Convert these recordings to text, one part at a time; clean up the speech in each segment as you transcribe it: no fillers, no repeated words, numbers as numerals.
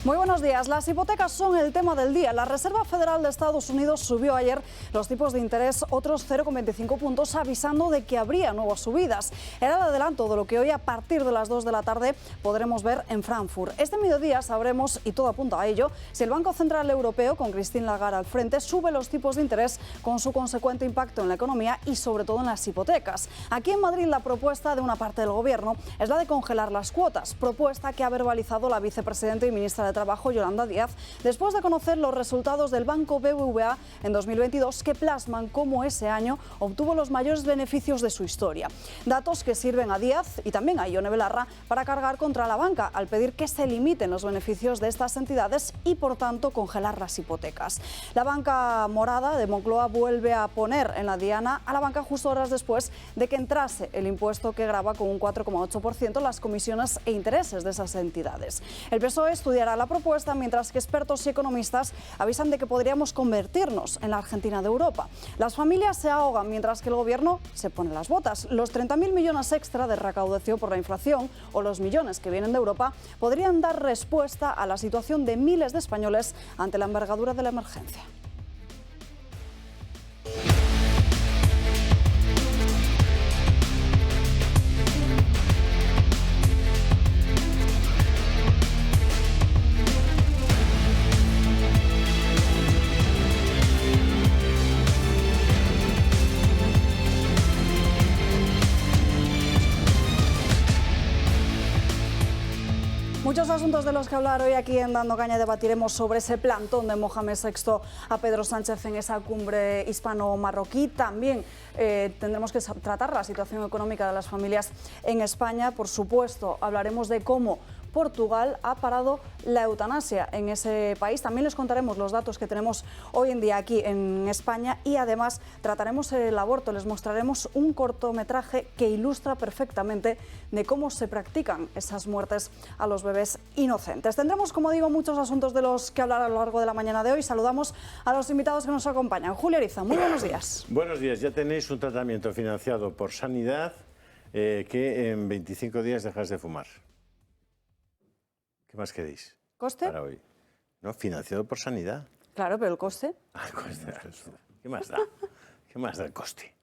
Muy buenos días. Las hipotecas son el tema del día. La Reserva Federal de Estados Unidos subió ayer los tipos de interés otros 0,25 puntos, avisando de que habría nuevas subidas. Era el adelanto de lo que hoy a partir de las 2 de la tarde podremos ver en Frankfurt. Este mediodía sabremos, y todo apunta a ello, si el Banco Central Europeo, con Christine Lagarde al frente, sube los tipos de interés con su consecuente impacto en la economía y sobre todo en las hipotecas. Aquí en Madrid la propuesta de una parte del Gobierno es la de congelar las cuotas, propuesta que ha verbalizado la vicepresidenta y ministra de Trabajo, Yolanda Díaz, después de conocer los resultados del Banco BBVA en 2022, que plasman cómo ese año obtuvo los mayores beneficios de su historia. Datos que sirven a Díaz y también a Ione Belarra para cargar contra la banca, al pedir que se limiten los beneficios de estas entidades y, por tanto, congelar las hipotecas. La banca morada de Moncloa vuelve a poner en la diana a la banca justo horas después de que entrase el impuesto que grava con un 4,8% las comisiones e intereses de esas entidades. El PSOE estudiará la propuesta, mientras que expertos y economistas avisan de que podríamos convertirnos en la Argentina de Europa. Las familias se ahogan mientras que el Gobierno se pone las botas. Los 30.000 millones extra de recaudación por la inflación o los millones que vienen de Europa podrían dar respuesta a la situación de miles de españoles ante la envergadura de la emergencia. Muchos asuntos de los que hablar hoy aquí en Dando Caña. Debatiremos sobre ese plantón de Mohamed VI a Pedro Sánchez en esa cumbre hispano-marroquí. También tendremos que tratar la situación económica de las familias en España. Por supuesto, hablaremos de cómo Portugal ha parado la eutanasia en ese país. También les contaremos los datos que tenemos hoy en día aquí en España y además trataremos el aborto. Les mostraremos un cortometraje que ilustra perfectamente de cómo se practican esas muertes a los bebés inocentes. Tendremos, como digo, muchos asuntos de los que hablar a lo largo de la mañana de hoy. Saludamos a los invitados que nos acompañan. Julio Ariza, muy buenos días. Buenos días. Ya tenéis un tratamiento financiado por Sanidad que en 25 días dejas de fumar. ¿Qué más queréis? ¿Coste? Para hoy. No, financiado por Sanidad. Claro, pero el coste. Ah, el coste. ¿Qué más da? ¿Qué más da el coste?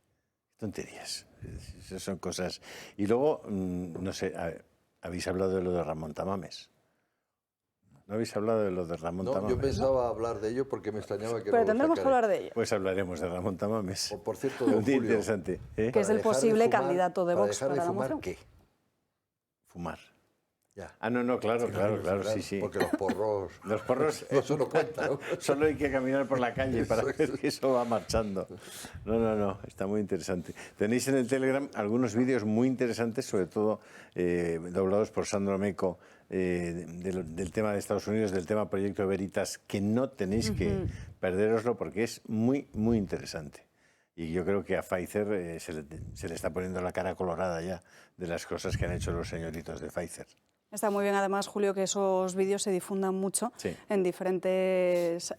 Tonterías. Esas son cosas. Y luego, no sé, ¿habéis hablado de lo de Ramón Tamames? ¿No habéis hablado de lo de Ramón Tamames? Yo pensaba hablar de ello porque me extrañaba que pero tendremos que hablar de ello. Pues hablaremos de Ramón Tamames. O, por cierto, don Un día Julio, interesante. Que es el posible candidato de Vox para para la fumar, moción. ¿qué? Fumar. Ya. Ah, no, claro, sí, sí. Porque los porros... Los porros... Eso no cuenta, ¿no? Solo hay que caminar por la calle para ver que eso va marchando. No, está muy interesante. Tenéis en el Telegram algunos vídeos muy interesantes, sobre todo doblados por Sandro Meco, del tema de Estados Unidos, del tema Proyecto Veritas, que no tenéis que perderoslo porque es muy, muy interesante. Y yo creo que a Pfizer se le está poniendo la cara colorada ya de las cosas que han hecho los señoritos de Pfizer. Está muy bien, además, Julio, que esos vídeos se difundan mucho en diferentes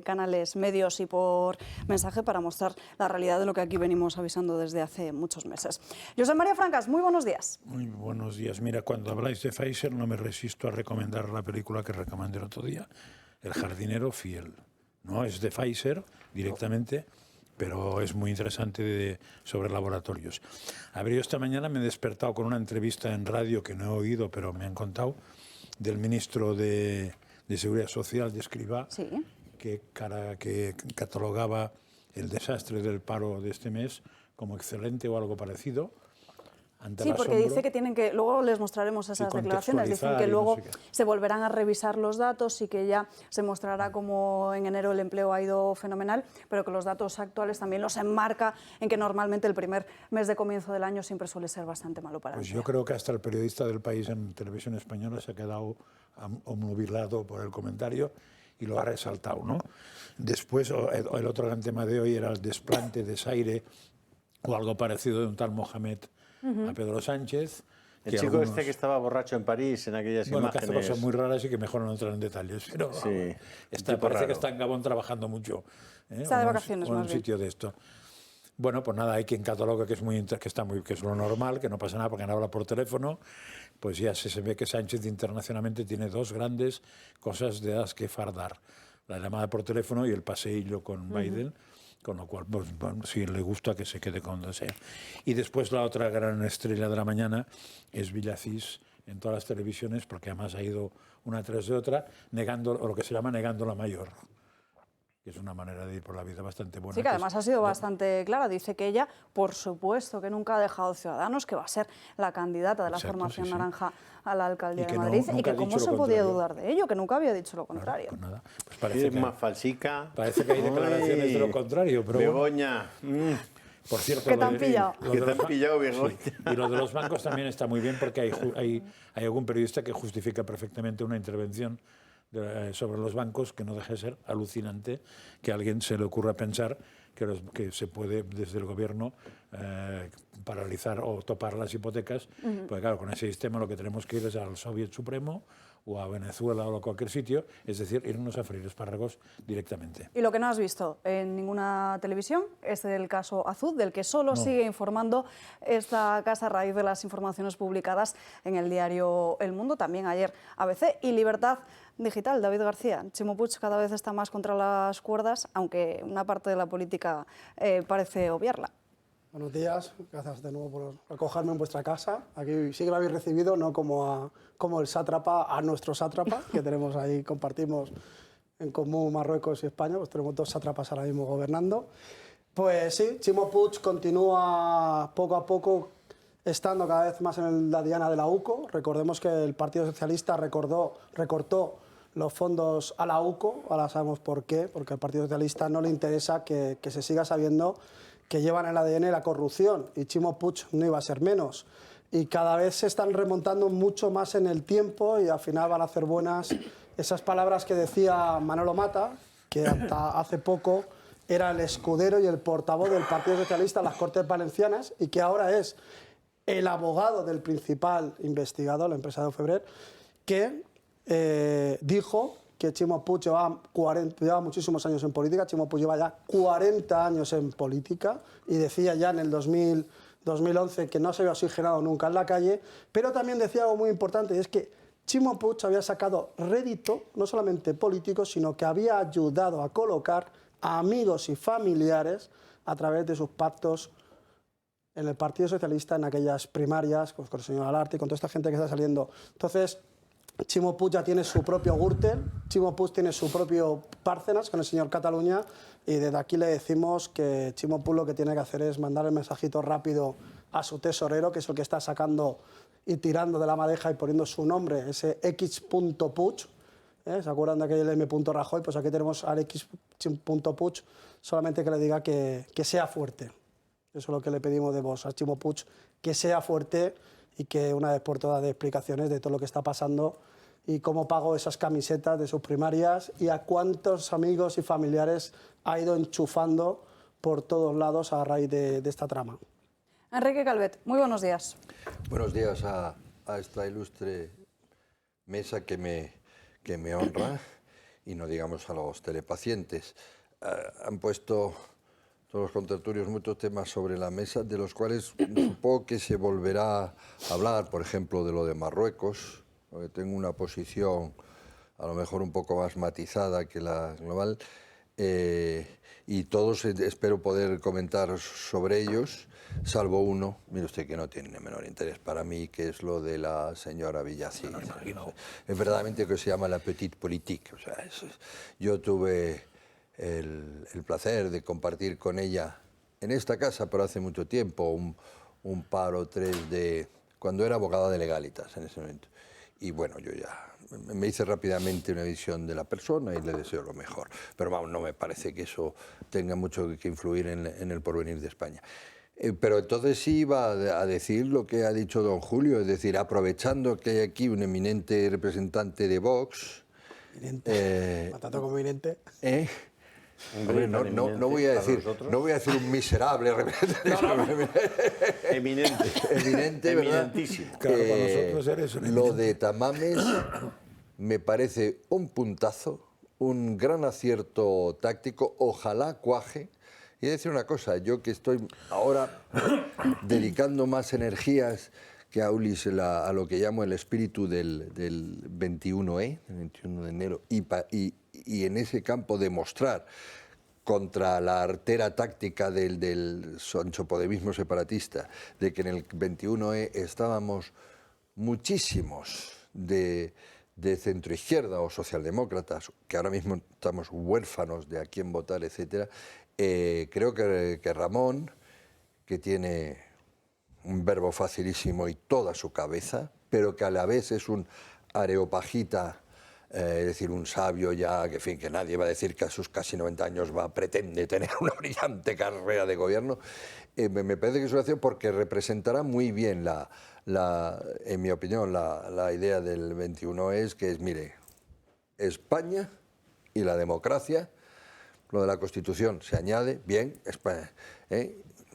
canales, medios y por mensaje para mostrar la realidad de lo que aquí venimos avisando desde hace muchos meses. José María Francas, muy buenos días. Muy buenos días. Mira, cuando habláis de Pfizer no me resisto a recomendar la película que recomendé el otro día, El jardinero fiel. No es de Pfizer directamente, pero es muy interesante sobre laboratorios. A ver, yo esta mañana me he despertado con una entrevista en radio que no he oído, pero me han contado, del ministro de Seguridad Social, de Escrivá, que catalogaba el desastre del paro de este mes como excelente o algo parecido. Sí, porque dice que tienen que, luego les mostraremos esas declaraciones, dicen que luego se volverán a revisar los datos y que ya se mostrará como en enero el empleo ha ido fenomenal, pero que los datos actuales también los enmarca en que normalmente el primer mes de comienzo del año siempre suele ser bastante malo para Pues yo creo que hasta el periodista del País en Televisión Española se ha quedado obnubilado por el comentario y lo ha resaltado, ¿no? Después, el otro gran tema de hoy era el desplante, desaire o algo parecido de un tal Mohamed a Pedro Sánchez. El chico este que estaba borracho en París en aquellas imágenes. Que hace cosas muy raras y que mejor no entrar en detalles. Pero parece que está en Gabón trabajando mucho. Está de vacaciones, más bien. En un sitio de esto. Bueno, pues nada, hay quien cataloga que es lo normal, que no pasa nada porque habla por teléfono. Pues ya se ve que Sánchez internacionalmente tiene dos grandes cosas de las que fardar: la llamada por teléfono y el paseillo con Biden. Con lo cual, pues, bueno, si le gusta, que se quede con donde sea. Y después la otra gran estrella de la mañana es Villacís en todas las televisiones, porque además ha ido una tras de otra, negando, o lo que se llama negando la mayor, que es una manera de ir por la vida bastante buena. Sí, que además ha sido bastante clara. Dice que ella, por supuesto, que nunca ha dejado Ciudadanos, que va a ser la candidata de la formación naranja a la alcaldía de Madrid, y que cómo se podía dudar de ello, que nunca había dicho lo contrario. Pues nada, pues parece que, más falsica. Parece que hay declaraciones de lo contrario, pero Begoña. Por cierto, que te han pillado. Que te han pillado, Begoña. Sí. Y lo de los bancos también está muy bien, porque hay algún periodista que justifica perfectamente una intervención sobre los bancos, que no deje de ser alucinante que a alguien se le ocurra pensar que se puede desde el gobierno paralizar o topar las hipotecas, porque claro, con ese sistema lo que tenemos que ir es al Soviet Supremo o a Venezuela o a cualquier sitio, es decir, irnos a freír espárragos directamente. Y lo que no has visto en ninguna televisión es el caso Azud, del que solo sigue informando esta casa a raíz de las informaciones publicadas en el diario El Mundo, también ayer ABC, y Libertad Digital. David García, Chimo Puig cada vez está más contra las cuerdas, aunque una parte de la política parece obviarla. Buenos días, gracias de nuevo por acogerme en vuestra casa. Aquí sí que lo habéis recibido, no como el sátrapa, a nuestro sátrapa, que tenemos ahí, compartimos en común Marruecos y España, pues tenemos dos sátrapas ahora mismo gobernando. Pues sí, Chimo Puig continúa poco a poco estando cada vez más en la diana de la UCO. Recordemos que el Partido Socialista recortó los fondos a la UCO, ahora sabemos por qué, porque al Partido Socialista no le interesa que se siga sabiendo que llevan en el ADN la corrupción, y Chimo Puig no iba a ser menos. Y cada vez se están remontando mucho más en el tiempo, y al final van a hacer buenas esas palabras que decía Manolo Mata, que hasta hace poco era el escudero y el portavoz del Partido Socialista en las Cortes Valencianas, y que ahora es el abogado del principal investigador, el empresario Febrer, que dijo que Chimo Puig lleva muchísimos años en política. Chimo Puig lleva ya 40 años en política, y decía ya en el 2011 que no se había oxigenado nunca en la calle, pero también decía algo muy importante, y es que Chimo Puig había sacado rédito, no solamente político, sino que había ayudado a colocar a amigos y familiares a través de sus pactos en el Partido Socialista, en aquellas primarias, con el señor Alarte y con toda esta gente que está saliendo. Entonces, Chimo Puig ya tiene su propio Gürtel, Chimo Puig tiene su propio Bárcenas con el señor Cataluña, y desde aquí le decimos que Chimo Puig lo que tiene que hacer es mandar el mensajito rápido a su tesorero, que es el que está sacando y tirando de la madeja y poniendo su nombre, ese X.Puig. ¿Se acuerdan de aquel M. Rajoy? Pues aquí tenemos al X.Puig, solamente que le diga que sea fuerte. Eso es lo que le pedimos de vos a Chimo Puig, que sea fuerte, y que una vez por todas dé explicaciones de todo lo que está pasando y cómo pagó esas camisetas de sus primarias y a cuántos amigos y familiares ha ido enchufando por todos lados a raíz de esta trama. Enrique Calvet, muy buenos días. Buenos días a esta ilustre mesa que me honra, y no digamos a los telepacientes. Han puesto todos los contertulios muchos temas sobre la mesa, de los cuales supongo que se volverá a hablar, por ejemplo, de lo de Marruecos, porque tengo una posición a lo mejor un poco más matizada que la global, y todos espero poder comentar sobre ellos, salvo uno, mire usted, que no tiene ni menor interés para mí, que es lo de la señora Villacís. Es verdaderamente que se llama la petite politique. O sea, yo tuve el placer de compartir con ella en esta casa, pero hace mucho tiempo, un par o tres de cuando era abogada de Legalitas en ese momento. Y bueno, yo ya me hice rápidamente una visión de la persona y le deseo lo mejor. Pero vamos, no me parece que eso tenga mucho que influir en el porvenir de España. Pero entonces sí iba a decir lo que ha dicho don Julio, es decir, aprovechando que hay aquí un eminente representante de Vox. Eminente. Tanto como eminente. Hombre, no voy a decir un miserable Eminente. Eminente, eminentísimo. Claro, para nosotros eres un eminente. Lo de Tamames me parece un puntazo, un gran acierto táctico. Ojalá cuaje Y decir una cosa, yo que estoy ahora dedicando más energías que a Ulis a lo que llamo el espíritu del 21E, el 21 de enero, y en ese campo demostrar contra la artera táctica del sanchopodemismo separatista, de que en el 21E estábamos muchísimos de centroizquierda o socialdemócratas, que ahora mismo estamos huérfanos de a quién votar, etcétera. Creo que Ramón, que tiene un verbo facilísimo y toda su cabeza, pero que a la vez es un areopagita, es decir, un sabio ya, que, en fin, que nadie va a decir que a sus casi 90 años pretende tener una brillante carrera de gobierno. Me parece que es una acción porque representará muy bien en mi opinión, la idea del 21 mire, España y la democracia, lo de la Constitución se añade, bien, España,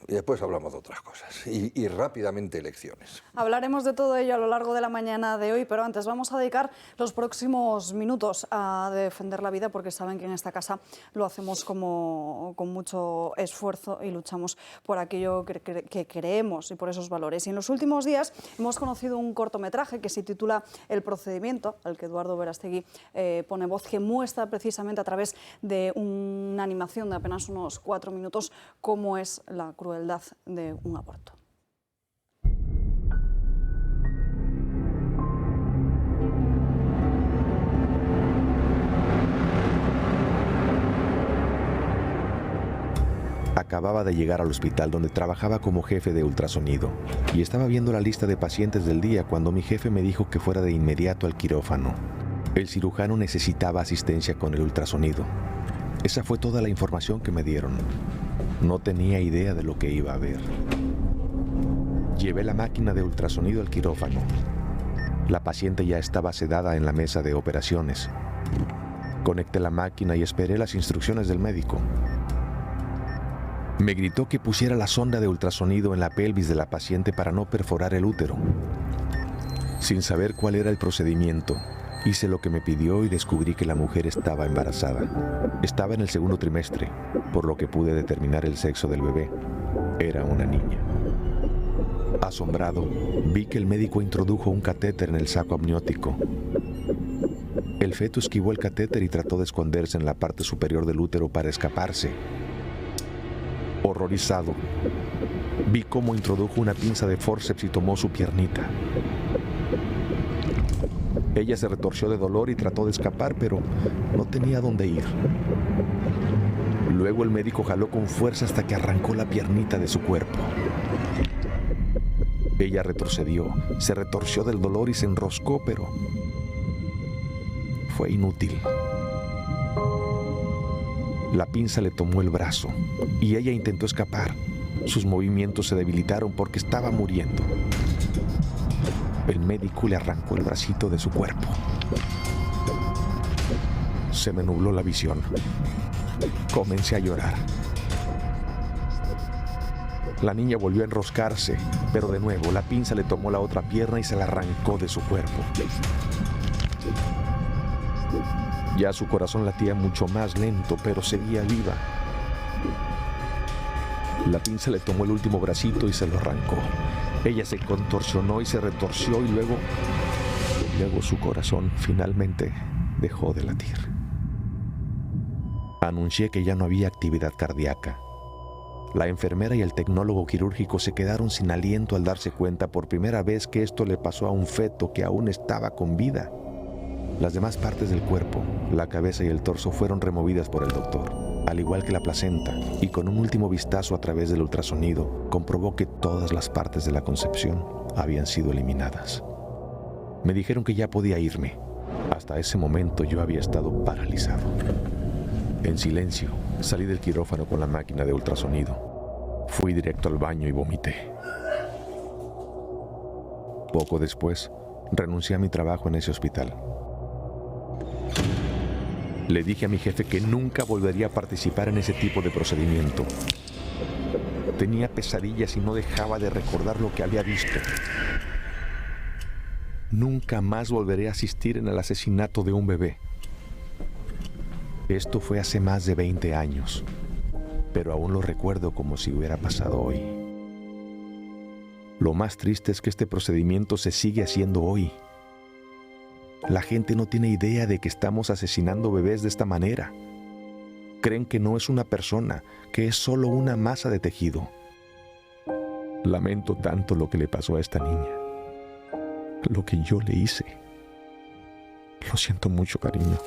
y después hablamos de otras cosas. Y rápidamente elecciones. Hablaremos de todo ello a lo largo de la mañana de hoy, pero antes vamos a dedicar los próximos minutos a defender la vida, porque saben que en esta casa lo hacemos con mucho esfuerzo y luchamos por aquello que creemos y por esos valores. Y en los últimos días hemos conocido un cortometraje que se titula El procedimiento, al que Eduardo Verástegui pone voz, que muestra precisamente a través de una animación de apenas unos 4 minutos cómo es la crueldad de un aborto. Acababa de llegar al hospital donde trabajaba como jefe de ultrasonido y estaba viendo la lista de pacientes del día cuando mi jefe me dijo que fuera de inmediato al quirófano. El cirujano necesitaba asistencia con el ultrasonido. Esa fue toda la información que me dieron. No tenía idea de lo que iba a ver. Llevé la máquina de ultrasonido al quirófano. La paciente ya estaba sedada en la mesa de operaciones. Conecté la máquina y esperé las instrucciones del médico. Me gritó que pusiera la sonda de ultrasonido en la pelvis de la paciente para no perforar el útero. Sin saber cuál era el procedimiento, hice lo que me pidió y descubrí que la mujer estaba embarazada. Estaba en el segundo trimestre, por lo que pude determinar el sexo del bebé. Era una niña. Asombrado, vi que el médico introdujo un catéter en el saco amniótico. El feto esquivó el catéter y trató de esconderse en la parte superior del útero para escaparse. Horrorizado, vi cómo introdujo una pinza de forceps y tomó su piernita. Ella se retorció de dolor y trató de escapar, pero no tenía dónde ir. Luego el médico jaló con fuerza hasta que arrancó la piernita de su cuerpo. Ella retrocedió, se retorció del dolor y se enroscó, pero fue inútil. La pinza le tomó el brazo y ella intentó escapar. Sus movimientos se debilitaron porque estaba muriendo. El médico le arrancó el bracito de su cuerpo. Se me nubló la visión. Comencé a llorar. La niña volvió a enroscarse, pero de nuevo la pinza le tomó la otra pierna y se la arrancó de su cuerpo. Ya su corazón latía mucho más lento, pero seguía viva. La pinza le tomó el último bracito y se lo arrancó. Ella se contorsionó y se retorció y luego su corazón finalmente dejó de latir. Anuncié que ya no había actividad cardíaca. La enfermera y el tecnólogo quirúrgico se quedaron sin aliento al darse cuenta por primera vez que esto le pasó a un feto que aún estaba con vida. Las demás partes del cuerpo, la cabeza y el torso fueron removidas por el doctor, al igual que la placenta, y con un último vistazo a través del ultrasonido, comprobó que todas las partes de la concepción habían sido eliminadas. Me dijeron que ya podía irme. Hasta ese momento yo había estado paralizado. En silencio, salí del quirófano con la máquina de ultrasonido. Fui directo al baño y vomité. Poco después, renuncié a mi trabajo en ese hospital. Le dije a mi jefe que nunca volvería a participar en ese tipo de procedimiento. Tenía pesadillas y no dejaba de recordar lo que había visto. Nunca más volveré a asistir en el asesinato de un bebé. Esto fue hace más de 20 años. pero aún lo recuerdo como si hubiera pasado hoy. Lo más triste es que este procedimiento se sigue haciendo hoy. La gente no tiene idea de que estamos asesinando bebés de esta manera. Creen que no es una persona, que es solo una masa de tejido. Lamento tanto lo que le pasó a esta niña, lo que yo le hice. Lo siento mucho, cariño.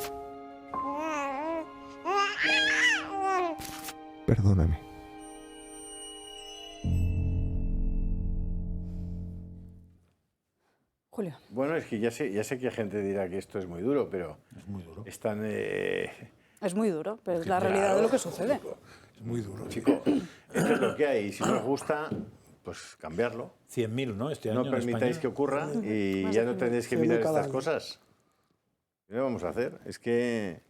Perdóname. Julio. Bueno, es que ya sé que gente dirá que esto es muy duro, pero Es muy duro. están... Es muy duro, pero es la realidad de lo que sucede. Es muy duro. Chico, esto es lo que hay. Y si no os gusta, pues cambiarlo. 100.000, ¿no? Este año No en permitáis España. que ocurra y Más ya de no 100.000. tendréis que 100.000 mirar cada estas año. cosas. ¿Qué le vamos a hacer? Es que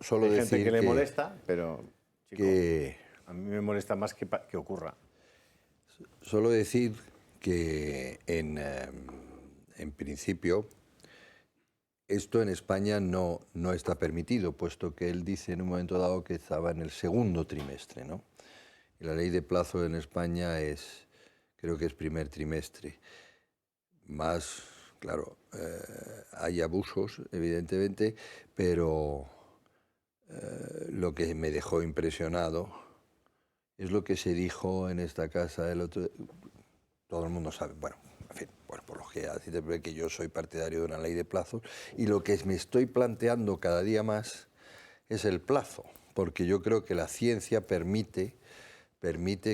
Solo hay gente decir que le molesta, pero chico, que a mí me molesta más que ocurra. Solo decir que en principio esto en España no está permitido, puesto que él dice en un momento dado que estaba en el segundo trimestre, ¿no? Y la ley de plazo en España creo que es primer trimestre. Más, claro, hay abusos, evidentemente, pero lo que me dejó impresionado es lo que se dijo en esta casa el otro... Todo el mundo sabe, bueno, en fin, pues por lo que yo soy partidario de una ley de plazos, y lo que me estoy planteando cada día más es el plazo, porque yo creo que la ciencia permite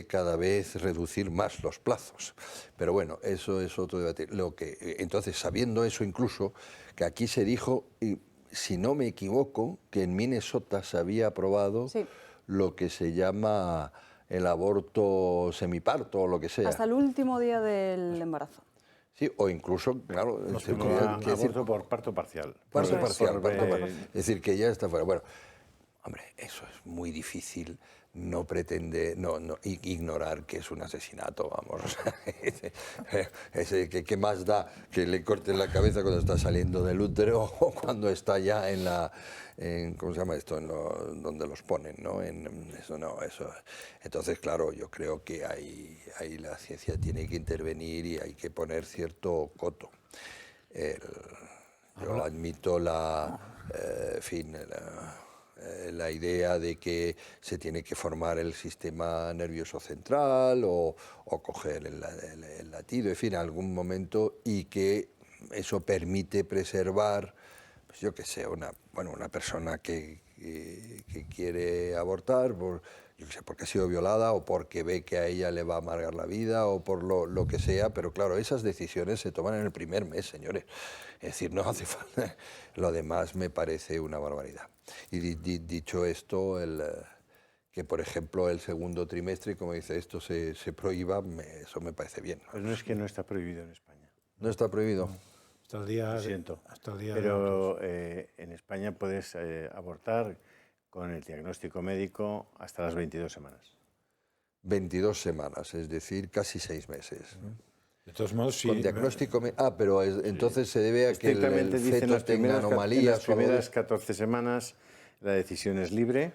cada vez reducir más los plazos. Pero bueno, eso es otro debate. Entonces, sabiendo eso incluso, que aquí se dijo, y si no me equivoco, que en Minnesota se había aprobado Sí. lo que se llama el aborto semiparto o lo que sea. Hasta el último día del embarazo. Sí, o incluso, claro, Aborto por parto parcial. parto parcial, Por, parto parcial. Es decir, que ya está fuera. Bueno, hombre, eso es muy difícil. No pretende ignorar que es un asesinato, vamos. ¿Qué más da que le corten la cabeza cuando está saliendo del útero o cuando está ya ¿cómo se llama esto? Donde los ponen, ¿no? Eso. Entonces, claro, yo creo que ahí la ciencia tiene que intervenir y hay que poner cierto coto. Yo admito la idea de que se tiene que formar el sistema nervioso central o coger el latido, en fin, en algún momento, y que eso permite preservar, pues yo que sé, una persona que quiere abortar, yo que sé, porque ha sido violada o porque ve que a ella le va a amargar la vida o por lo que sea, pero claro, esas decisiones se toman en el primer mes, señores. Es decir, no hace falta. Lo demás me parece una barbaridad. Y dicho esto, que por ejemplo el segundo trimestre, como dice esto, se prohíba, eso me parece bien. Pues no es que no está prohibido en España. ¿No está prohibido? Hasta el día... Lo siento. Hasta el día Pero en España puedes abortar con el diagnóstico médico hasta las 22 semanas. 22 semanas, es decir, casi 6 meses. De todos modos, sí. Con diagnóstico... pero entonces se debe a que el Dicen feto tenga anomalías. En las primeras 14 semanas la decisión es libre,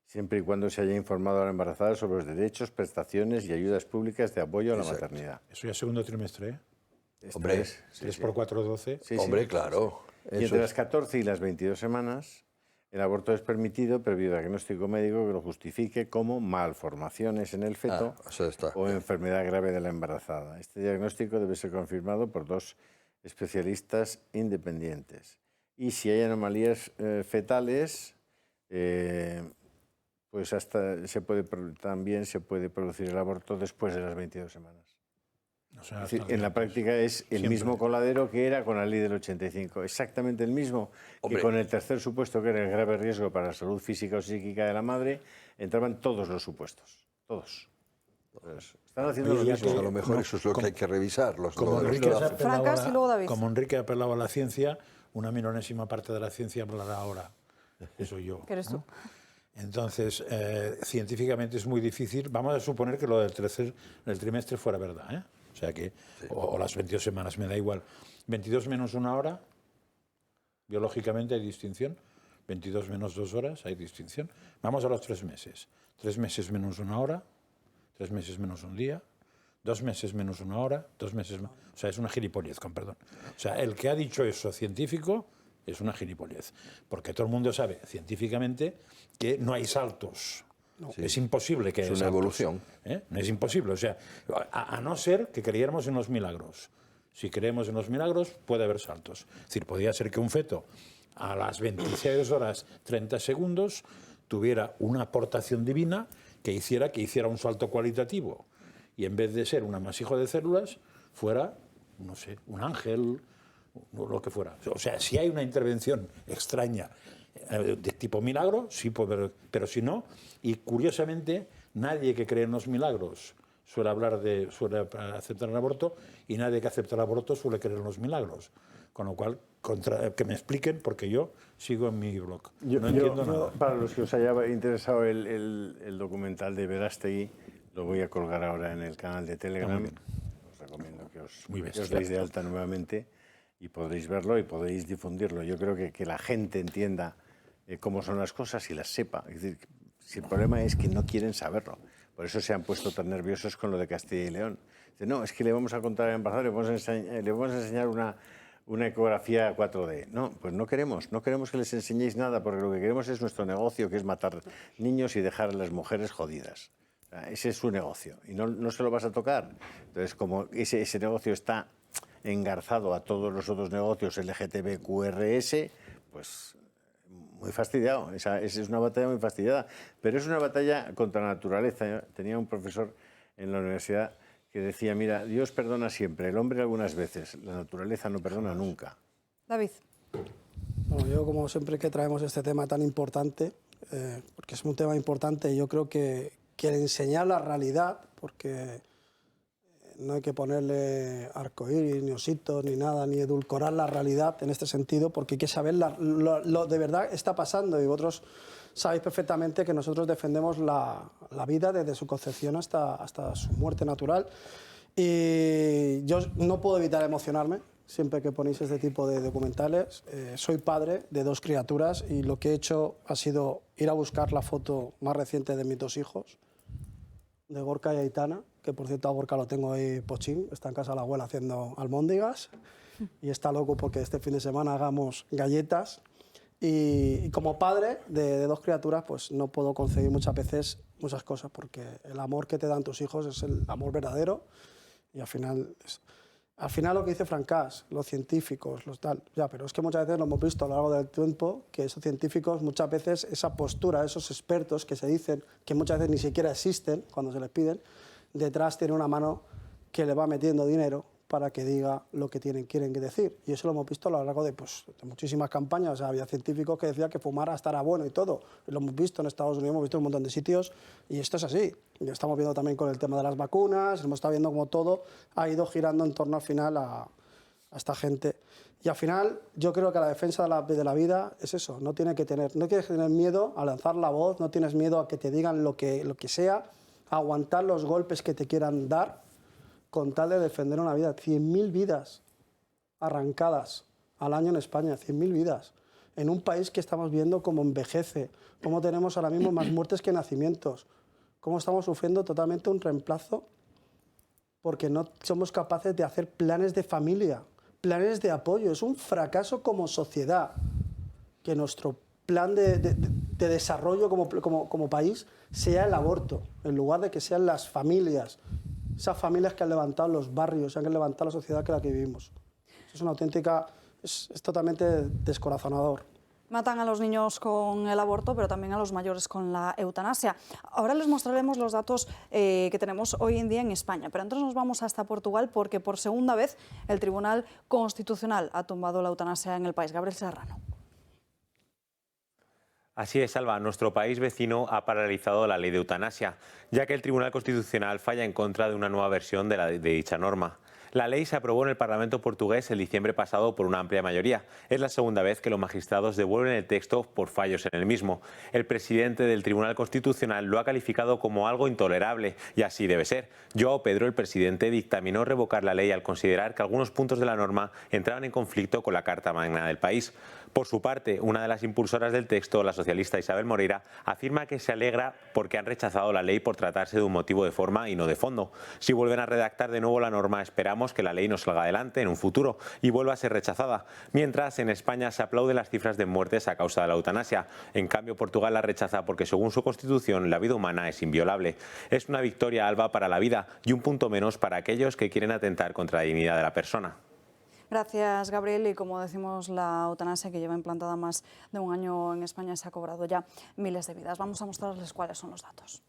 siempre y cuando se haya informado a la embarazada sobre los derechos, prestaciones y ayudas públicas de apoyo a la Exacto. maternidad. Eso ya es segundo trimestre, ¿eh? Esto Hombre, es, sí, 3 sí. por 4, 12. Sí, sí. Hombre, claro. Y Eso entre es. las 14 y las 22 semanas, el aborto es permitido previo diagnóstico médico que lo justifique como malformaciones en el feto Eso está. o enfermedad grave de la embarazada. Este diagnóstico debe ser confirmado por 2 especialistas independientes. Y si hay anomalías fetales, pues también se puede producir el aborto después de las 22 semanas. O sea, Es decir, hasta en la el día práctica es el Siempre. mismo coladero que era con la ley del 85, exactamente el mismo, Hombre. que con el tercer supuesto, que era el grave riesgo para la salud física o psíquica de la madre, entraban todos los supuestos, todos. Pues, están haciendo Oye, lo ya mismo. Pues a lo mejor No, eso es lo que como- hay que revisar. Como los Enrique, plazos. ha apelado Francas y luego David. como Enrique ha apelado a la ciencia, una minorísima parte de la ciencia hablará ahora. Eso soy yo. ¿Qué eres tú? Entonces, científicamente es muy difícil. Vamos a suponer que lo del trimestre fuera verdad, ¿eh? O sea que, o las 22 semanas, me da igual. 22 menos una hora, biológicamente hay distinción. 22 menos 2 horas, hay distinción. Vamos a los 3 meses. 3 meses menos 1 hora, 3 meses menos 1 día, 2 meses menos 1 hora, 2 meses... O sea, es una gilipollez, con perdón. O sea, el que ha dicho eso científico es una gilipollez. Porque todo el mundo sabe científicamente que no hay saltos. No. Sí. Es imposible que haya saltos. Es una evolución. No es imposible. O sea, a no ser que creyéramos en los milagros. Si creemos en los milagros, puede haber saltos. Es decir, podría ser que un feto a las 26 horas 30 segundos tuviera una aportación divina que hiciera un salto cualitativo y en vez de ser un amasijo de células fuera, no sé, un ángel, lo que fuera. O sea, si hay una intervención extraña de tipo milagro, sí, pero si no, y curiosamente nadie que cree en los milagros suele aceptar el aborto y nadie que acepta el aborto suele creer en los milagros. Con lo cual, que me expliquen, porque yo sigo en mi blog. No entiendo nada. Para los que os haya interesado el documental de Verástegui, lo voy a colgar ahora en el canal de Telegram. Os recomiendo que os deis de alta nuevamente y podréis verlo y podéis difundirlo. Yo creo que la gente entienda cómo son las cosas y las sepa. Es decir, si el problema es que no quieren saberlo. Por eso se han puesto tan nerviosos con lo de Castilla y León. Dicen, no, es que le vamos a contar al embajador, le vamos a enseñar una ecografía 4D. No, pues no queremos que les enseñéis nada, porque lo que queremos es nuestro negocio, que es matar niños y dejar a las mujeres jodidas. O sea, ese es su negocio y no se lo vas a tocar. Entonces, como ese negocio está engarzado a todos los otros negocios LGTBQRS, pues muy fastidiado. Esa es una batalla muy fastidiada, pero es una batalla contra la naturaleza. Tenía un profesor en la universidad que decía, mira, Dios perdona siempre, el hombre algunas veces, la naturaleza no perdona nunca. David. Bueno, yo como siempre que traemos este tema tan importante, porque es un tema importante, yo creo que enseñar la realidad, porque no hay que ponerle arcoíris, ni ositos, ni nada, ni edulcorar la realidad en este sentido, porque hay que saber lo de verdad está pasando y vosotros sabéis perfectamente que nosotros defendemos la vida desde su concepción hasta su muerte natural. Y yo no puedo evitar emocionarme siempre que ponéis este tipo de documentales. Soy padre de 2 criaturas y lo que he hecho ha sido ir a buscar la foto más reciente de mis 2 hijos, de Gorka y Aitana, que por cierto a Gorka lo tengo ahí pochín, está en casa de la abuela haciendo albóndigas y está loco porque este fin de semana hagamos galletas. Y como padre de 2 criaturas, pues no puedo concebir muchas veces muchas cosas, porque el amor que te dan tus hijos es el amor verdadero y al final lo que dice Francás, los científicos, los tal, ya, pero es que muchas veces lo hemos visto a lo largo del tiempo, que esos científicos muchas veces, esa postura, esos expertos que se dicen que muchas veces ni siquiera existen cuando se les piden, detrás tiene una mano que le va metiendo dinero para que diga lo que quieren decir. Y eso lo hemos visto a lo largo de muchísimas campañas. O sea, había científicos que decían que fumar hasta era bueno y todo. Lo hemos visto en Estados Unidos, hemos visto en un montón de sitios y esto es así. Y lo estamos viendo también con el tema de las vacunas, hemos estado viendo cómo todo ha ido girando en torno al final a esta gente. Y al final yo creo que la defensa de la vida es eso, no tienes que tener miedo a lanzar la voz, no tienes miedo a que te digan lo que sea, a aguantar los golpes que te quieran dar, con tal de defender una vida. 100.000 vidas arrancadas al año en España, 100.000 vidas. En un país que estamos viendo cómo envejece, cómo tenemos ahora mismo más muertes que nacimientos, cómo estamos sufriendo totalmente un reemplazo porque no somos capaces de hacer planes de familia, planes de apoyo. Es un fracaso como sociedad que nuestro plan de desarrollo como país sea el aborto, en lugar de que sean las familias, esas familias que han levantado los barrios, que han levantado la sociedad que la que vivimos. Es una auténtica, es totalmente descorazonador. Matan a los niños con el aborto, pero también a los mayores con la eutanasia. Ahora les mostraremos los datos que tenemos hoy en día en España, pero entonces nos vamos hasta Portugal porque por segunda vez el Tribunal Constitucional ha tumbado la eutanasia en el país. Gabriel Serrano. Así es, Alba. Nuestro país vecino ha paralizado la ley de eutanasia, ya que el Tribunal Constitucional falla en contra de una nueva versión de dicha norma. La ley se aprobó en el Parlamento portugués el diciembre pasado por una amplia mayoría. Es la segunda vez que los magistrados devuelven el texto por fallos en el mismo. El presidente del Tribunal Constitucional lo ha calificado como algo intolerable, y así debe ser. João Pedro, el presidente, dictaminó revocar la ley al considerar que algunos puntos de la norma entraban en conflicto con la Carta Magna del país. Por su parte, una de las impulsoras del texto, la socialista Isabel Moreira, afirma que se alegra porque han rechazado la ley por tratarse de un motivo de forma y no de fondo. Si vuelven a redactar de nuevo la norma, esperamos que la ley no salga adelante en un futuro y vuelva a ser rechazada. Mientras, en España se aplauden las cifras de muertes a causa de la eutanasia. En cambio, Portugal la rechaza porque, según su constitución, la vida humana es inviolable. Es una victoria, Alba, para la vida y un punto menos para aquellos que quieren atentar contra la dignidad de la persona. Gracias, Gabriel. Y como decimos, la eutanasia, que lleva implantada más de un año en España, se ha cobrado ya miles de vidas. Vamos a mostrarles cuáles son los datos.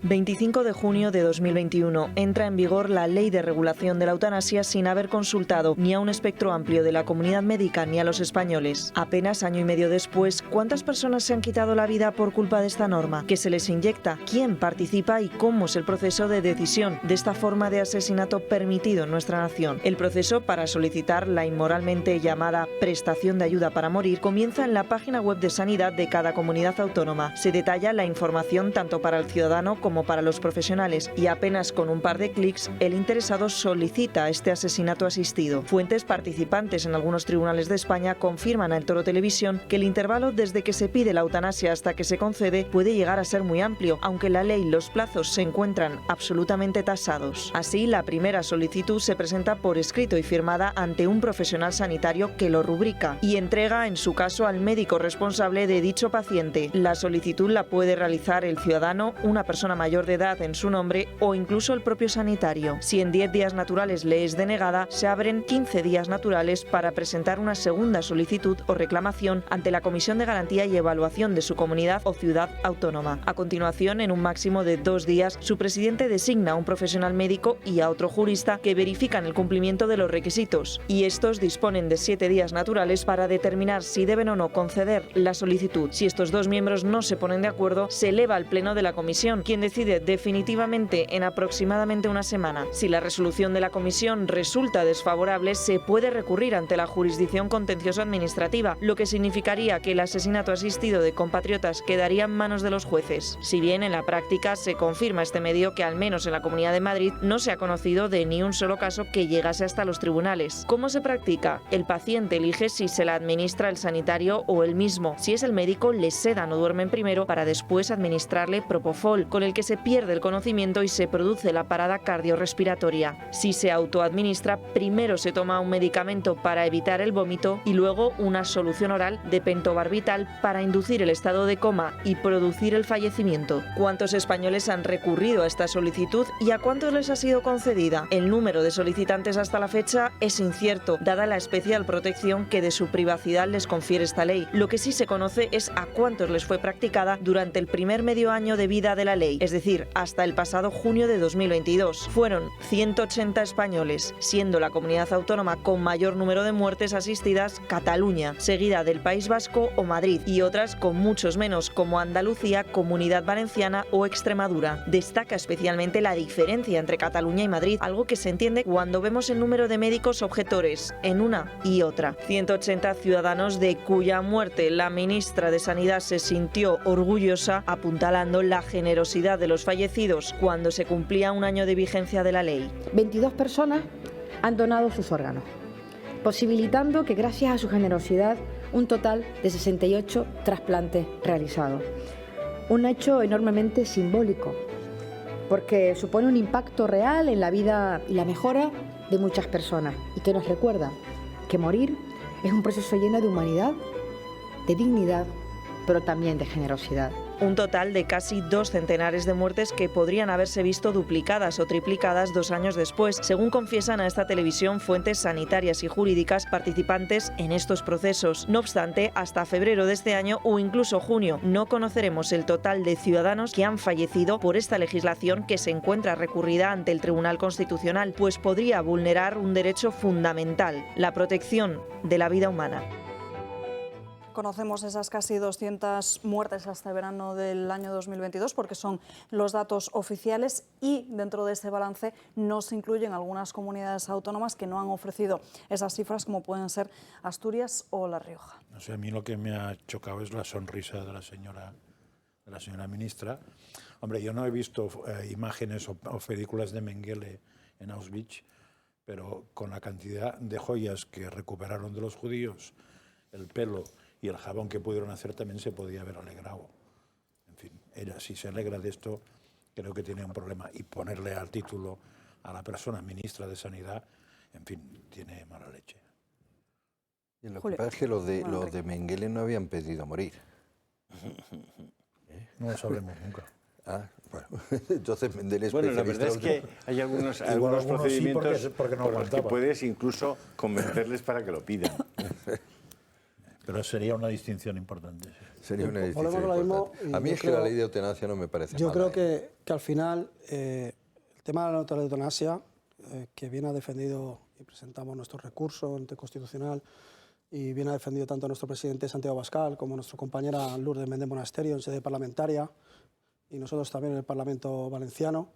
25 de junio de 2021 entra en vigor la Ley de Regulación de la Eutanasia sin haber consultado ni a un espectro amplio de la comunidad médica ni a los españoles. Apenas año y medio después, ¿cuántas personas se han quitado la vida por culpa de esta norma? ¿Qué se les inyecta? ¿Quién participa y cómo es el proceso de decisión de esta forma de asesinato permitido en nuestra nación? El proceso para solicitar la inmoralmente llamada prestación de ayuda para morir comienza en la página web de Sanidad de cada comunidad autónoma. Se detalla la información tanto para el ciudadano como para los profesionales y apenas con un par de clics el interesado solicita este asesinato asistido. Fuentes participantes en algunos tribunales de España confirman a El Toro Televisión que el intervalo desde que se pide la eutanasia hasta que se concede puede llegar a ser muy amplio, aunque en la ley los plazos se encuentran absolutamente tasados. Así, la primera solicitud se presenta por escrito y firmada ante un profesional sanitario que lo rubrica y entrega en su caso al médico responsable de dicho paciente. La solicitud la puede realizar el ciudadano, una persona mayor de edad en su nombre o incluso el propio sanitario. Si en 10 días naturales le es denegada, se abren 15 días naturales para presentar una segunda solicitud o reclamación ante la Comisión de Garantía y Evaluación de su comunidad o ciudad autónoma. A continuación, en un máximo de 2 días, su presidente designa a un profesional médico y a otro jurista que verifican el cumplimiento de los requisitos, y estos disponen de 7 días naturales para determinar si deben o no conceder la solicitud. Si estos dos miembros no se ponen de acuerdo, se eleva al pleno de la comisión, quien decide definitivamente en aproximadamente una semana. Si la resolución de la comisión resulta desfavorable, se puede recurrir ante la jurisdicción contencioso administrativa, lo que significaría que el asesinato asistido de compatriotas quedaría en manos de los jueces. Si bien en la práctica se confirma este medio que al menos en la Comunidad de Madrid no se ha conocido de ni un solo caso que llegase hasta los tribunales. ¿Cómo se practica? El paciente elige si se la administra el sanitario o él mismo. Si es el médico, le sedan o duermen primero para después administrarle propofol, con el que se pierde el conocimiento y se produce la parada cardiorrespiratoria. Si se autoadministra, primero se toma un medicamento para evitar el vómito y luego una solución oral de pentobarbital para inducir el estado de coma y producir el fallecimiento. ¿Cuántos españoles han recurrido a esta solicitud y a cuántos les ha sido concedida? El número de solicitantes hasta la fecha es incierto, dada la especial protección que de su privacidad les confiere esta ley. Lo que sí se conoce es a cuántos les fue practicada durante el primer medio año de vida de la ley, es decir, hasta el pasado junio de 2022. Fueron 180 españoles, siendo la comunidad autónoma con mayor número de muertes asistidas Cataluña, seguida del País Vasco o Madrid, y otras con muchos menos, como Andalucía, Comunidad Valenciana o Extremadura. Destaca especialmente la diferencia entre Cataluña y Madrid, algo que se entiende cuando vemos el número de médicos objetores en una y otra. 180 ciudadanos de cuya muerte la ministra de Sanidad se sintió orgullosa, apuntalando la generosidad de los fallecidos cuando se cumplía un año de vigencia de la ley. 22 personas han donado sus órganos, posibilitando que gracias a su generosidad un total de 68 trasplantes realizados. Un hecho enormemente simbólico, porque supone un impacto real en la vida y la mejora de muchas personas y que nos recuerda que morir es un proceso lleno de humanidad, de dignidad, pero también de generosidad. Un total de casi 2 centenares de muertes que podrían haberse visto duplicadas o triplicadas 2 años después, según confiesan a esta televisión fuentes sanitarias y jurídicas participantes en estos procesos. No obstante, hasta febrero de este año o incluso junio no conoceremos el total de ciudadanos que han fallecido por esta legislación que se encuentra recurrida ante el Tribunal Constitucional, pues podría vulnerar un derecho fundamental, la protección de la vida humana. Conocemos esas casi 200 muertes hasta el verano del año 2022 porque son los datos oficiales y dentro de ese balance no se incluyen algunas comunidades autónomas que no han ofrecido esas cifras, como pueden ser Asturias o La Rioja. No sé, a mí lo que me ha chocado es la sonrisa de la señora ministra. Hombre, yo no he visto imágenes o películas de Mengele en Auschwitz, pero con la cantidad de joyas que recuperaron de los judíos el pelo y el jabón que pudieron hacer también se podía haber alegrado. En fin, ella si se alegra de esto, creo que tiene un problema. Y ponerle al título a la persona ministra de Sanidad, en fin, tiene mala leche. Y lo que pasa es que los de Mengele no habían pedido morir. No lo sabremos nunca. Ah, bueno, entonces Mengele es bueno, la verdad es que hay algunos procedimientos sí porque no por los que puedes incluso convencerles para que lo pidan. Pero sería una distinción importante. Sería una distinción importante. A mí es que la ley de eutanasia no me parece mala. Yo creo que al final el tema de la eutanasia, que bien ha defendido y presentamos nuestro recurso ante Constitucional, y bien ha defendido tanto nuestro presidente Santiago Abascal como nuestra compañera Lourdes Méndez Monasterio en sede parlamentaria, y nosotros también en el Parlamento Valenciano,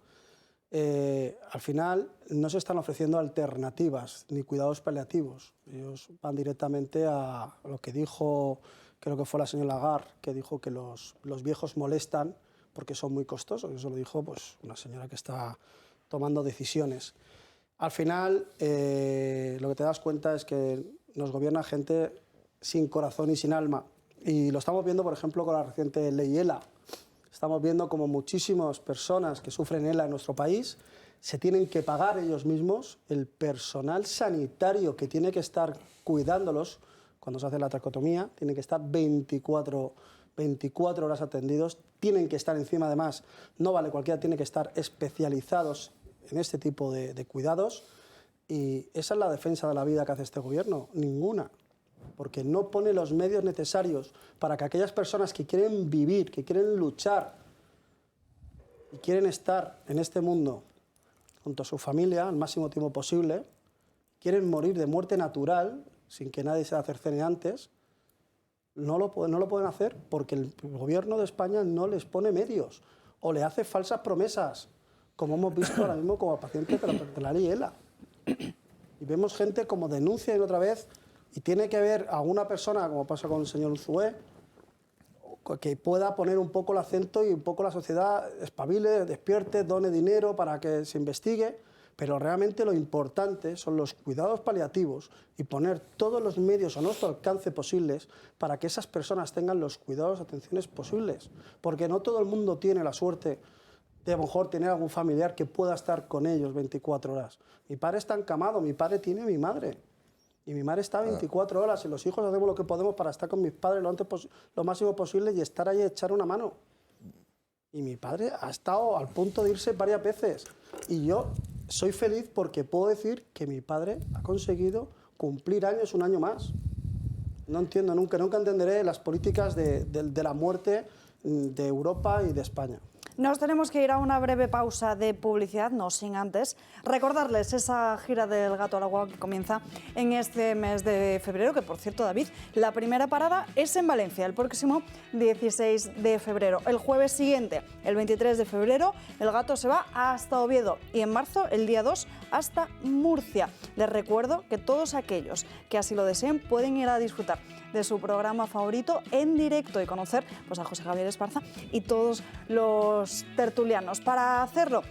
al final no se están ofreciendo alternativas ni cuidados paliativos. Ellos van directamente a lo que dijo, creo que fue la señora Lagarde, que dijo que los viejos molestan porque son muy costosos. Eso lo dijo pues, una señora que está tomando decisiones. Al final, lo que te das cuenta es que nos gobierna gente sin corazón y sin alma. Y lo estamos viendo, por ejemplo, con la reciente ley ELA. Estamos viendo como muchísimas personas que sufren ELA en nuestro país se tienen que pagar ellos mismos, el personal sanitario que tiene que estar cuidándolos cuando se hace la tracotomía, tiene que estar 24 horas atendidos, tienen que estar encima, además, no vale cualquiera, tiene que estar especializados en este tipo de cuidados, y esa es la defensa de la vida que hace este gobierno, ninguna, porque no pone los medios necesarios para que aquellas personas que quieren vivir, que quieren luchar y quieren estar en este mundo junto a su familia al máximo tiempo posible, quieren morir de muerte natural, sin que nadie se la cercene antes, no lo pueden hacer porque el gobierno de España no les pone medios o le hace falsas promesas, como hemos visto ahora mismo como pacientes de la ley ELA. Y vemos gente como denuncia y otra vez, y tiene que haber alguna persona, como pasa con el señor Unzué, que pueda poner un poco el acento y un poco la sociedad espabile, despierte, done dinero para que se investigue, pero realmente lo importante son los cuidados paliativos y poner todos los medios a nuestro alcance posibles para que esas personas tengan los cuidados y atenciones posibles, porque no todo el mundo tiene la suerte de a lo mejor tener algún familiar que pueda estar con ellos 24 horas. Mi padre está encamado, mi padre tiene a mi madre. Y mi madre está 24 horas y los hijos hacemos lo que podemos para estar con mis padres lo máximo posible y estar ahí y echar una mano. Y mi padre ha estado al punto de irse varias veces. Y yo soy feliz porque puedo decir que mi padre ha conseguido cumplir años, un año más. No entiendo, nunca entenderé las políticas de la muerte de Europa y de España. Nos tenemos que ir a una breve pausa de publicidad, no sin antes recordarles esa gira del Gato al Agua que comienza en este mes de febrero, que por cierto, David, la primera parada es en Valencia, el próximo 16 de febrero. El jueves siguiente, el 23 de febrero, el Gato se va hasta Oviedo y en marzo, el día 2, hasta Murcia. Les recuerdo que todos aquellos que así lo deseen pueden ir a disfrutar de su programa favorito en directo y conocer pues, a José Javier Esparza y todos los tertulianos. Para hacerlo,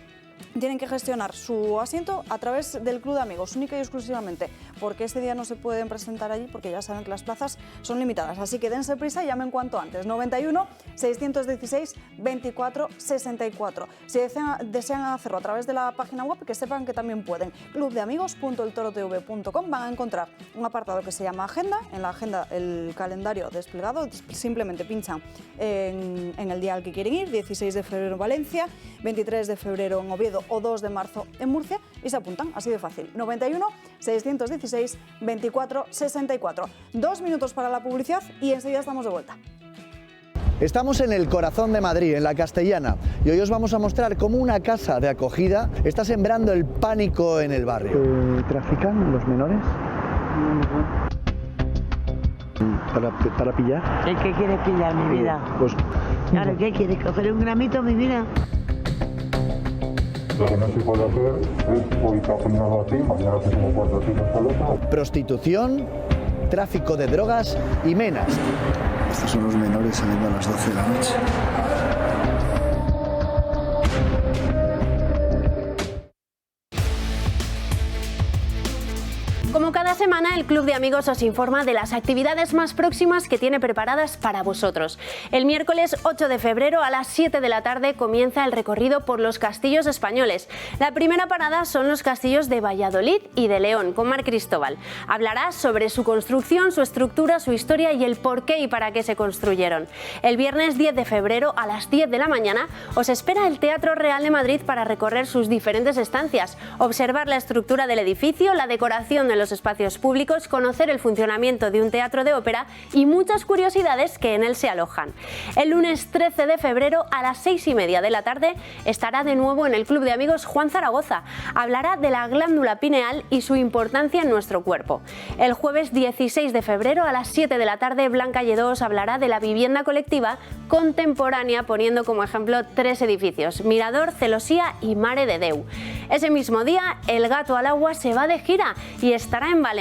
tienen que gestionar su asiento a través del Club de Amigos, única y exclusivamente, porque este día no se pueden presentar allí porque ya saben que las plazas son limitadas. Así que dense prisa y llamen cuanto antes. 91 616 24 64. Si desean hacerlo a través de la página web, que sepan que también pueden. clubdeamigos.eltorotv.com. Van a encontrar un apartado que se llama Agenda. En la agenda el calendario desplegado. Simplemente pinchan en el día al que quieren ir. 16 de febrero en Valencia, 23 de febrero en Oviedo o 2 de marzo en Murcia y se apuntan, así de fácil. 91 616 24 64. 2 minutos para la publicidad y enseguida estamos de vuelta. Estamos en el corazón de Madrid, en la Castellana, y hoy os vamos a mostrar cómo una casa de acogida está sembrando el pánico en el barrio. ¿Trafican los menores? ¿Para pillar? ¿Qué quieres pillar, mi vida? Pues, claro, ¿qué quieres? ¿Coger un gramito, mi vida? Lo que no se puede hacer es hoy te ha apuñalado a ti, mañana te como 4 tiros al otro. Prostitución, tráfico de drogas y menas. Estos son los menores saliendo a las 12 de la noche. Como cada semana el Club de Amigos os informa de las actividades más próximas que tiene preparadas para vosotros. El miércoles 8 de febrero a las 7 de la tarde comienza el recorrido por los castillos españoles. La primera parada son los castillos de Valladolid y de León, con Mar Cristóbal. Hablará sobre su construcción, su estructura, su historia y el por qué y para qué se construyeron. El viernes 10 de febrero a las 10 de la mañana os espera el Teatro Real de Madrid para recorrer sus diferentes estancias, observar la estructura del edificio, la decoración de los espacios públicos, conocer el funcionamiento de un teatro de ópera y muchas curiosidades que en él se alojan. El lunes 13 de febrero a las 6:30 de la tarde estará de nuevo en el Club de Amigos Juan Zaragoza. Hablará de la glándula pineal y su importancia en nuestro cuerpo. El jueves 16 de febrero a las 7 de la tarde Blanca Lledó os hablará de la vivienda colectiva contemporánea, poniendo como ejemplo 3 edificios: Mirador, Celosía y Mare de Déu. Ese mismo día El Gato al Agua se va de gira y estará en Valencia.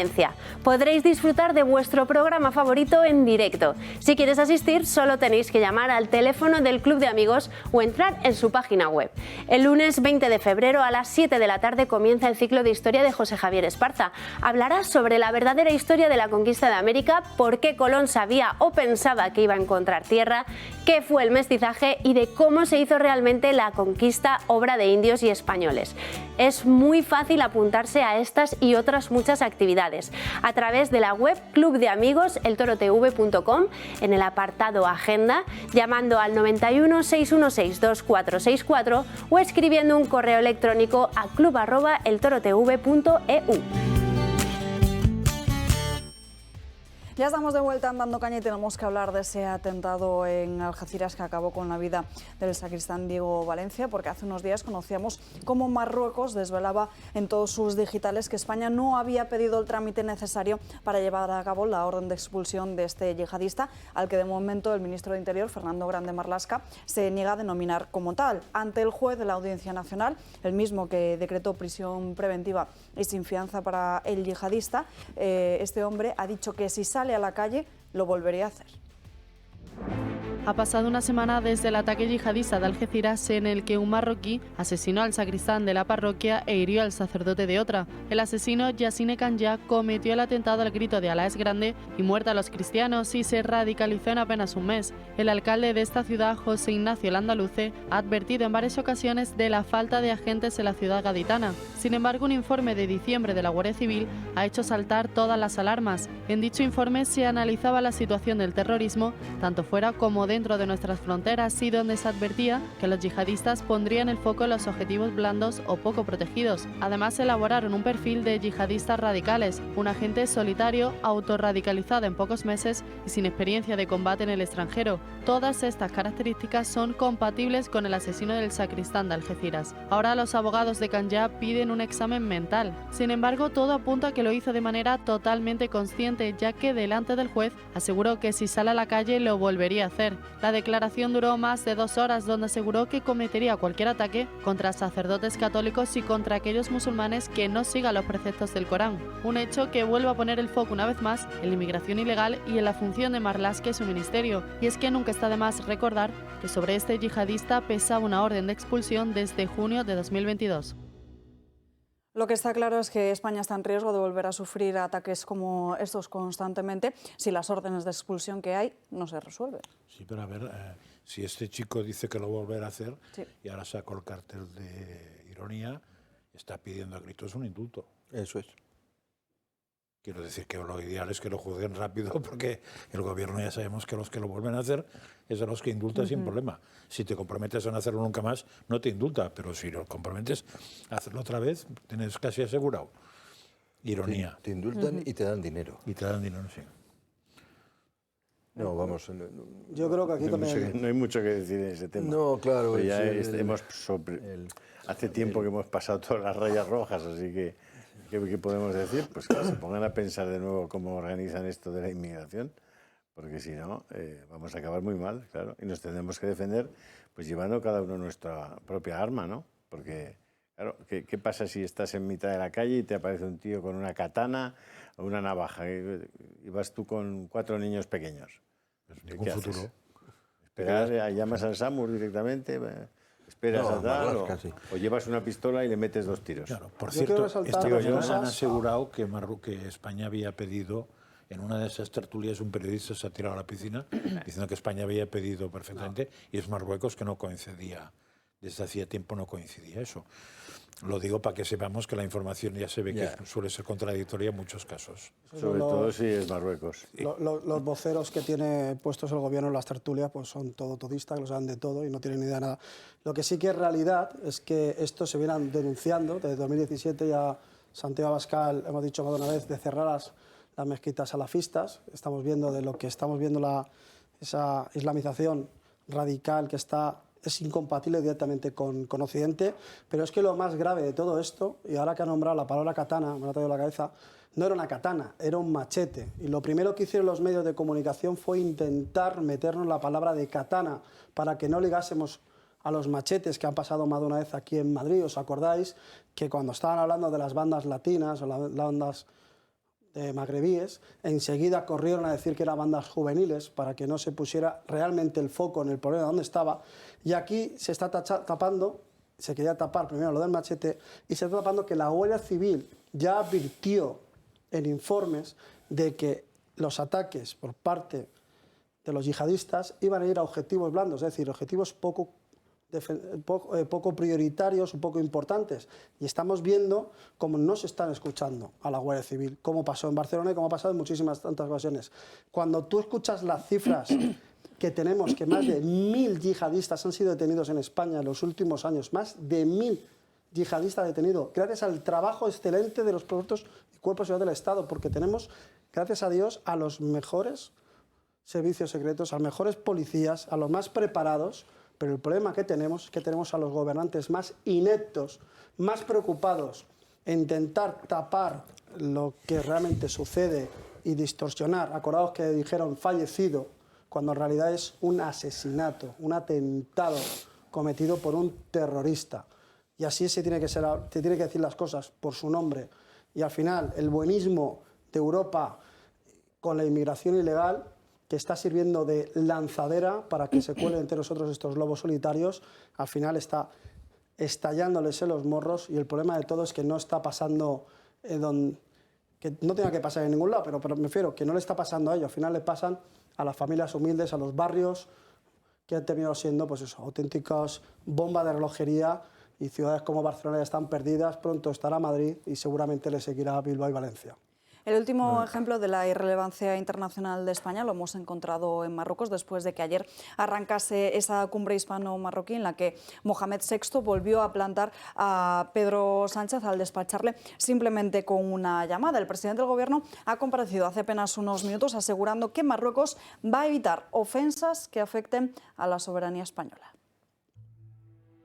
Podréis disfrutar de vuestro programa favorito en directo. Si quieres asistir, solo tenéis que llamar al teléfono del Club de Amigos o entrar en su página web. El lunes 20 de febrero a las 7 de la tarde comienza el ciclo de historia de José Javier Esparza. Hablará sobre la verdadera historia de la conquista de América, por qué Colón sabía o pensaba que iba a encontrar tierra, qué fue el mestizaje y de cómo se hizo realmente la conquista, obra de indios y españoles. Es muy fácil apuntarse a estas y otras muchas actividades a través de la web clubdeamigos.eltorotv.com, en el apartado Agenda, llamando al 91 616 2464 o escribiendo un correo electrónico a club@eltorotv.eu. Ya estamos de vuelta en Dando Caña y tenemos que hablar de ese atentado en Algeciras que acabó con la vida del sacristán Diego Valencia, porque hace unos días conocíamos cómo Marruecos desvelaba en todos sus digitales que España no había pedido el trámite necesario para llevar a cabo la orden de expulsión de este yihadista, al que de momento el ministro de Interior, Fernando Grande Marlaska, se niega a denominar como tal. Ante el juez de la Audiencia Nacional, el mismo que decretó prisión preventiva y sin fianza para el yihadista, este hombre ha dicho que si sale a la calle lo volvería a hacer. Ha pasado una semana desde el ataque yihadista de Algeciras, en el que un marroquí asesinó al sacristán de la parroquia e hirió al sacerdote de otra. El asesino, Yassine Kanja, cometió el atentado al grito de Alá es grande y muerta a los cristianos, y se radicalizó en apenas un mes. El alcalde de esta ciudad, José Ignacio Landaluce, ha advertido en varias ocasiones de la falta de agentes en la ciudad gaditana. Sin embargo, un informe de diciembre de la Guardia Civil ha hecho saltar todas las alarmas. En dicho informe se analizaba la situación del terrorismo, tanto fuera como dentro de nuestras fronteras, y donde se advertía que los yihadistas pondrían el foco en los objetivos blandos o poco protegidos. Además, elaboraron un perfil de yihadistas radicales, un agente solitario, autorradicalizado en pocos meses y sin experiencia de combate en el extranjero. Todas estas características son compatibles con el asesino del sacristán de Algeciras. Ahora los abogados de Kanja piden un examen mental. Sin embargo, todo apunta a que lo hizo de manera totalmente consciente, ya que delante del juez aseguró que si sale a la calle lo volvería a hacer. La declaración duró más de 2 horas, donde aseguró que cometería cualquier ataque contra sacerdotes católicos y contra aquellos musulmanes que no sigan los preceptos del Corán. Un hecho que vuelve a poner el foco una vez más en la inmigración ilegal y en la función de Marlaska y su ministerio. Y es que nunca está de más recordar que sobre este yihadista pesaba una orden de expulsión desde junio de 2022. Lo que está claro es que España está en riesgo de volver a sufrir ataques como estos constantemente si las órdenes de expulsión que hay no se resuelven. Sí, pero a ver, si este chico dice que lo volverá a hacer, sí, y ahora sacó el cartel de ironía, está pidiendo a gritos un indulto. Eso es. Quiero decir que lo ideal es que lo juzguen rápido, porque el gobierno ya sabemos que los que lo vuelven a hacer es a los que indulta sin problema. Si te comprometes a no hacerlo nunca más, no te indulta, pero si lo comprometes a hacerlo otra vez, tienes casi asegurado. Ironía. Te indultan y te dan dinero. Y te dan dinero, sí. No, vamos. Yo creo que aquí no hay mucho que decir en ese tema. No, claro. Pues ya hace tiempo que hemos pasado todas las rayas rojas, así que ¿qué podemos decir? Pues que se pongan a pensar de nuevo cómo organizan esto de la inmigración, porque si no, vamos a acabar muy mal, claro. Y nos tendremos que defender pues llevando cada uno nuestra propia arma, ¿no? Porque, claro, ¿qué pasa si estás en mitad de la calle y te aparece un tío con una katana o una navaja y vas tú con 4 niños pequeños? ¿Qué futuro? Esperar, llamas al SAMUR directamente. Esperas No, a tal, Marlaska, sí. o llevas una pistola y le metes 2 tiros. Claro, por Yo cierto, quiero resaltar esta dos mañana cosas. han asegurado que España había pedido, en una de esas tertulias un periodista se ha tirado a la piscina diciendo que España había pedido perfectamente y es Marruecos que no coincidía, desde hacía tiempo no coincidía eso. Lo digo para que sepamos que la información ya se ve que suele ser contradictoria en muchos casos. Sobre todo si es Marruecos. Los voceros que tiene puestos el gobierno en las tertulias pues son todo todistas, que lo saben de todo y no tienen ni idea de nada. Lo que sí que es realidad es que esto se viene denunciando. Desde 2017 ya Santiago Abascal, hemos dicho más de una vez, de cerrar las mezquitas salafistas. Estamos viendo de lo que estamos viendo esa islamización radical que es incompatible directamente con Occidente, pero es que lo más grave de todo esto, y ahora que ha nombrado la palabra katana, me ha traído a la cabeza, no era una katana, era un machete. Y lo primero que hicieron los medios de comunicación fue intentar meternos la palabra de katana para que no ligásemos a los machetes que han pasado más de una vez aquí en Madrid. ¿Os acordáis que cuando estaban hablando de las bandas latinas o las bandas magrebíes, enseguida corrieron a decir que eran bandas juveniles para que no se pusiera realmente el foco en el problema donde estaba? Y aquí se está tapando, se quería tapar primero lo del machete y se está tapando que la Guardia Civil ya advirtió en informes de que los ataques por parte de los yihadistas iban a ir a objetivos blandos, es decir, objetivos poco prioritarios, un poco importantes. Y estamos viendo cómo no se están escuchando a la Guardia Civil, como pasó en Barcelona y como ha pasado en muchísimas tantas ocasiones. Cuando tú escuchas las cifras que tenemos, que más de 1000 yihadistas han sido detenidos en España en los últimos años, más de 1000 yihadistas detenidos, gracias al trabajo excelente de los cuerpos y seguridad del Estado, porque tenemos, gracias a Dios, a los mejores servicios secretos, a los mejores policías, a los más preparados. Pero el problema que tenemos a los gobernantes más ineptos, más preocupados en intentar tapar lo que realmente sucede y distorsionar. Acordaos que dijeron fallecido, cuando en realidad es un asesinato, un atentado cometido por un terrorista. Y así se tiene que decir las cosas por su nombre. Y al final, el buenismo de Europa con la inmigración ilegal, que está sirviendo de lanzadera para que se cuelen entre nosotros estos lobos solitarios, al final está estallándoles en los morros, y el problema de todo es que no está pasando, que no tenga que pasar en ningún lado, pero me refiero que no le está pasando a ellos, al final le pasan a las familias humildes, a los barrios, que han terminado siendo pues eso, auténticas bombas de relojería, y ciudades como Barcelona ya están perdidas, pronto estará Madrid y seguramente le seguirá Bilbao y Valencia. El último ejemplo de la irrelevancia internacional de España lo hemos encontrado en Marruecos después de que ayer arrancase esa cumbre hispano-marroquí en la que Mohamed VI volvió a plantar a Pedro Sánchez al despacharle simplemente con una llamada. El presidente del Gobierno ha comparecido hace apenas unos minutos asegurando que Marruecos va a evitar ofensas que afecten a la soberanía española.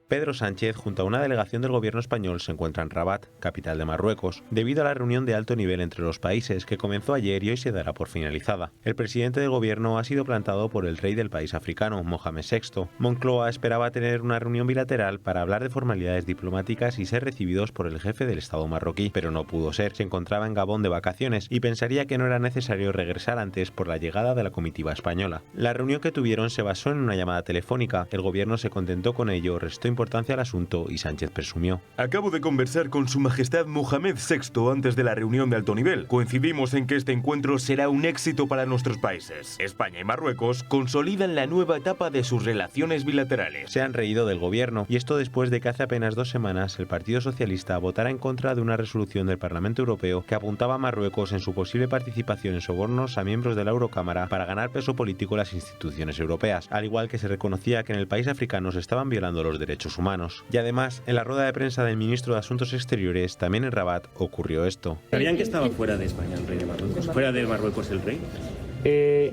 Pedro Sánchez, junto a una delegación del gobierno español, se encuentra en Rabat, capital de Marruecos, debido a la reunión de alto nivel entre los países que comenzó ayer y hoy se dará por finalizada. El presidente del gobierno ha sido plantado por el rey del país africano, Mohamed VI. Moncloa esperaba tener una reunión bilateral para hablar de formalidades diplomáticas y ser recibidos por el jefe del Estado marroquí, pero no pudo ser. Se encontraba en Gabón de vacaciones y pensaría que no era necesario regresar antes por la llegada de la comitiva española. La reunión que tuvieron se basó en una llamada telefónica. El gobierno se contentó con ello, restó importancia al asunto y Sánchez presumió: Acabo de conversar con su majestad Mohamed VI antes de la reunión de alto nivel. Coincidimos en que este encuentro será un éxito para nuestros países. España y Marruecos consolidan la nueva etapa de sus relaciones bilaterales. Se han reído del gobierno, y esto después de que hace apenas 2 semanas el Partido Socialista votara en contra de una resolución del Parlamento Europeo que apuntaba a Marruecos en su posible participación en sobornos a miembros de la Eurocámara para ganar peso político en las instituciones europeas, al igual que se reconocía que en el país africano se estaban violando los derechos humanos. Y además, en la rueda de prensa del ministro de Asuntos Exteriores, también en Rabat, ocurrió esto. ¿Sabían que estaba fuera de España el rey de Marruecos? ¿Fuera de Marruecos el rey?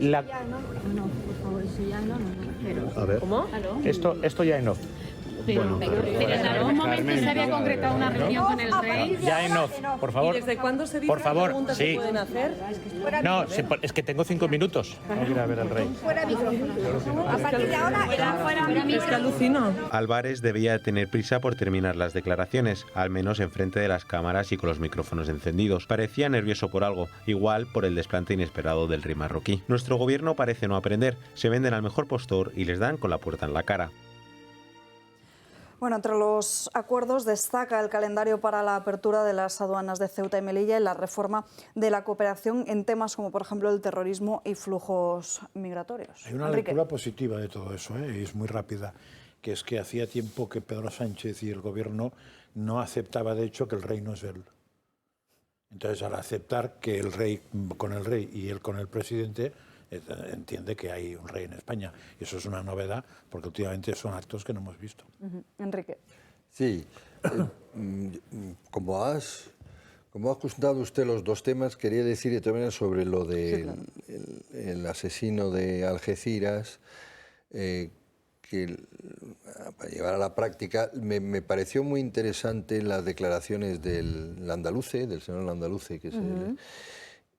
No, por favor, eso ya no. A ver. ¿Cómo? Esto ya no. Pero en algún momento se había concretado una reunión con el rey. Ya por favor. ¿Y desde cuándo se dice por favor, preguntas sí. se pueden hacer? No, es que tengo 5 minutos. Tengo que ir a ver al rey. Fuera micrófono. A partir de ahora era fuera micrófono. Es que alucino. Álvarez debía tener prisa por terminar las declaraciones, al menos enfrente de las cámaras y con los micrófonos encendidos. Parecía nervioso por algo, igual por el desplante inesperado del rey marroquí. Nuestro gobierno parece no aprender, se venden al mejor postor y les dan con la puerta en la cara. Bueno, entre los acuerdos destaca el calendario para la apertura de las aduanas de Ceuta y Melilla y la reforma de la cooperación en temas como, por ejemplo, el terrorismo y flujos migratorios. Hay una lectura positiva de todo eso, y es muy rápida, que es que hacía tiempo que Pedro Sánchez y el gobierno no aceptaba, de hecho, que el rey no es él. Entonces, al aceptar que el rey con el rey y él con el presidente, entiende que hay un rey en España. Y eso es una novedad, porque últimamente son actos que no hemos visto. Enrique. Sí, como ha juntado usted los dos temas, quería decir también sobre lo del el asesino de Algeciras, que para llevar a la práctica, me pareció muy interesante las declaraciones del señor Landaluce, que es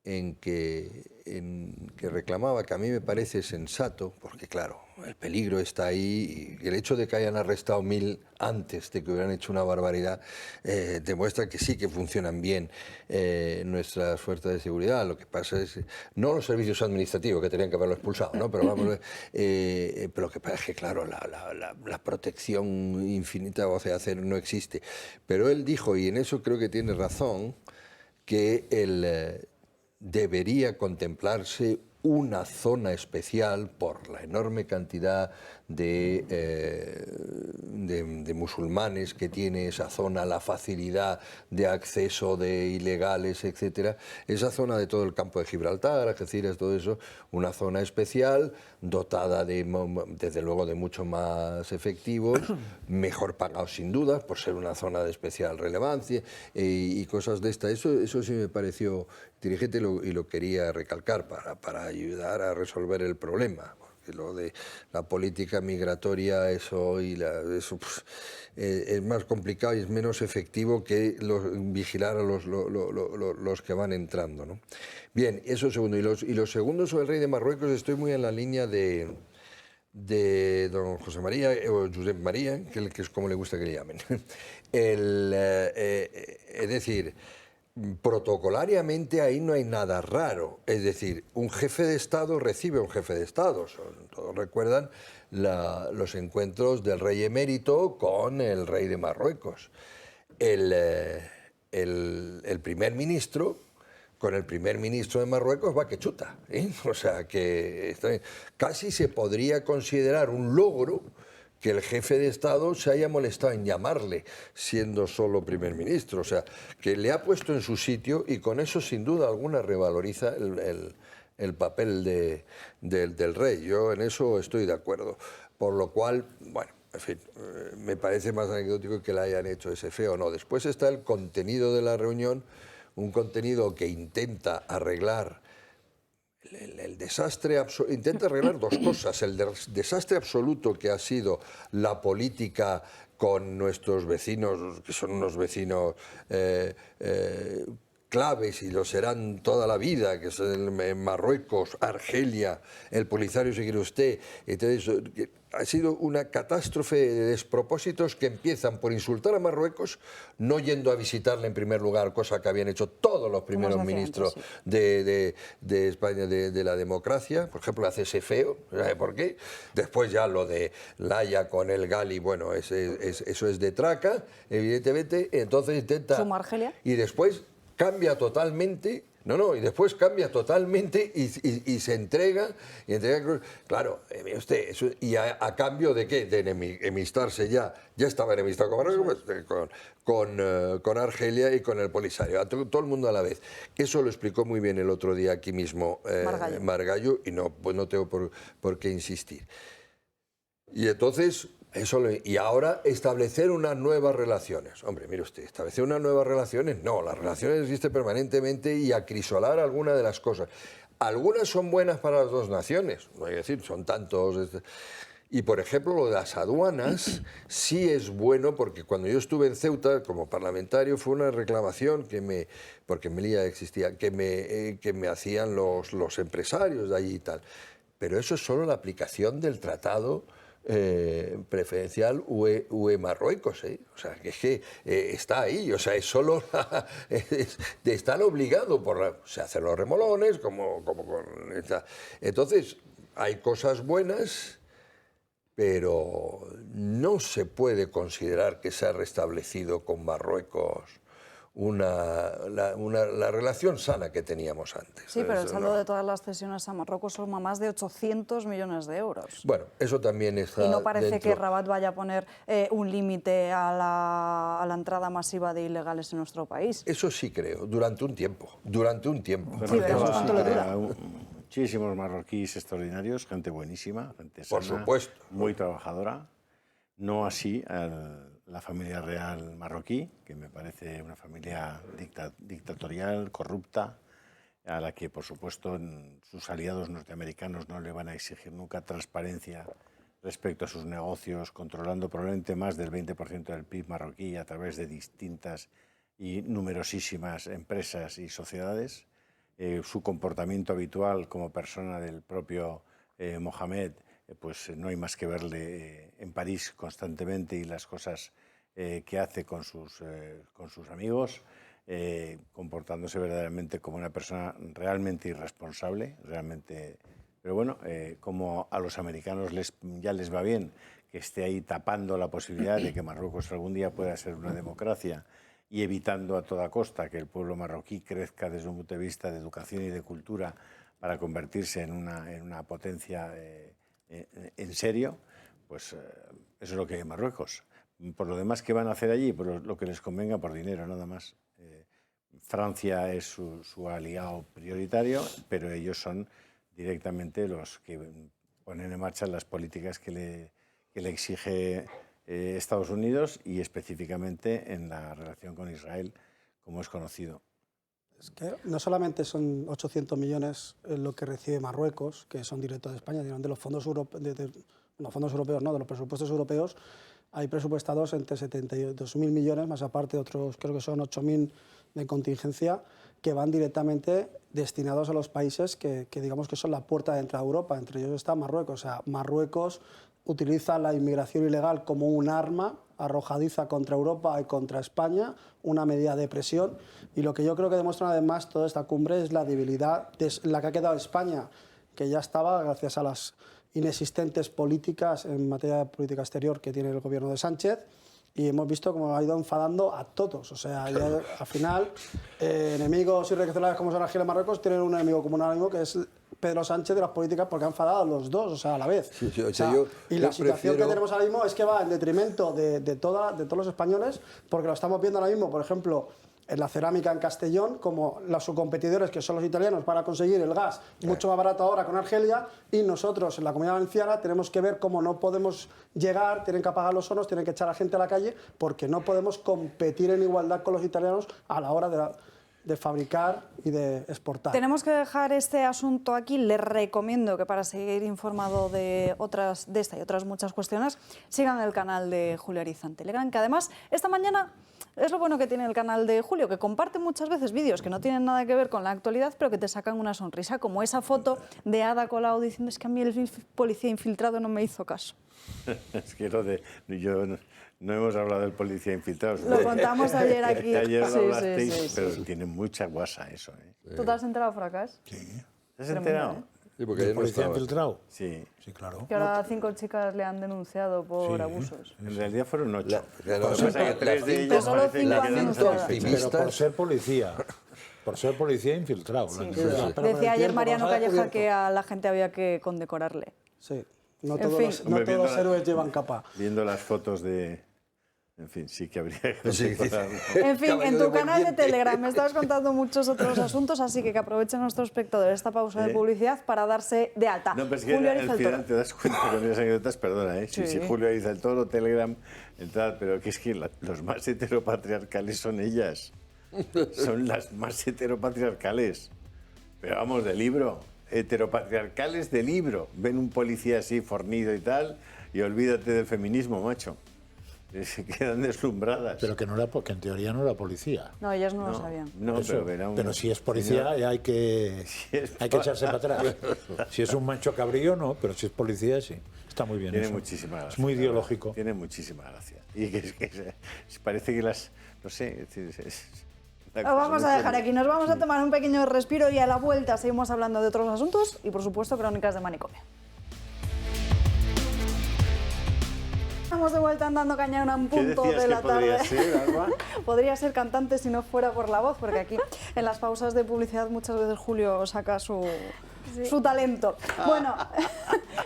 en que reclamaba, que a mí me parece sensato, porque claro, el peligro está ahí, y el hecho de que hayan arrestado 1000 antes de que hubieran hecho una barbaridad demuestra que sí que funcionan bien nuestras fuerzas de seguridad. Lo que pasa es, no los servicios administrativos, que tenían que haberlo expulsado, ¿no? Pero vamos, pero lo que pasa es que claro, la protección infinita, o sea, no existe. Pero él dijo, y en eso creo que tiene razón, que debería contemplarse una zona especial por la enorme cantidad de musulmanes que tiene esa zona, la facilidad de acceso de ilegales, etcétera. Esa zona de todo el campo de Gibraltar, Algeciras, todo eso, una zona especial, dotada desde luego de mucho más efectivos, mejor pagados sin duda, por ser una zona de especial relevancia y cosas de esta. Eso sí me pareció inteligente y lo quería recalcar para ayudar a resolver el problema. Lo de la política migratoria, eso pues, es más complicado y es menos efectivo que vigilar a los que van entrando, ¿no? Bien, eso segundo. Y lo segundo sobre el rey de Marruecos, estoy muy en la línea de don José María, o Josep María, que es como le gusta que le llamen. Es decir, protocolariamente ahí no hay nada raro, es decir, un jefe de Estado recibe a un jefe de Estado. Todos recuerdan los encuentros del rey emérito con el rey de Marruecos. El primer ministro con el primer ministro de Marruecos va que chuta, ¿eh? O sea que casi se podría considerar un logro que el jefe de Estado se haya molestado en llamarle, siendo solo primer ministro. O sea, que le ha puesto en su sitio y con eso, sin duda alguna, revaloriza el papel del rey. Yo en eso estoy de acuerdo. Por lo cual, bueno, en fin, me parece más anecdótico que le hayan hecho ese feo o no. Después está el contenido de la reunión, un contenido que intenta arreglar el desastre, intenta arreglar dos cosas: el desastre absoluto que ha sido la política con nuestros vecinos, que son unos vecinos claves y lo serán toda la vida, que son Marruecos, Argelia, el Polisario, si quiere usted. Entonces, ha sido una catástrofe de despropósitos que empiezan por insultar a Marruecos, no yendo a visitarle en primer lugar, cosa que habían hecho todos los primeros ministros de España de la democracia. Por ejemplo, hace ese feo, ¿sabe por qué? Después ya lo de Laia con el Gali, bueno, eso es de traca, evidentemente. Entonces intenta... ¿Suma Argelia? Y después cambia totalmente... y después cambia totalmente y se entrega, claro, mire usted, y a cambio de qué, de enemistarse ya estaba enemistado con Argelia y con el Polisario, a todo el mundo a la vez. Eso lo explicó muy bien el otro día aquí mismo Margallo, y no tengo por qué insistir. Y entonces... y ahora establecer unas nuevas relaciones. Hombre, mire usted, establecer unas nuevas relaciones, no, las relaciones existen permanentemente y acrisolar alguna de las cosas. Algunas son buenas para las dos naciones, no hay que decir, son tantos. Y por ejemplo, lo de las aduanas sí es bueno, porque cuando yo estuve en Ceuta como parlamentario fue una reclamación porque en Melilla existía, que me hacían los empresarios de allí y tal. Pero eso es solo la aplicación del tratado preferencial UE-Marruecos, ¿eh? O sea, que es que está ahí, o sea, es solo están obligados se hacen los remolones, como con esta. Entonces, hay cosas buenas, pero no se puede considerar que se ha restablecido con Marruecos la relación sana que teníamos antes. Sí, pero el Eso saldo no. de todas las cesiones a Marruecos son más de 800 millones de euros. Bueno, eso también está Y no parece dentro. que Rabat vaya a poner un límite a la entrada masiva de ilegales en nuestro país. Eso sí creo, durante un tiempo. Durante un tiempo. Sí, veremos cuánto le dura. Muchísimos marroquíes extraordinarios, gente buenísima, gente sana, Por supuesto. muy trabajadora. No así la familia real marroquí, que me parece una familia dictatorial, corrupta, a la que, por supuesto, sus aliados norteamericanos no le van a exigir nunca transparencia respecto a sus negocios, controlando probablemente más del 20% del PIB marroquí a través de distintas y numerosísimas empresas y sociedades. Su comportamiento habitual como persona del propio Mohamed, pues no hay más que verle en París constantemente y las cosas que hace con sus amigos, comportándose verdaderamente como una persona realmente irresponsable, realmente. Pero bueno, como a los americanos ya les va bien que esté ahí tapando la posibilidad de que Marruecos algún día pueda ser una democracia y evitando a toda costa que el pueblo marroquí crezca desde un punto de vista de educación y de cultura para convertirse en una potencia en serio, pues eso es lo que hay en Marruecos. Por lo demás, ¿qué van a hacer allí? Pues lo que les convenga por dinero, nada más. Francia es su aliado prioritario, pero ellos son directamente los que ponen en marcha las políticas que le exige Estados Unidos y específicamente en la relación con Israel, como es conocido. Es que no solamente son 800 millones lo que recibe Marruecos, que son directos de España, sino de los fondos europeos, no, de los presupuestos europeos, hay presupuestados entre 72.000 millones, más aparte otros, creo que son 8.000 de contingencia, que van directamente destinados a los países que digamos que son la puerta de entrada a Europa. Entre ellos está Marruecos. O sea, Marruecos utiliza la inmigración ilegal como un arma arrojadiza contra Europa y contra España, una medida de presión. Y lo que yo creo que demuestra además toda esta cumbre es la debilidad de la que ha quedado España, que ya estaba gracias a las inexistentes políticas en materia de política exterior que tiene el gobierno de Sánchez, y hemos visto cómo ha ido enfadando a todos. O sea, ya, al final, enemigos irreconciliables como son Argelia y Marruecos tienen un enemigo común ahora mismo, que es Pedro Sánchez, de las políticas, porque han enfadado a los dos, o sea, a la vez. Sí, o sea, y la situación que tenemos ahora mismo es que va en detrimento de todos los españoles, porque lo estamos viendo ahora mismo, por ejemplo, en la cerámica en Castellón, como sus competidores, que son los italianos, para conseguir el gas mucho más barato ahora con Argelia, y nosotros en la Comunidad Valenciana tenemos que ver cómo no podemos llegar, tienen que apagar los hornos, tienen que echar a gente a la calle, porque no podemos competir en igualdad con los italianos a la hora de fabricar y de exportar. Tenemos que dejar este asunto aquí. Les recomiendo que para seguir informado de esta y otras muchas cuestiones, sigan el canal de Julio Ariza en Telegram, que además esta mañana es lo bueno que tiene el canal de Julio, que comparte muchas veces vídeos que no tienen nada que ver con la actualidad, pero que te sacan una sonrisa, como esa foto de Ada Colau diciendo: es que a mí el policía infiltrado no me hizo caso. Es que no hemos hablado del policía infiltrado. Lo contamos ayer aquí. Ayer Sí, lo hablasteis, sí, pero sí. tiene mucha guasa eso. ¿Tú te has enterado, Fracas? Sí. ¿Te has enterado? Sí, porque ¿El policía infiltrado? Sí. Sí, claro. Que ahora 5 chicas le han denunciado por abusos. En realidad fueron 8. Pero solo 5 han denunciado. Pero por ser policía. Por ser policía infiltrado. Sí. Decía ayer Mariano Calleja que a la gente había que condecorarle. Sí, no En todos, fin. no todos los héroes llevan capa. Viendo las fotos de... En fin, sí que habría que condecorarlo. En fin, en tu canal de Telegram me estabas contando muchos otros asuntos, así que aprovechen nuestros espectadores esta pausa de publicidad para darse de alta. No, pero es que Julio al Ariza el final Toro. te das cuenta con esas anécdotas, perdona, ¿eh? Sí, Julio Ariza el Toro, Telegram, pero que es que los más heteropatriarcales son ellas. Son las más heteropatriarcales. Pero vamos, de libro. Heteropatriarcales de libro. Ven un policía así fornido y tal, y olvídate del feminismo, macho. Se quedan deslumbradas. Pero que no era, porque en teoría no era policía. No, ellas no lo sabían. No, Eso, pero, pero si es policía hay que echarse para atrás. Si es un macho cabrío, no, pero si es policía, sí. Está muy bien. Tiene eso. muchísima gracia. Es muy ideológico. Tiene muchísima gracia. Y que parece que las... No sé... Lo vamos a dejar aquí. Nos vamos a tomar un pequeño respiro y a la vuelta seguimos hablando de otros asuntos y, por supuesto, crónicas de manicomio. Estamos de vuelta andando caña a un punto decías de la que podría tarde. ser, Alba? Podría ser cantante si no fuera por la voz, porque aquí en las pausas de publicidad muchas veces Julio saca su talento. Bueno,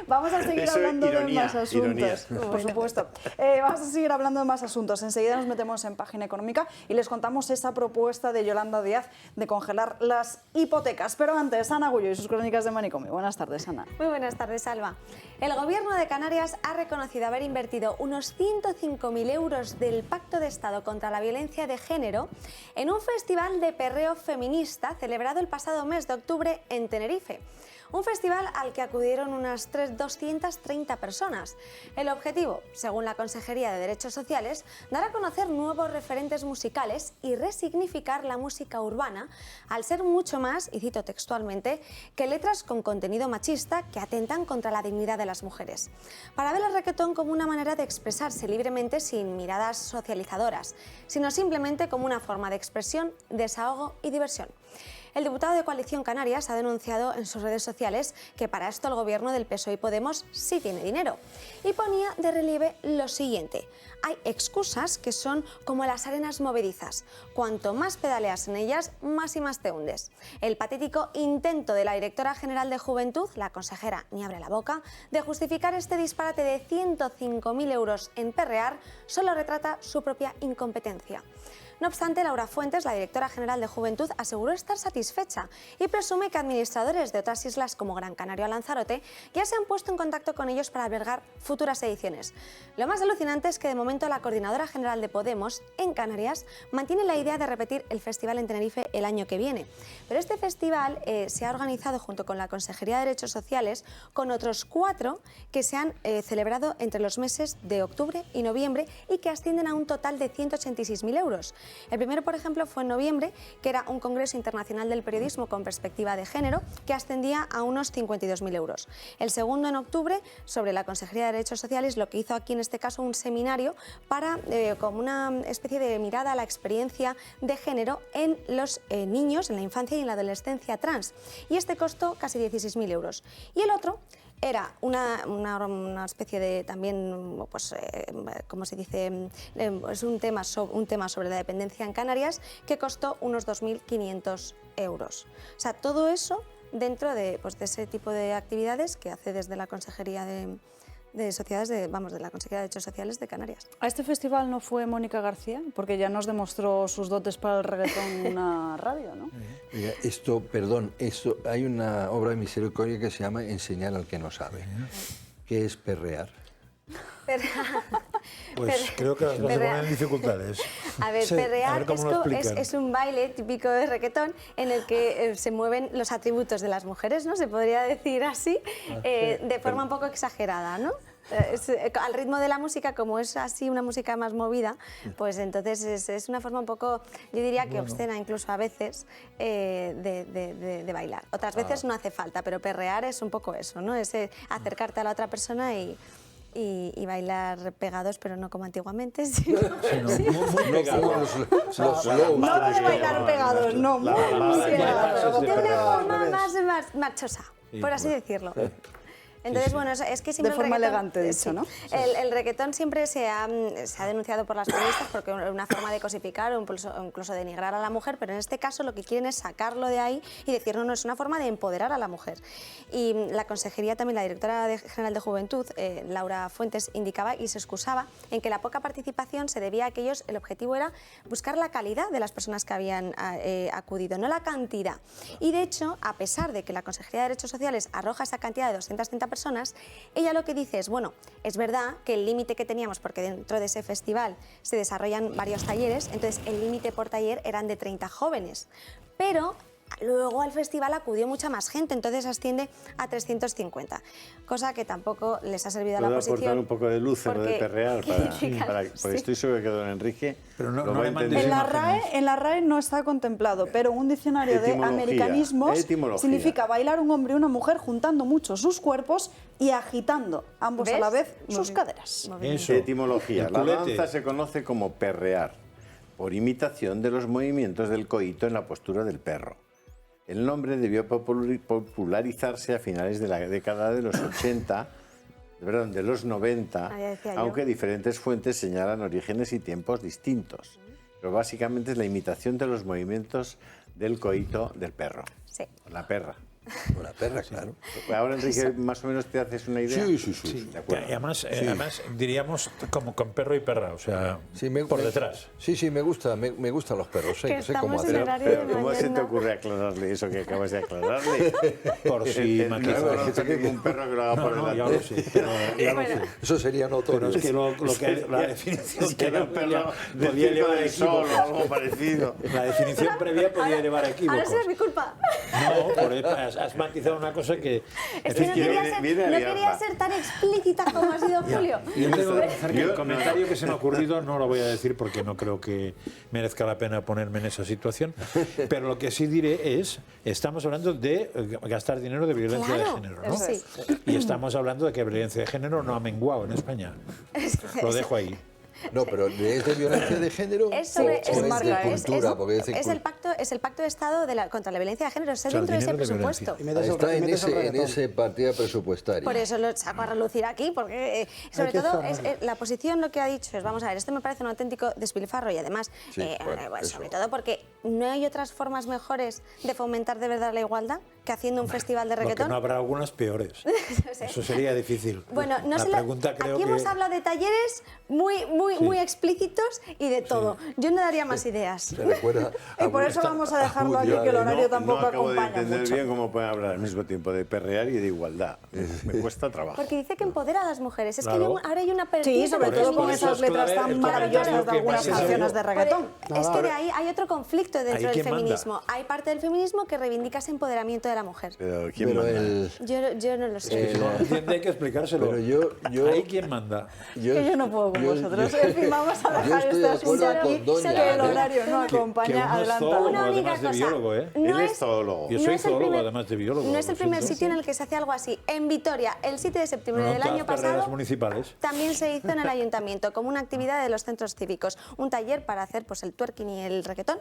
vamos a seguir hablando de más asuntos. Por supuesto. Vamos a seguir hablando de más asuntos. Enseguida nos metemos en Página Económica y les contamos esa propuesta de Yolanda Díaz de congelar las hipotecas. Pero antes, Ana Gullo y sus crónicas de manicomio. Buenas tardes, Ana. Muy buenas tardes, Alba. El Gobierno de Canarias ha reconocido haber invertido unos 105.000 euros del Pacto de Estado contra la Violencia de Género en un festival de perreo feminista celebrado el pasado mes de octubre en Tenerife. Un festival al que acudieron unas 230 personas. El objetivo, según la Consejería de Derechos Sociales, dar a conocer nuevos referentes musicales y resignificar la música urbana, al ser mucho más, y cito textualmente, que letras con contenido machista que atentan contra la dignidad de las mujeres. Para ver el reggaetón como una manera de expresarse libremente sin miradas socializadoras, sino simplemente como una forma de expresión, desahogo y diversión. El diputado de Coalición Canarias ha denunciado en sus redes sociales que para esto el gobierno del PSOE y Podemos sí tiene dinero. Y ponía de relieve lo siguiente: hay excusas que son como las arenas movedizas. Cuanto más pedaleas en ellas, más y más te hundes. El patético intento de la directora general de Juventud, la consejera ni abre la boca, de justificar este disparate de 105.000 euros en perrear, solo retrata su propia incompetencia. No obstante, Laura Fuentes, la directora general de Juventud, aseguró estar satisfecha y presume que administradores de otras islas como Gran Canaria o Lanzarote ya se han puesto en contacto con ellos para albergar futuras ediciones. Lo más alucinante es que de momento la coordinadora general de Podemos en Canarias mantiene la idea de repetir el festival en Tenerife el año que viene. Pero este festival se ha organizado junto con la Consejería de Derechos Sociales con otros 4 que se han celebrado entre los meses de octubre y noviembre y que ascienden a un total de 186.000 euros. El primero, por ejemplo, fue en noviembre, que era un Congreso Internacional del Periodismo con Perspectiva de Género, que ascendía a unos 52.000 euros. El segundo, en octubre, sobre la Consejería de Derechos Sociales, lo que hizo aquí en este caso un seminario para, como una especie de mirada a la experiencia de género en los niños, en la infancia y en la adolescencia trans. Y este costó casi 16.000 euros. Y el otro era una especie de también, pues, ¿cómo se dice? Es un tema sobre la dependencia en Canarias que costó unos 2.500 euros. O sea, todo eso dentro de ese tipo de actividades que hace desde la Consejería de Sociedades, de la Consejería de Derechos Sociales de Canarias. ¿A este festival no fue Mónica García? Porque ya nos demostró sus dotes para el reggaetón en una radio, ¿no? Mira, hay una obra de misericordia que se llama Enseñar al que no sabe. ¿Qué es perrear? Pues creo que las vas a poner en dificultades. A ver, perrear es un baile típico de reggaetón en el que se mueven los atributos de las mujeres, ¿no? Se podría decir así, de forma un poco exagerada, ¿no? Al ritmo de la música, como es así una música más movida, pues entonces es una forma un poco, yo diría que obscena incluso a veces, de bailar. Otras veces no hace falta, pero perrear es un poco eso, ¿no? Es acercarte a la otra persona y bailar pegados, pero no como antiguamente, sino muy pegados. No de bailar pegados, no, muy pegados. De una forma más marchosa, por así decirlo. Entonces, bueno, es que siempre de forma elegante, dicho, ¿no? El reggaetón siempre se ha denunciado por las periodistas porque es una forma de cosificar o incluso denigrar a la mujer, pero en este caso lo que quieren es sacarlo de ahí y decir, no, es una forma de empoderar a la mujer. Y la consejería también, la directora general de Juventud, Laura Fuentes, indicaba y se excusaba en que la poca participación se debía a que ellos, el objetivo era buscar la calidad de las personas que habían acudido, no la cantidad. Y de hecho, a pesar de que la Consejería de Derechos Sociales arroja esa cantidad de 230 personas, ella lo que dice es, bueno, es verdad que el límite que teníamos, porque dentro de ese festival se desarrollan varios talleres, entonces el límite por taller eran de 30 jóvenes, pero luego al festival acudió mucha más gente, entonces asciende a 350, cosa que tampoco les ha servido a la oposición. ¿Puedo aportar un poco de luz en lo de perrear? Porque estoy seguro que don Enrique lo va a entender. En la RAE no está contemplado, pero un diccionario de americanismos significa bailar un hombre y una mujer juntando mucho sus cuerpos y agitando ambos a la vez sus caderas. Etimología. La danza se conoce como perrear, por imitación de los movimientos del coito en la postura del perro. El nombre debió popularizarse a finales de la década de los 80 perdón, de los 90, aunque diferentes fuentes señalan orígenes y tiempos distintos. Pero básicamente es la imitación de los movimientos del coito del perro. Sí. La perra. La perra, claro. Ahora, Enrique, más o menos te haces una idea. Sí. De acuerdo. Y además, diríamos como con perro y perra, o sea, por detrás. Sí, me gustan los perros, sé cómo Pero, hacer. ¿cómo se te ocurre aclararle eso que acabas de aclararle? Por si no ningún perro que lo haga por delante. Ya lo sé, ya lo sé. Eso sería notorio. Pero es que la definición que el perro podía llevar a equívoco. O algo parecido. La definición previa podía llevar a equívocos. Ahora sí es mi culpa. No, has matizado una cosa que... Es que no quería ser tan explícita como ha sido Julio. Yo tengo que decir que el comentario que se me ha ocurrido no lo voy a decir porque no creo que merezca la pena ponerme en esa situación, pero lo que sí diré es, estamos hablando de gastar dinero de violencia de género, ¿no? Sí. Y estamos hablando de que violencia de género no ha menguado en España. Lo dejo ahí. No, pero ¿es de violencia de género es sobre, o es de cultura? Porque es el pacto de Estado contra la violencia de género, es dentro de ese presupuesto. Está en ese partida presupuestaria. Por eso lo saco a relucir aquí, porque sobre todo la posición lo que ha dicho es, vamos a ver, esto me parece un auténtico despilfarro y además, sobre todo porque no hay otras formas mejores de fomentar de verdad la igualdad que haciendo un festival de reggaetón. Lo que no habrá algunas peores. Eso sería difícil. Bueno, no sé, aquí hemos hablado de talleres muy explícitos y de todo. Yo no daría más ideas. Y por eso vamos a dejarlo aquí, que el horario tampoco no acabo acompaña de entender mucho. bien cómo pueden hablar al mismo tiempo de perrear y de igualdad. Me cuesta trabajo. Porque dice que empodera a las mujeres. Es Claro. que ahora hay una perfil. Sí, sobre todo con esas letras tan maravillosas de algunas canciones de reggaetón. Es que de ahí hay otro conflicto dentro del quién manda? feminismo. Hay parte del feminismo que reivindica ese empoderamiento de la mujer. Pero ¿quién manda? Yo no lo sé. Si no lo entiende, hay que explicárselo. Pero ¿Ahí quién manda? Que yo no puedo con vosotros. En fin, vamos a dejar este asunto aquí, que el horario no acompaña. Adelanta. Una única además de cosa. biólogo, ¿eh? No Él es zoólogo. Yo no soy es el zoólogo, primer- además de biólogo. No es el primer Sí. sitio en el que se hace algo así. En Vitoria, el 7 de septiembre No, del todas año las carreras pasado, municipales. también se hizo en el ayuntamiento como una actividad de los centros cívicos. Un taller para hacer pues, el twerking y el reggaetón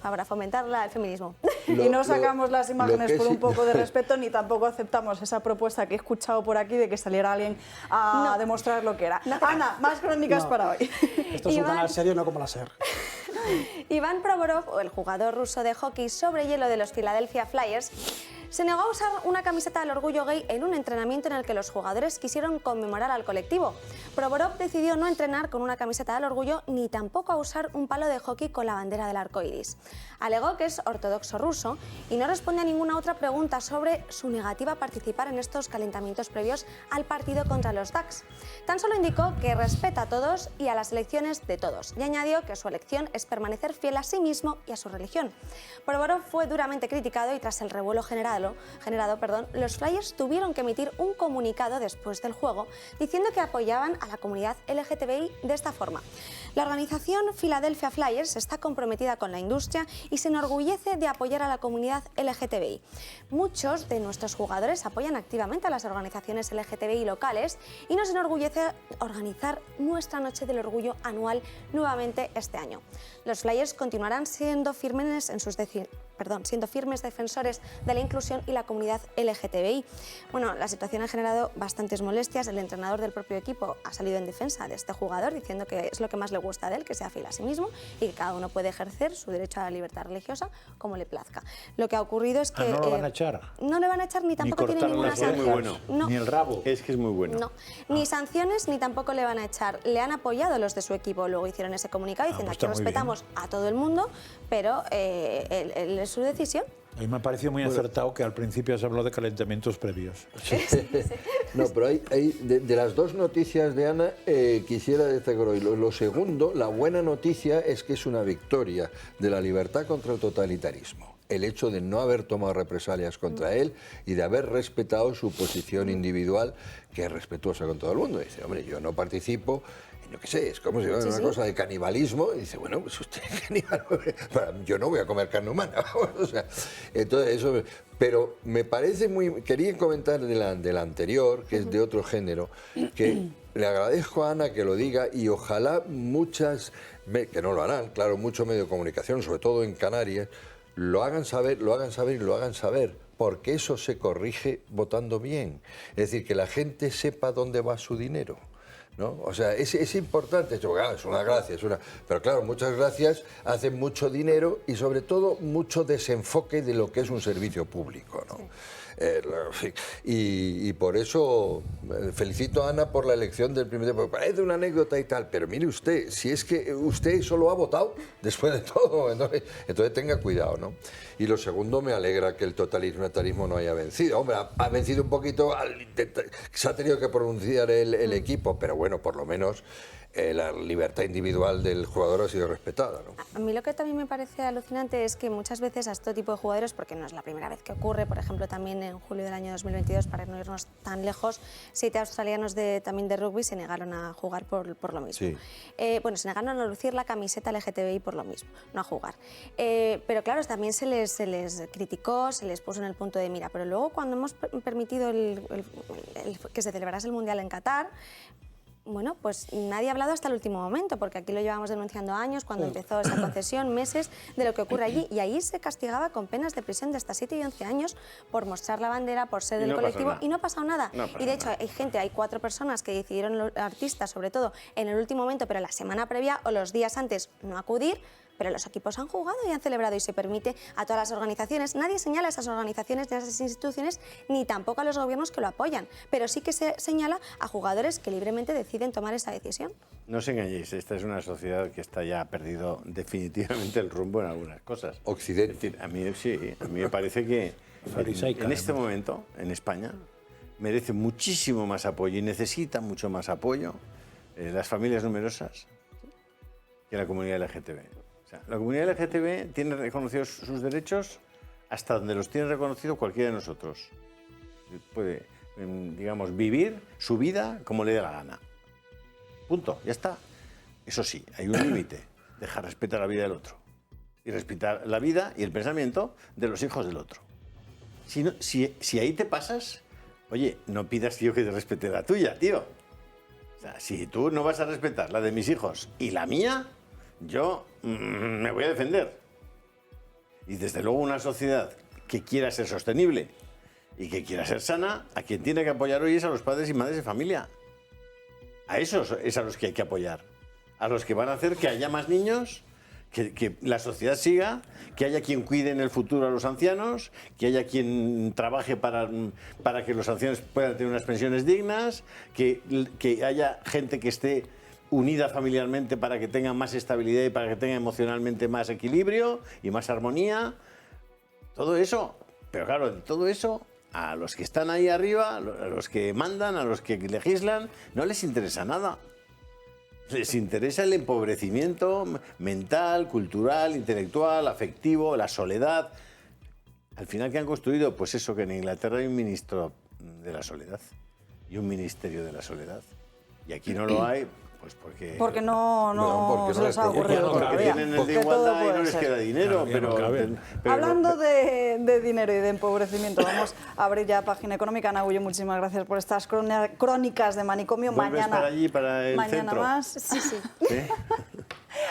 para fomentar el feminismo. Y no sacamos las lo imágenes que por un sí- poco de respeto, ni tampoco aceptamos esa propuesta que he escuchado por aquí de que saliera alguien a demostrar lo que era. Ana, más crónicas No. para hoy. Esto es un canal serio, no como la SER. Iván Provorov, el jugador ruso de hockey sobre hielo de los Philadelphia Flyers, se negó a usar una camiseta del orgullo gay en un entrenamiento en el que los jugadores quisieron conmemorar al colectivo. Provorov decidió no entrenar con una camiseta del orgullo ni tampoco a usar un palo de hockey con la bandera del arco iris. Alegó que es ortodoxo ruso y no responde a ninguna otra pregunta sobre su negativa a participar en estos calentamientos previos al partido contra los Ducks. Tan solo indicó que respeta a todos y a las elecciones de todos y añadió que su elección es permanecer fiel a sí mismo y a su religión. Provorov fue duramente criticado y tras el revuelo generado, los Flyers tuvieron que emitir un comunicado después del juego diciendo que apoyaban a la comunidad LGTBI de esta forma. La organización Philadelphia Flyers está comprometida con la industria y se enorgullece de apoyar a la comunidad LGTBI. Muchos de nuestros jugadores apoyan activamente a las organizaciones LGTBI locales y nos enorgullece organizar nuestra Noche del Orgullo anual nuevamente este año. Los Flyers continuarán siendo firmes defensores de la inclusión y la comunidad LGTBI. Bueno, la situación ha generado bastantes molestias. El entrenador del propio equipo ha salido en defensa de este jugador diciendo que es lo que más le gusta de él, que sea fiel a sí mismo y que cada uno puede ejercer su derecho a la libertad religiosa como le plazca. Lo que ha ocurrido es que... ¿No lo van a echar? No le van a echar ni tampoco tiene cortarle ninguna las sanción. orejas, No. ni el rabo. Es que es muy bueno. No, ni sanciones ni tampoco le van a echar. Le han apoyado los de su equipo. Luego hicieron ese comunicado diciendo pues que está muy respetamos a todo el mundo, pero él es su decisión. A mí me ha parecido muy acertado que al principio has hablado de calentamientos previos. No, pero de las dos noticias de Ana, quisiera destacar hoy. Lo segundo, la buena noticia es que es una victoria de la libertad contra el totalitarismo. El hecho de no haber tomado represalias contra él y de haber respetado su posición individual, que es respetuosa con todo el mundo. Dice, hombre, yo no participo, yo qué sé, es como si fuera una cosa de canibalismo. Y dice, bueno, pues usted es caníbal, yo no voy a comer carne humana. O sea, entonces eso... Pero me parece muy... Quería comentar de la anterior, que es de otro género, que le agradezco a Ana que lo diga y ojalá muchas, que no lo harán, claro, mucho medio de comunicación, sobre todo en Canarias, lo hagan saber y lo hagan saber. porque eso se corrige votando bien. Es decir, que la gente sepa dónde va su dinero, ¿no? O sea, es importante. Es una gracia, pero claro, muchas gracias hacen mucho dinero y sobre todo mucho desenfoque de lo que es un servicio público, ¿no? Sí. Y por eso felicito a Ana por la elección del primer tiempo. Parece una anécdota y tal, pero mire usted, si es que usted solo ha votado después de todo, entonces tenga cuidado, ¿no? Y lo segundo, me alegra que el totalitarismo no haya vencido. Hombre, ha vencido un poquito, se ha tenido que pronunciar el equipo, pero bueno, por lo menos la libertad individual del jugador ha sido respetada, ¿no? A mí lo que también me parece alucinante es que muchas veces a este tipo de jugadores, porque no es la primera vez que ocurre, por ejemplo también en julio del año 2022, para no irnos tan lejos, 7 australianos también de rugby se negaron a jugar por lo mismo. Sí. Bueno, se negaron a lucir la camiseta LGTBI por lo mismo, no a jugar. Pero claro, también se les criticó, se les puso en el punto de mira, pero luego cuando hemos permitido que se celebrase el Mundial en Qatar, bueno, pues nadie ha hablado hasta el último momento, porque aquí lo llevamos denunciando años, cuando empezó esa concesión, meses, de lo que ocurre allí. Y ahí se castigaba con penas de prisión de hasta 7 y 11 años por mostrar la bandera, por ser del colectivo, y no ha pasado nada. Y de hecho hay 4 personas que decidieron, artistas sobre todo, en el último momento, pero la semana previa o los días antes no acudir. Pero los equipos han jugado y han celebrado y se permite a todas las organizaciones. Nadie señala a esas organizaciones ni a esas instituciones, ni tampoco a los gobiernos que lo apoyan. Pero sí que se señala a jugadores que libremente deciden tomar esa decisión. No os engañéis, esta es una sociedad que ya ha perdido definitivamente el rumbo en algunas cosas. Occidente. Es decir, a mí me parece que en este momento, en España, merece muchísimo más apoyo y necesita mucho más apoyo las familias numerosas que la comunidad LGTB. La comunidad LGTB tiene reconocidos sus derechos hasta donde los tiene reconocido cualquiera de nosotros. Puede, digamos, vivir su vida como le dé la gana. Punto, ya está. Eso sí, hay un límite. Dejar respetar la vida del otro. Y respetar la vida y el pensamiento de los hijos del otro. Si ahí te pasas, oye, no pidas, tío, que te respete la tuya, tío. O sea, si tú no vas a respetar la de mis hijos y la mía, yo me voy a defender. Y desde luego una sociedad que quiera ser sostenible y que quiera ser sana, a quien tiene que apoyar hoy es a los padres y madres de familia. A esos es a los que hay que apoyar. A los que van a hacer que haya más niños, que la sociedad siga, que haya quien cuide en el futuro a los ancianos, que haya quien trabaje para que los ancianos puedan tener unas pensiones dignas, que haya gente que esté unida familiarmente para que tenga más estabilidad y para que tenga emocionalmente más equilibrio y más armonía. Todo eso, pero claro, todo eso a los que están ahí arriba, a los que mandan, a los que legislan, no les interesa nada. Les interesa el empobrecimiento mental, cultural, intelectual, afectivo, la soledad. Al final, ¿qué han construido? Pues eso, que en Inglaterra hay un ministro de la soledad y un ministerio de la soledad. Y aquí no lo hay. Pues porque no se les ha ocurrido porque todavía. Tienen el de igualdad y no les queda dinero. Pero hablando de dinero y de empobrecimiento, vamos a abrir ya página económica. Ana Gullo, muchísimas gracias por estas crónicas de manicomio. ¿Vuelves para allí, para el mañana centro? Más. Sí. ¿Sí?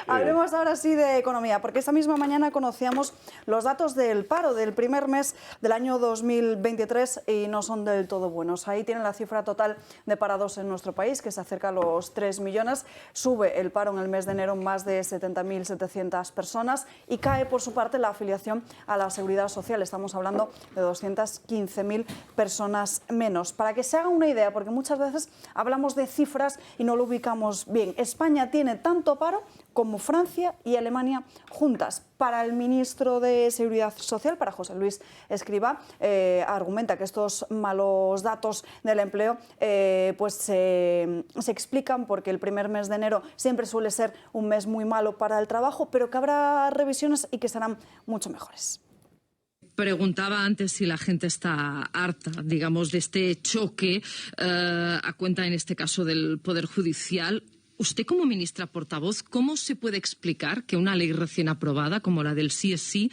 Hablemos ahora sí de economía, porque esta misma mañana conocíamos los datos del paro del primer mes del año 2023 y no son del todo buenos. Ahí tienen la cifra total de parados en nuestro país, que se acerca a los 3 millones. Sube el paro en el mes de enero en más de 70.700 personas y cae, por su parte, la afiliación a la Seguridad Social. Estamos hablando de 215.000 personas menos. Para que se haga una idea, porque muchas veces hablamos de cifras y no lo ubicamos bien. España tiene tanto paro como Francia y Alemania juntas. Para el ministro de Seguridad Social, para José Luis Escrivá, argumenta que estos malos datos del empleo pues se explican porque el primer mes de enero siempre suele ser un mes muy malo para el trabajo, pero que habrá revisiones y que serán mucho mejores. Preguntaba antes si la gente está harta, digamos, de este choque a cuenta, en este caso, del Poder Judicial. Usted, como ministra portavoz, ¿cómo se puede explicar que una ley recién aprobada, como la del sí es sí,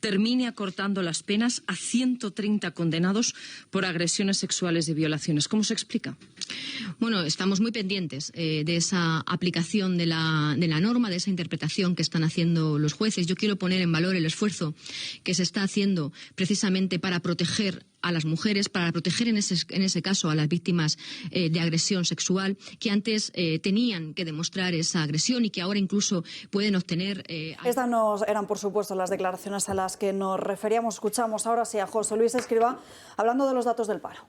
termine acortando las penas a 130 condenados por agresiones sexuales y violaciones? ¿Cómo se explica? Bueno, estamos muy pendientes de esa aplicación de la norma, de esa interpretación que están haciendo los jueces. Yo quiero poner en valor el esfuerzo que se está haciendo precisamente para proteger a las mujeres, para proteger en ese caso a las víctimas de agresión sexual, que antes tenían que demostrar esa agresión y que ahora incluso pueden obtener... Estas no eran, por supuesto, las declaraciones a las que nos referíamos. Escuchamos ahora sí a José Luis Escrivá hablando de los datos del paro.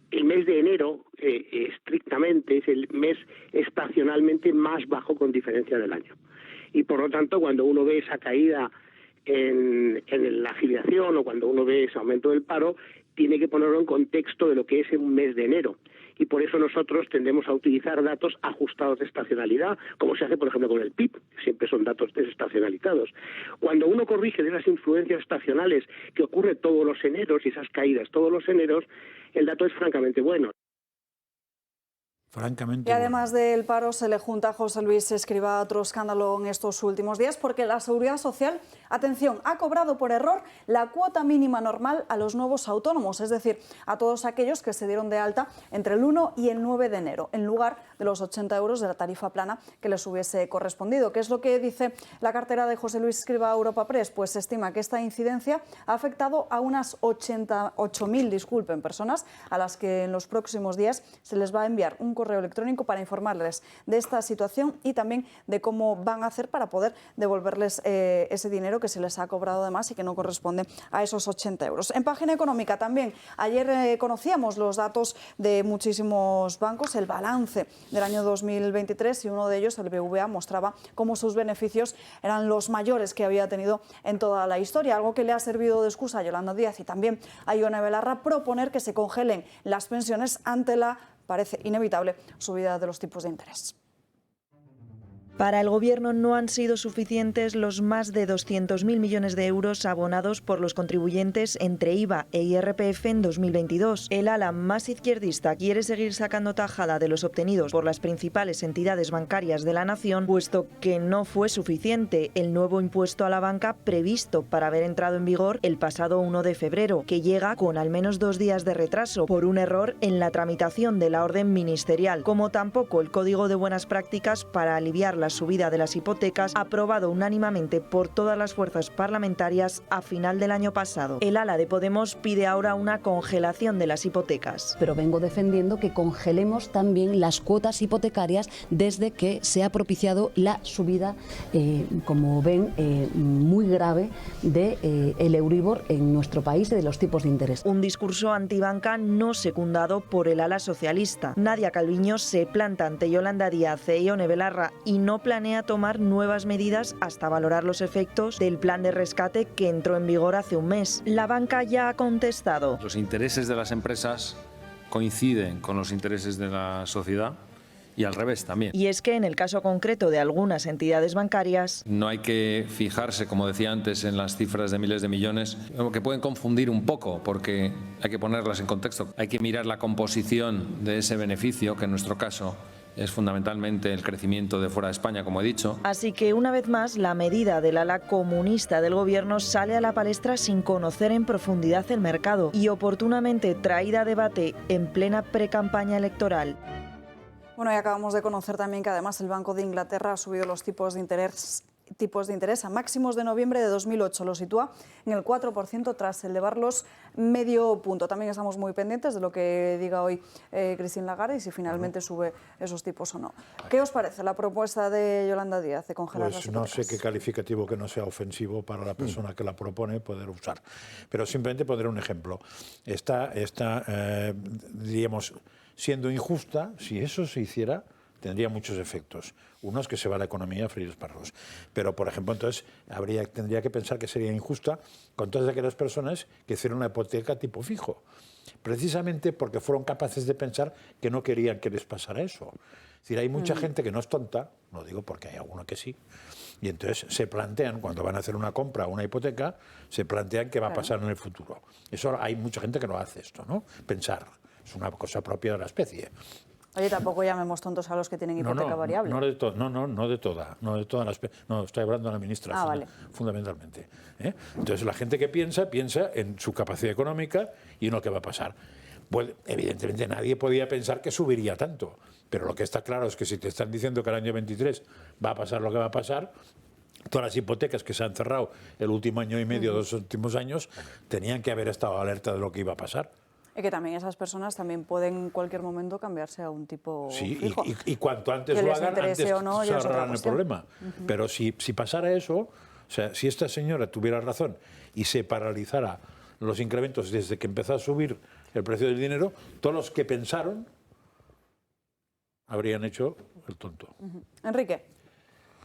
El mes de enero, estrictamente, es el mes estacionalmente más bajo con diferencia del año. Y por lo tanto, cuando uno ve esa caída en la afiliación o cuando uno ve ese aumento del paro, tiene que ponerlo en contexto de lo que es un mes de enero. Y por eso nosotros tendemos a utilizar datos ajustados de estacionalidad, como se hace, por ejemplo, con el PIB, siempre son datos desestacionalizados. Cuando uno corrige de las influencias estacionales que ocurre todos los eneros y esas caídas todos los eneros, el dato es francamente bueno. Y además del paro se le junta a José Luis Escrivá otro escándalo en estos últimos días porque la Seguridad Social, atención, ha cobrado por error la cuota mínima normal a los nuevos autónomos, es decir, a todos aquellos que se dieron de alta entre el 1 y el 9 de enero, en lugar de los 80 euros de la tarifa plana que les hubiese correspondido. ¿Qué es lo que dice la cartera de José Luis Escrivá a Europa Press? Pues se estima que esta incidencia ha afectado a unas 8.000 personas a las que en los próximos días se les va a enviar un correo electrónico para informarles de esta situación y también de cómo van a hacer para poder devolverles ese dinero que se les ha cobrado de más y que no corresponde a esos 80 euros. En página económica también, ayer conocíamos los datos de muchísimos bancos, el balance del año 2023 y uno de ellos, el BBVA, mostraba cómo sus beneficios eran los mayores que había tenido en toda la historia, algo que le ha servido de excusa a Yolanda Díaz y también a Ione Belarra proponer que se congelen las pensiones ante la, parece inevitable, subida de los tipos de interés. Para el Gobierno no han sido suficientes los más de 200.000 millones de euros abonados por los contribuyentes entre IVA e IRPF en 2022. El ala más izquierdista quiere seguir sacando tajada de los obtenidos por las principales entidades bancarias de la nación, puesto que no fue suficiente el nuevo impuesto a la banca previsto para haber entrado en vigor el pasado 1 de febrero, que llega con al menos 2 días de retraso por un error en la tramitación de la orden ministerial, como tampoco el Código de Buenas Prácticas para aliviar la subida de las hipotecas, aprobado unánimemente por todas las fuerzas parlamentarias a final del año pasado. El ala de Podemos pide ahora una congelación de las hipotecas. Pero vengo defendiendo que congelemos también las cuotas hipotecarias desde que se ha propiciado la subida, como ven, muy grave de el Euribor en nuestro país y de los tipos de interés. Un discurso antibanca no secundado por el ala socialista. Nadia Calviño se planta ante Yolanda Díaz e Ione Belarra y no planea tomar nuevas medidas hasta valorar los efectos del plan de rescate que entró en vigor hace un mes. La banca ya ha contestado. Los intereses de las empresas coinciden con los intereses de la sociedad y al revés también. Y es que en el caso concreto de algunas entidades bancarias, no hay que fijarse, como decía antes, en las cifras de miles de millones, que pueden confundir un poco porque hay que ponerlas en contexto. Hay que mirar la composición de ese beneficio, que en nuestro caso es fundamentalmente el crecimiento de fuera de España, como he dicho. Así que una vez más la medida del ala comunista del Gobierno sale a la palestra sin conocer en profundidad el mercado y oportunamente traída a debate en plena precampaña electoral. Bueno, y acabamos de conocer también que además el Banco de Inglaterra ha subido los tipos de interés a máximos de noviembre de 2008. Lo sitúa en el 4% tras elevarlos medio punto. También estamos muy pendientes de lo que diga hoy Christine Lagarde y si finalmente sube esos tipos o no. ¿Qué os parece la propuesta de Yolanda Díaz de congelar las hipotecas? No sé qué calificativo que no sea ofensivo para la persona que la propone poder usar. Pero simplemente pondré un ejemplo. Está diríamos, siendo injusta. Si eso se hiciera, tendría muchos efectos. Uno es que se va la economía a freír espárragos. Pero, por ejemplo, entonces tendría que pensar que sería injusta con todas aquellas personas que hicieron una hipoteca tipo fijo. Precisamente porque fueron capaces de pensar que no querían que les pasara eso. Es decir, hay mucha gente que no es tonta, no digo porque hay alguno que sí, y entonces se plantean, cuando van a hacer una compra o una hipoteca, se plantean qué va a pasar en el futuro. Eso hay mucha gente que no hace esto, ¿no? Pensar. Es una cosa propia de la especie. Oye, tampoco llamemos tontos a los que tienen hipoteca variable. No de toda la especie. No, estoy hablando de la ministra, vale. Fundamentalmente. Entonces, la gente que piensa en su capacidad económica y en lo que va a pasar. evidentemente nadie podía pensar que subiría tanto, pero lo que está claro es que si te están diciendo que el año 23 va a pasar lo que va a pasar, todas las hipotecas que se han cerrado el último año y medio, 2 últimos años, tenían que haber estado alerta de lo que iba a pasar. Y que también esas personas también pueden en cualquier momento cambiarse a un tipo fijo. Y cuanto antes que lo les hagan, antes interese o no, se ya es otra ahorrarán el cuestión. problema. Pero si pasara eso, o sea, si esta señora tuviera razón y se paralizara los incrementos desde que empezó a subir el precio del dinero, todos los que pensaron habrían hecho el tonto. Enrique.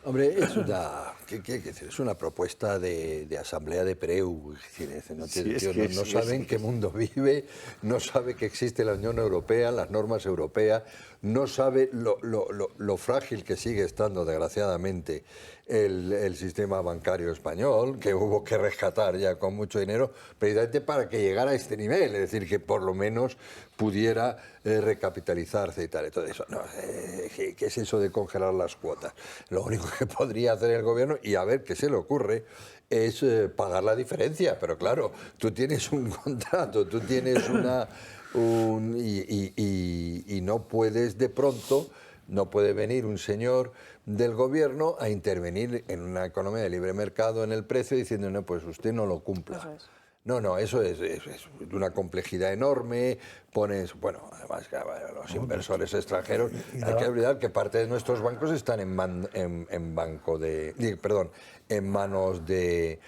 Hombre, es una propuesta de asamblea de Preu. No sabe en qué mundo vive, no sabe que existe la Unión Europea, las normas europeas, no sabe lo frágil que sigue estando, desgraciadamente, el sistema bancario español, que hubo que rescatar ya con mucho dinero, precisamente para que llegara a este nivel, es decir, que por lo menos pudiera recapitalizarse y tal. Entonces, ¿qué es eso de congelar las cuotas? Lo único que podría hacer el gobierno, y a ver qué se le ocurre, es pagar la diferencia. Pero claro, tú tienes un contrato, tú tienes y no puedes de pronto, no puede venir un señor del gobierno a intervenir en una economía de libre mercado en el precio diciendo, no, pues usted no lo cumpla. Eso es. No, eso es de una complejidad enorme. Pones, bueno, además los inversores extranjeros, hay que olvidar que parte de nuestros bancos están en manos de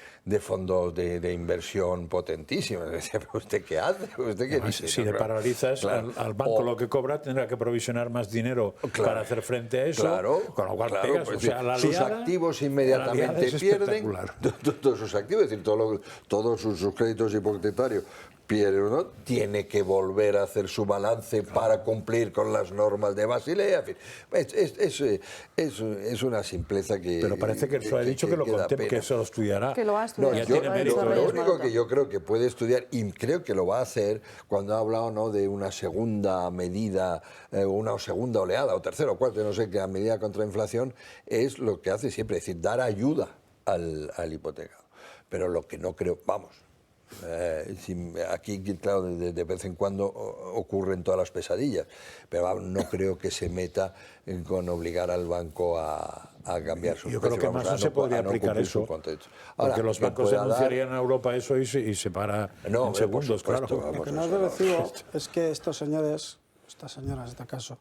fondos de inversión potentísimos. ¿Usted qué hace? ¿Usted qué dice? Si le paralizas al banco lo que cobra, tendrá que provisionar más dinero para hacer frente a eso. Claro, con lo cual claro, pegas, pues, o sea, la sus liada, activos inmediatamente es pierden. Todos sus activos, es decir, todos sus créditos hipotecarios pierden, ¿no? Tiene que volver a hacer su balance para cumplir con las normas de Basilea. En fin, es una simpleza que... Pero parece que eso ha dicho que lo contemple, que eso lo estudiará. Que lo va a estudiar. Lo único que yo creo que puede estudiar, y creo que lo va a hacer cuando ha hablado, ¿no?, de una segunda medida, una segunda oleada, o tercera o cuarta, no sé qué, medida contra la inflación, es lo que hace siempre, es decir, dar ayuda al hipotecado. Pero lo que no creo, vamos... aquí, claro, de vez en cuando ocurren todas las pesadillas, pero no creo que se meta con obligar al banco a cambiar sus Yo precios. creo que más no se podría aplicar eso, porque los bancos denunciarían a Europa eso y se para en segundos, claro. Lo que no es de recibo es que estos señores, estas señoras en este caso,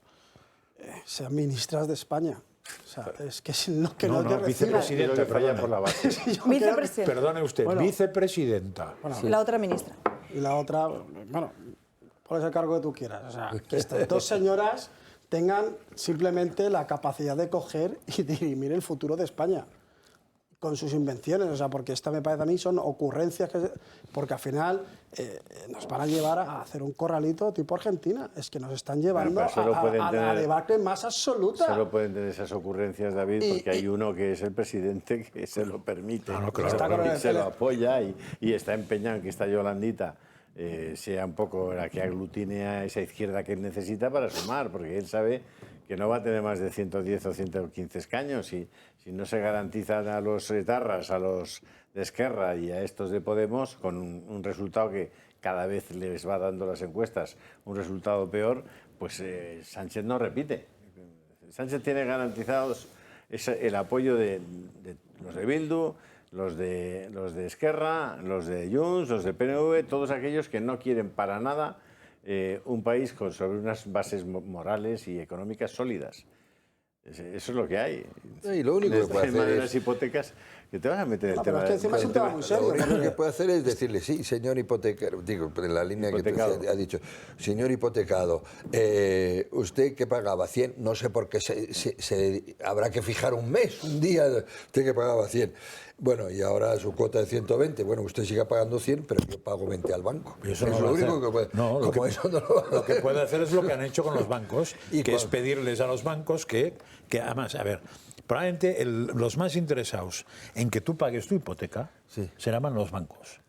sean ministras de España. O sea, es que es lo que no es de recibo. Vicepresidenta, falla por la base. Vicepresidenta. Perdone usted, Bueno, vicepresidenta. Bueno, Y la otra ministra. Y la otra, bueno, pones el cargo que tú quieras. O sea, que estas dos señoras tengan simplemente la capacidad de coger y dirimir el futuro de España con sus invenciones. O sea, porque esta me parece a mí son ocurrencias porque al final nos van a llevar a hacer un corralito tipo Argentina. Es que nos están llevando a la debacle más absoluta. Solo pueden tener esas ocurrencias, David, porque hay uno que es el presidente que se lo permite, se lo apoya y está empeñado en que esta Yolandita sea un poco la que aglutine a esa izquierda que él necesita para sumar, porque él sabe que no va a tener más de 110 o 115 escaños y si no se garantizan a los etarras, a los de Esquerra y a estos de Podemos, con un resultado que cada vez les va dando las encuestas, un resultado peor, pues Sánchez no repite. Sánchez tiene garantizados el apoyo de los de Bildu, los de Esquerra, los de Junts, los de PNV, todos aquellos que no quieren para nada un país sobre unas bases morales y económicas sólidas. Eso es lo que hay. Y lo único que puede hacer las hipotecas, que te vas a meter el tema. Pero es que encima es un tema muy serio. Lo único que puede hacer es decirle, sí, señor hipotecaro, digo, en la línea hipotecado. Que tú ha dicho, señor hipotecado, usted que pagaba 100, no sé por qué habrá que fijar un mes, un día, usted que pagaba 100. Bueno, y ahora su cuota de 120, bueno, usted siga pagando 100, pero yo pago 20 al banco. Eso es lo único que puede. No, lo que puede hacer es lo que han hecho con los bancos, que es pedirles a los bancos que además, a ver, probablemente los más interesados en que tú pagues tu hipoteca serán los bancos.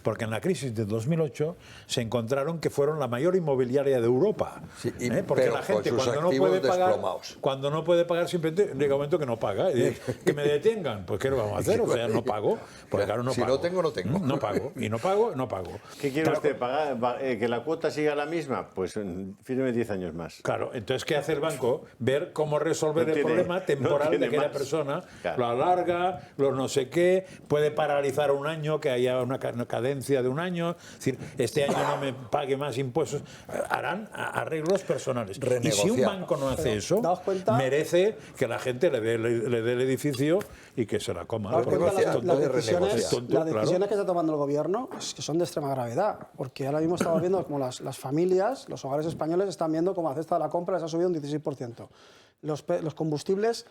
porque en la crisis de 2008 se encontraron que fueron la mayor inmobiliaria de Europa. Sí, porque pero la gente con sus cuando no activos puede pagar, desplomados. cuando no puede pagar simplemente llega un momento que no paga. Que me detengan, pues ¿qué lo vamos a hacer? O sea, no pago, porque claro, no si pago. no tengo, no tengo. No pago, y no pago, no pago. ¿Qué quiere usted pagar? ¿Que la cuota siga la misma? Pues fírmeme 10 años más. Claro, entonces ¿qué hace el banco? Ver cómo resolver el problema temporal de aquella persona, lo alarga, lo no sé qué, puede paralizar un año, que haya una cadencia de un año, es decir, este año no me pague más impuestos, harán arreglos personales. Y si un banco no hace eso, merece que la gente le dé el edificio y que se la coma. Las decisiones que está tomando el gobierno es que son de extrema gravedad, porque ahora mismo estamos viendo como las familias, los hogares españoles están viendo como la cesta de la compra les ha subido un 16%. Los combustibles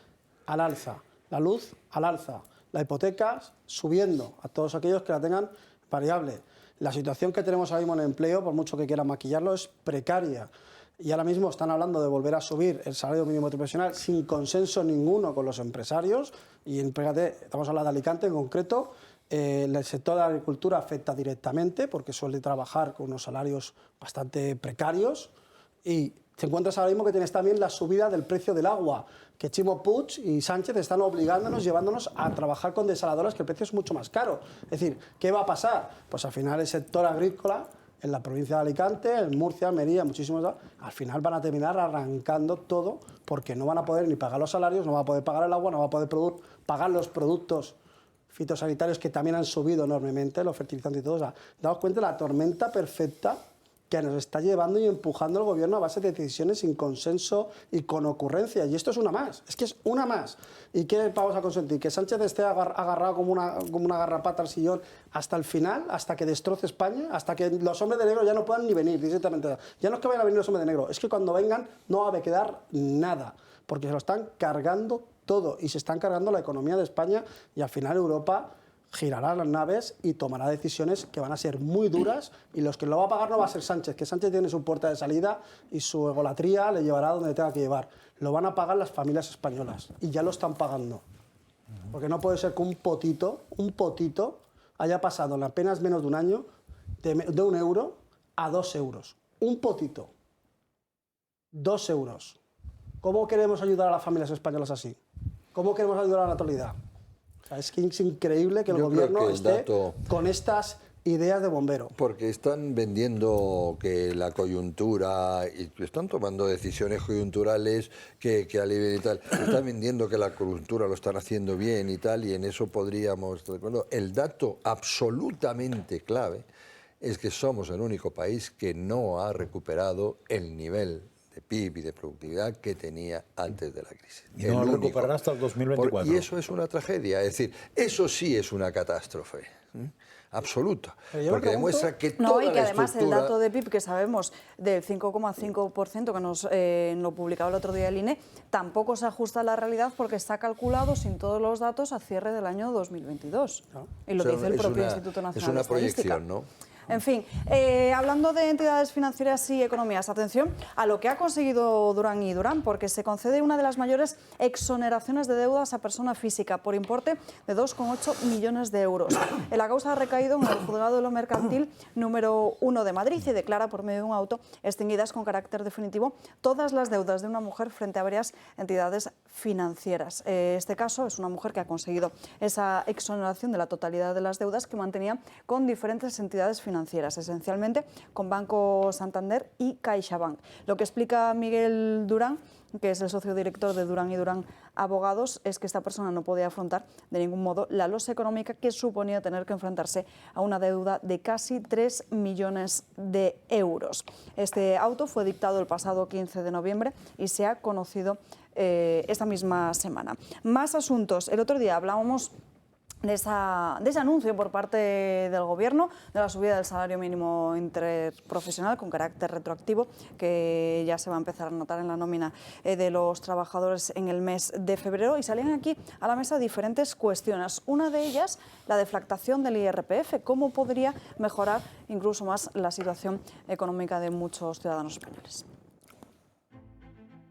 al alza, la luz al alza, la hipoteca subiendo a todos aquellos que la tengan variable. La situación que tenemos ahora mismo en el empleo, por mucho que quieran maquillarlo, es precaria. Y ahora mismo están hablando de volver a subir el salario mínimo interprofesional sin consenso ninguno con los empresarios. Y fíjate, estamos hablando de Alicante en concreto. El sector de la agricultura afecta directamente porque suele trabajar con unos salarios bastante precarios. Y te encuentras ahora mismo que tienes también la subida del precio del agua, que Chimo Puig y Sánchez están obligándonos, llevándonos a trabajar con desaladoras, que el precio es mucho más caro. Es decir, ¿qué va a pasar? Pues al final el sector agrícola, en la provincia de Alicante, en Murcia, Almería, muchísimos, al final van a terminar arrancando todo porque no van a poder ni pagar los salarios, no van a poder pagar el agua, no van a poder pagar los productos fitosanitarios que también han subido enormemente, los fertilizantes y todo. O sea, daos cuenta de la tormenta perfecta que nos está llevando y empujando el gobierno a base de decisiones sin consenso y con ocurrencias. Y esto es una más, es que es una más. ¿Y qué vamos a consentir? ¿Que Sánchez esté agarrado como una garrapata al sillón hasta el final, hasta que destroce España, hasta que los hombres de negro ya no puedan ni venir directamente? Ya no es que vayan a venir los hombres de negro, es que cuando vengan no va a quedar nada, porque se lo están cargando todo y se están cargando la economía de España y al final Europa girará las naves y tomará decisiones que van a ser muy duras y los que lo va a pagar no va a ser Sánchez, que Sánchez tiene su puerta de salida y su egolatría le llevará donde tenga que llevar. Lo van a pagar las familias españolas y ya lo están pagando. Porque no puede ser que un potito haya pasado en apenas menos de un año de 1 euro a 2 euros. Un potito. 2 euros. ¿Cómo queremos ayudar a las familias españolas así? ¿Cómo queremos ayudar a la natalidad? Es que es increíble que el gobierno esté con estas ideas de bombero. Porque están vendiendo que la coyuntura, y están tomando decisiones coyunturales que alivien y tal. Están vendiendo que la coyuntura lo están haciendo bien y tal, y en eso podríamos estar de acuerdo. El dato absolutamente clave es que somos el único país que no ha recuperado el nivel de PIB y de productividad que tenía antes de la crisis. Y no lo recuperará hasta el 2024. Y eso es una tragedia, es decir, eso sí es una catástrofe absoluta, porque demuestra que toda y que además estructura... el dato de PIB que sabemos del 5,5% que nos lo publicaba el otro día el INE, tampoco se ajusta a la realidad porque está calculado sin todos los datos a cierre del año 2022. Y lo dice el propio Instituto Nacional de Estadística. Es una proyección, ¿no? En fin, hablando de entidades financieras y economías, atención a lo que ha conseguido Durán y Durán, porque se concede una de las mayores exoneraciones de deudas a persona física por importe de 2,8 millones de euros. La causa ha recaído en el Juzgado de lo Mercantil número 1 de Madrid y declara por medio de un auto extinguidas con carácter definitivo todas las deudas de una mujer frente a varias entidades financieras. Este caso es una mujer que ha conseguido esa exoneración de la totalidad de las deudas que mantenía con diferentes entidades financieras, esencialmente con Banco Santander y CaixaBank. Lo que explica Miguel Durán, que es el socio director de Durán y Durán Abogados, es que esta persona no podía afrontar de ningún modo la losa económica que suponía tener que enfrentarse a una deuda de casi 3 millones de euros. Este auto fue dictado el pasado 15 de noviembre y se ha conocido esta misma semana. Más asuntos. El otro día hablábamos de ese anuncio por parte del Gobierno de la subida del salario mínimo interprofesional con carácter retroactivo que ya se va a empezar a notar en la nómina de los trabajadores en el mes de febrero, y salían aquí a la mesa diferentes cuestiones. Una de ellas, la deflactación del IRPF, cómo podría mejorar incluso más la situación económica de muchos ciudadanos españoles.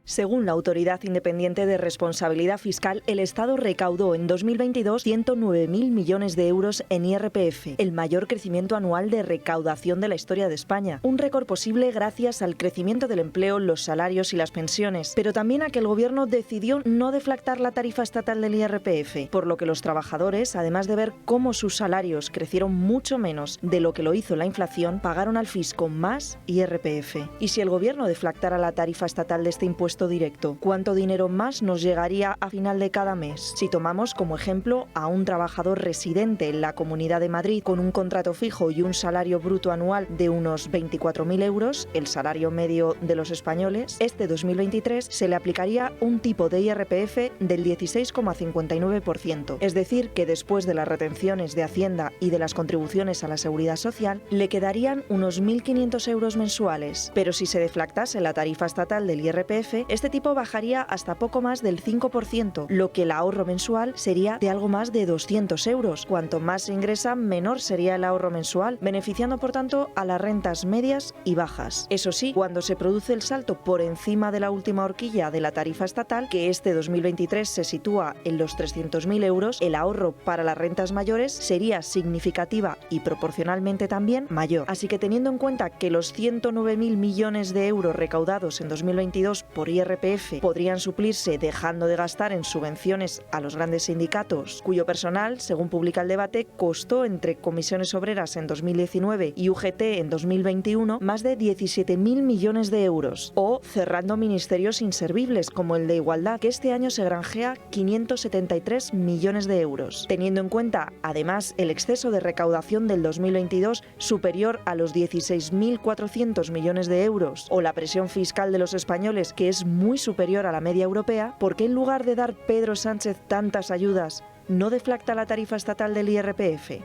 Según la Autoridad Independiente de Responsabilidad Fiscal, el Estado recaudó en 2022 109.000 millones de euros en IRPF, el mayor crecimiento anual de recaudación de la historia de España. Un récord posible gracias al crecimiento del empleo, los salarios y las pensiones, pero también a que el Gobierno decidió no deflactar la tarifa estatal del IRPF, por lo que los trabajadores, además de ver cómo sus salarios crecieron mucho menos de lo que lo hizo la inflación, pagaron al fisco más IRPF. Y si el Gobierno deflactara la tarifa estatal de este impuesto directo, ¿cuánto dinero más nos llegaría a final de cada mes? Si tomamos como ejemplo a un trabajador residente en la Comunidad de Madrid con un contrato fijo y un salario bruto anual de unos 24.000 euros, el salario medio de los españoles, este 2023 se le aplicaría un tipo de IRPF del 16,59%. Es decir, que después de las retenciones de Hacienda y de las contribuciones a la Seguridad Social, le quedarían unos 1.500 euros mensuales. Pero si se deflactase la tarifa estatal del IRPF, este tipo bajaría hasta poco más del 5%, lo que el ahorro mensual sería de algo más de 200 euros. Cuanto más se ingresa, menor sería el ahorro mensual, beneficiando por tanto a las rentas medias y bajas. Eso sí, cuando se produce el salto por encima de la última horquilla de la tarifa estatal, que este 2023 se sitúa en los 300.000 euros, el ahorro para las rentas mayores sería significativa y proporcionalmente también mayor. Así que teniendo en cuenta que los 109.000 millones de euros recaudados en 2022 por IRPF podrían suplirse dejando de gastar en subvenciones a los grandes sindicatos, cuyo personal, según publica El Debate, costó entre Comisiones Obreras en 2019 y UGT en 2021 más de 17.000 millones de euros, o cerrando ministerios inservibles como el de Igualdad, que este año se granjea 573 millones de euros. Teniendo en cuenta, además, el exceso de recaudación del 2022 superior a los 16.400 millones de euros, o la presión fiscal de los españoles, que es muy superior a la media europea, ¿por qué en lugar de dar Pedro Sánchez tantas ayudas, no deflacta la tarifa estatal del IRPF?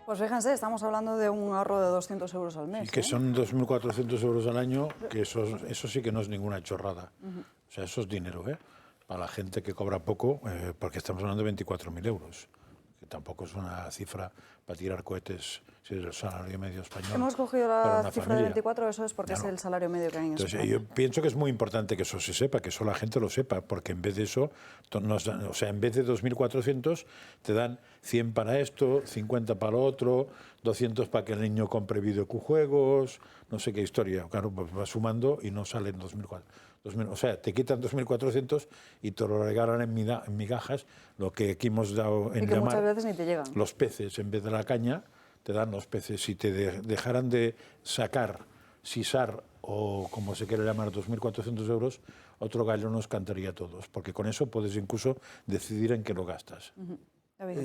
Pues fíjense, estamos hablando de un ahorro de 200 euros al mes. Y que son 2.400 euros al año, que eso sí que no es ninguna chorrada. O sea, eso es dinero, para la gente que cobra poco, porque estamos hablando de 24.000 euros, que tampoco es una cifra para tirar cohetes si es el salario medio español. Hemos cogido la cifra familia. de 24, eso es porque es el salario medio que hay en España. Yo pienso que es muy importante que eso se sepa, que eso la gente lo sepa, porque en vez de eso, en vez de 2.400, te dan 100 para esto, 50 para lo otro, 200 para que el niño compre videojuegos, no sé qué historia. Claro, pues va sumando y no salen 2.400. O sea, te quitan 2.400 y te lo regalan en migajas, lo que aquí hemos dado en y que llamar muchas veces ni te llegan. Los peces, en vez de la caña, te dan los peces. Si te dejaran de sacar, sisar o como se quiere llamar, 2.400 euros, otro gallo nos cantaría a todos, porque con eso puedes incluso decidir en qué lo gastas.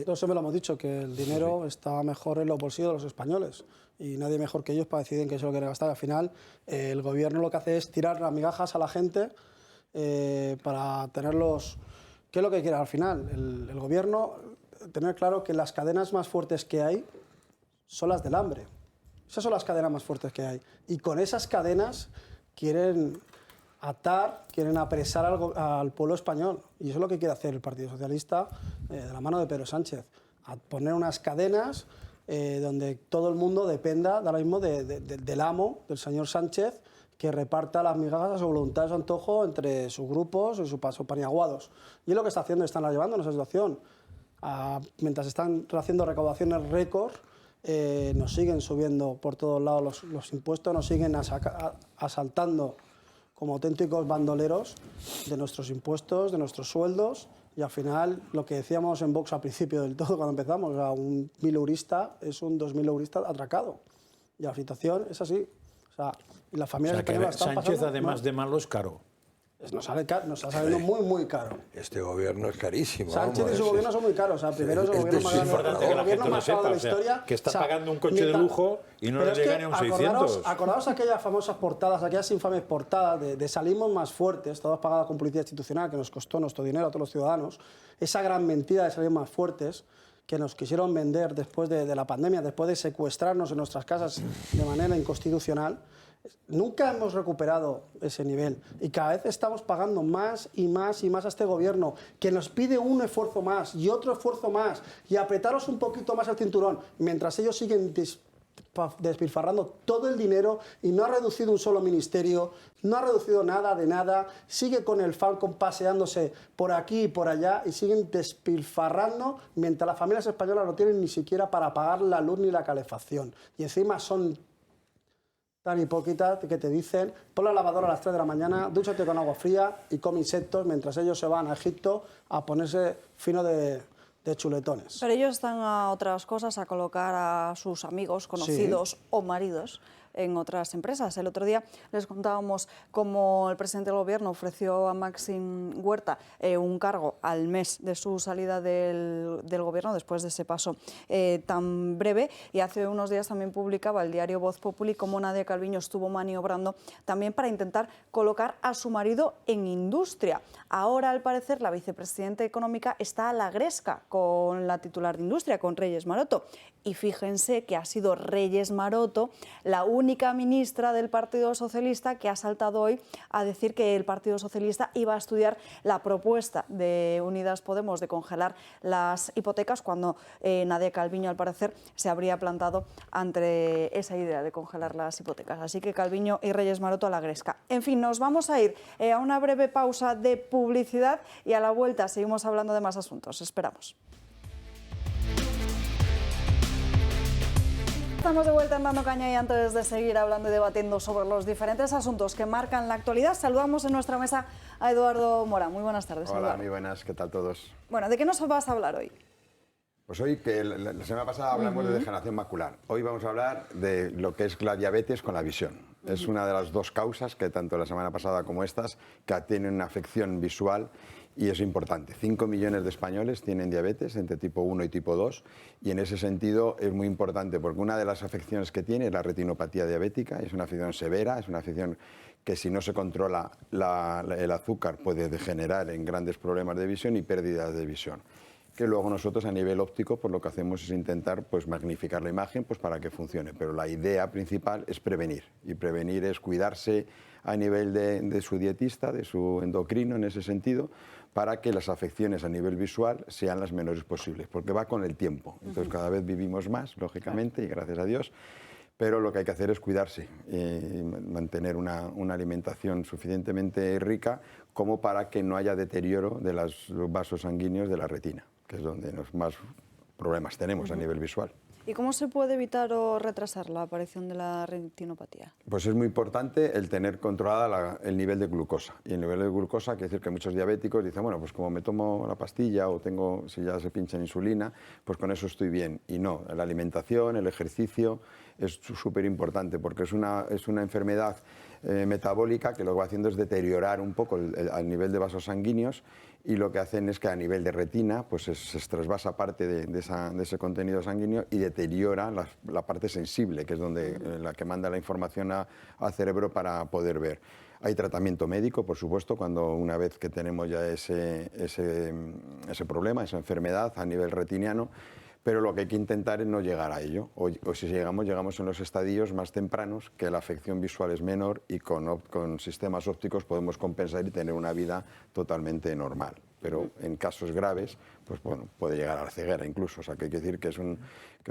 Todos siempre lo hemos dicho, que el dinero está mejor en los bolsillos de los españoles y nadie mejor que ellos para decidir en qué se lo quiere gastar. Al final, el gobierno lo que hace es tirar las migajas a la gente para tenerlos... ¿Qué es lo que quiere al final? El gobierno, tener claro que las cadenas más fuertes que hay son las del hambre. Esas son las cadenas más fuertes que hay. Y con esas cadenas quieren atar, quieren apresar al pueblo español. Y eso es lo que quiere hacer el Partido Socialista de la mano de Pedro Sánchez. A poner unas cadenas donde todo el mundo dependa ahora mismo del amo, del señor Sánchez, que reparta las migajas a su voluntad, a su antojo, entre sus grupos y sus paniaguados. Y es lo que está haciendo, están llevando en esa situación. Mientras están haciendo recaudaciones récord, nos siguen subiendo por todos lados los impuestos, nos siguen asaltando como auténticos bandoleros de nuestros impuestos, de nuestros sueldos, y al final lo que decíamos en Vox al principio del todo cuando empezamos, o sea, un 1.000eurista es un 2.000eurista atracado, y la situación es así. O sea, y las familias españolas están Sánchez, pasando, además de malo, es caro. Nos está saliendo muy, muy caro. Este gobierno es carísimo. Sánchez y su gobierno son muy caros. O sea, primero es el gobierno más importante que la gente lo sepa, de la historia, que está pagando un coche de lujo y no le llega ni a un 600. Acordaos aquellas famosas portadas, aquellas infames portadas de salimos más fuertes, todas pagadas con publicidad institucional, que nos costó nuestro dinero a todos los ciudadanos. Esa gran mentira de salir más fuertes que nos quisieron vender después de la pandemia, después de secuestrarnos en nuestras casas de manera inconstitucional. Nunca hemos recuperado ese nivel y cada vez estamos pagando más y más y más a este gobierno, que nos pide un esfuerzo más y otro esfuerzo más y apretaros un poquito más el cinturón, mientras ellos siguen despilfarrando todo el dinero y no ha reducido un solo ministerio, no ha reducido nada de nada, sigue con el Falcon paseándose por aquí y por allá y siguen despilfarrando mientras las familias españolas no tienen ni siquiera para pagar la luz ni la calefacción. Y encima son tan hipócritas que te dicen: pon la lavadora a las 3 de la mañana, dúchate con agua fría y come insectos, mientras ellos se van a Egipto a ponerse fino de chuletones. Pero ellos están a otras cosas, a colocar a sus amigos, conocidos o maridos en otras empresas. El otro día les contábamos cómo el presidente del Gobierno ofreció a Maxim Huerta un cargo al mes de su salida del Gobierno, después de ese paso tan breve. Y hace unos días también publicaba el diario Voz Populi cómo Nadia Calviño estuvo maniobrando también para intentar colocar a su marido en industria. Ahora, al parecer, la vicepresidenta económica está a la gresca con la titular de industria, con Reyes Maroto. Y fíjense que ha sido Reyes Maroto la única ministra del Partido Socialista que ha saltado hoy a decir que el Partido Socialista iba a estudiar la propuesta de Unidas Podemos de congelar las hipotecas, cuando Nadia Calviño, al parecer, se habría plantado ante esa idea de congelar las hipotecas. Así que Calviño y Reyes Maroto a la gresca. En fin, nos vamos a ir a una breve pausa de publicidad y a la vuelta seguimos hablando de más asuntos. Esperamos. Estamos de vuelta en Dando Caña y antes de seguir hablando y debatiendo sobre los diferentes asuntos que marcan la actualidad, saludamos en nuestra mesa a Eduardo Mora. Muy buenas tardes. Hola, Eduardo. muy buenas, ¿qué tal todos? Bueno, ¿de qué nos vas a hablar hoy? Pues hoy, que la semana pasada hablamos de degeneración macular. Hoy vamos a hablar de lo que es la diabetes con la visión. Es una de las dos causas que tanto la semana pasada como estas, que tienen una afección visual. Y es importante, 5 millones de españoles tienen diabetes entre tipo 1 y tipo 2 y en ese sentido es muy importante porque una de las afecciones que tiene es la retinopatía diabética, es una afección severa, es una afección que si no se controla el azúcar puede degenerar en grandes problemas de visión y pérdidas de visión. Que luego nosotros a nivel óptico pues lo que hacemos es intentar pues magnificar la imagen pues para que funcione, pero la idea principal es prevenir y prevenir es cuidarse a nivel de su dietista, de su endocrino en ese sentido, para que las afecciones a nivel visual sean las menores posibles, porque va con el tiempo. Entonces cada vez vivimos más, lógicamente, y gracias a Dios, pero lo que hay que hacer es cuidarse y mantener una alimentación suficientemente rica como para que no haya deterioro de los vasos sanguíneos de la retina, que es donde más problemas tenemos a nivel visual. ¿Y cómo se puede evitar o retrasar la aparición de la retinopatía? Pues es muy importante el tener controlada el nivel de glucosa. Y el nivel de glucosa quiere decir que muchos diabéticos dicen, bueno, pues como me tomo la pastilla o si ya se pincha insulina, pues con eso estoy bien. Y no, la alimentación, el ejercicio es súper importante porque es una enfermedad metabólica que lo que va haciendo es deteriorar un poco el nivel de vasos sanguíneos y lo que hacen es que a nivel de retina pues se trasvasa parte de ese contenido sanguíneo y deteriora la parte sensible, que es la que manda la información al cerebro para poder ver. Hay tratamiento médico, por supuesto, cuando una vez que tenemos ya ese problema, esa enfermedad a nivel retiniano, pero lo que hay que intentar es no llegar a ello, o si llegamos en los estadios más tempranos, que la afección visual es menor y con sistemas ópticos podemos compensar y tener una vida totalmente normal. Pero en casos graves, pues bueno, puede llegar a la ceguera incluso, o sea que hay que decir que es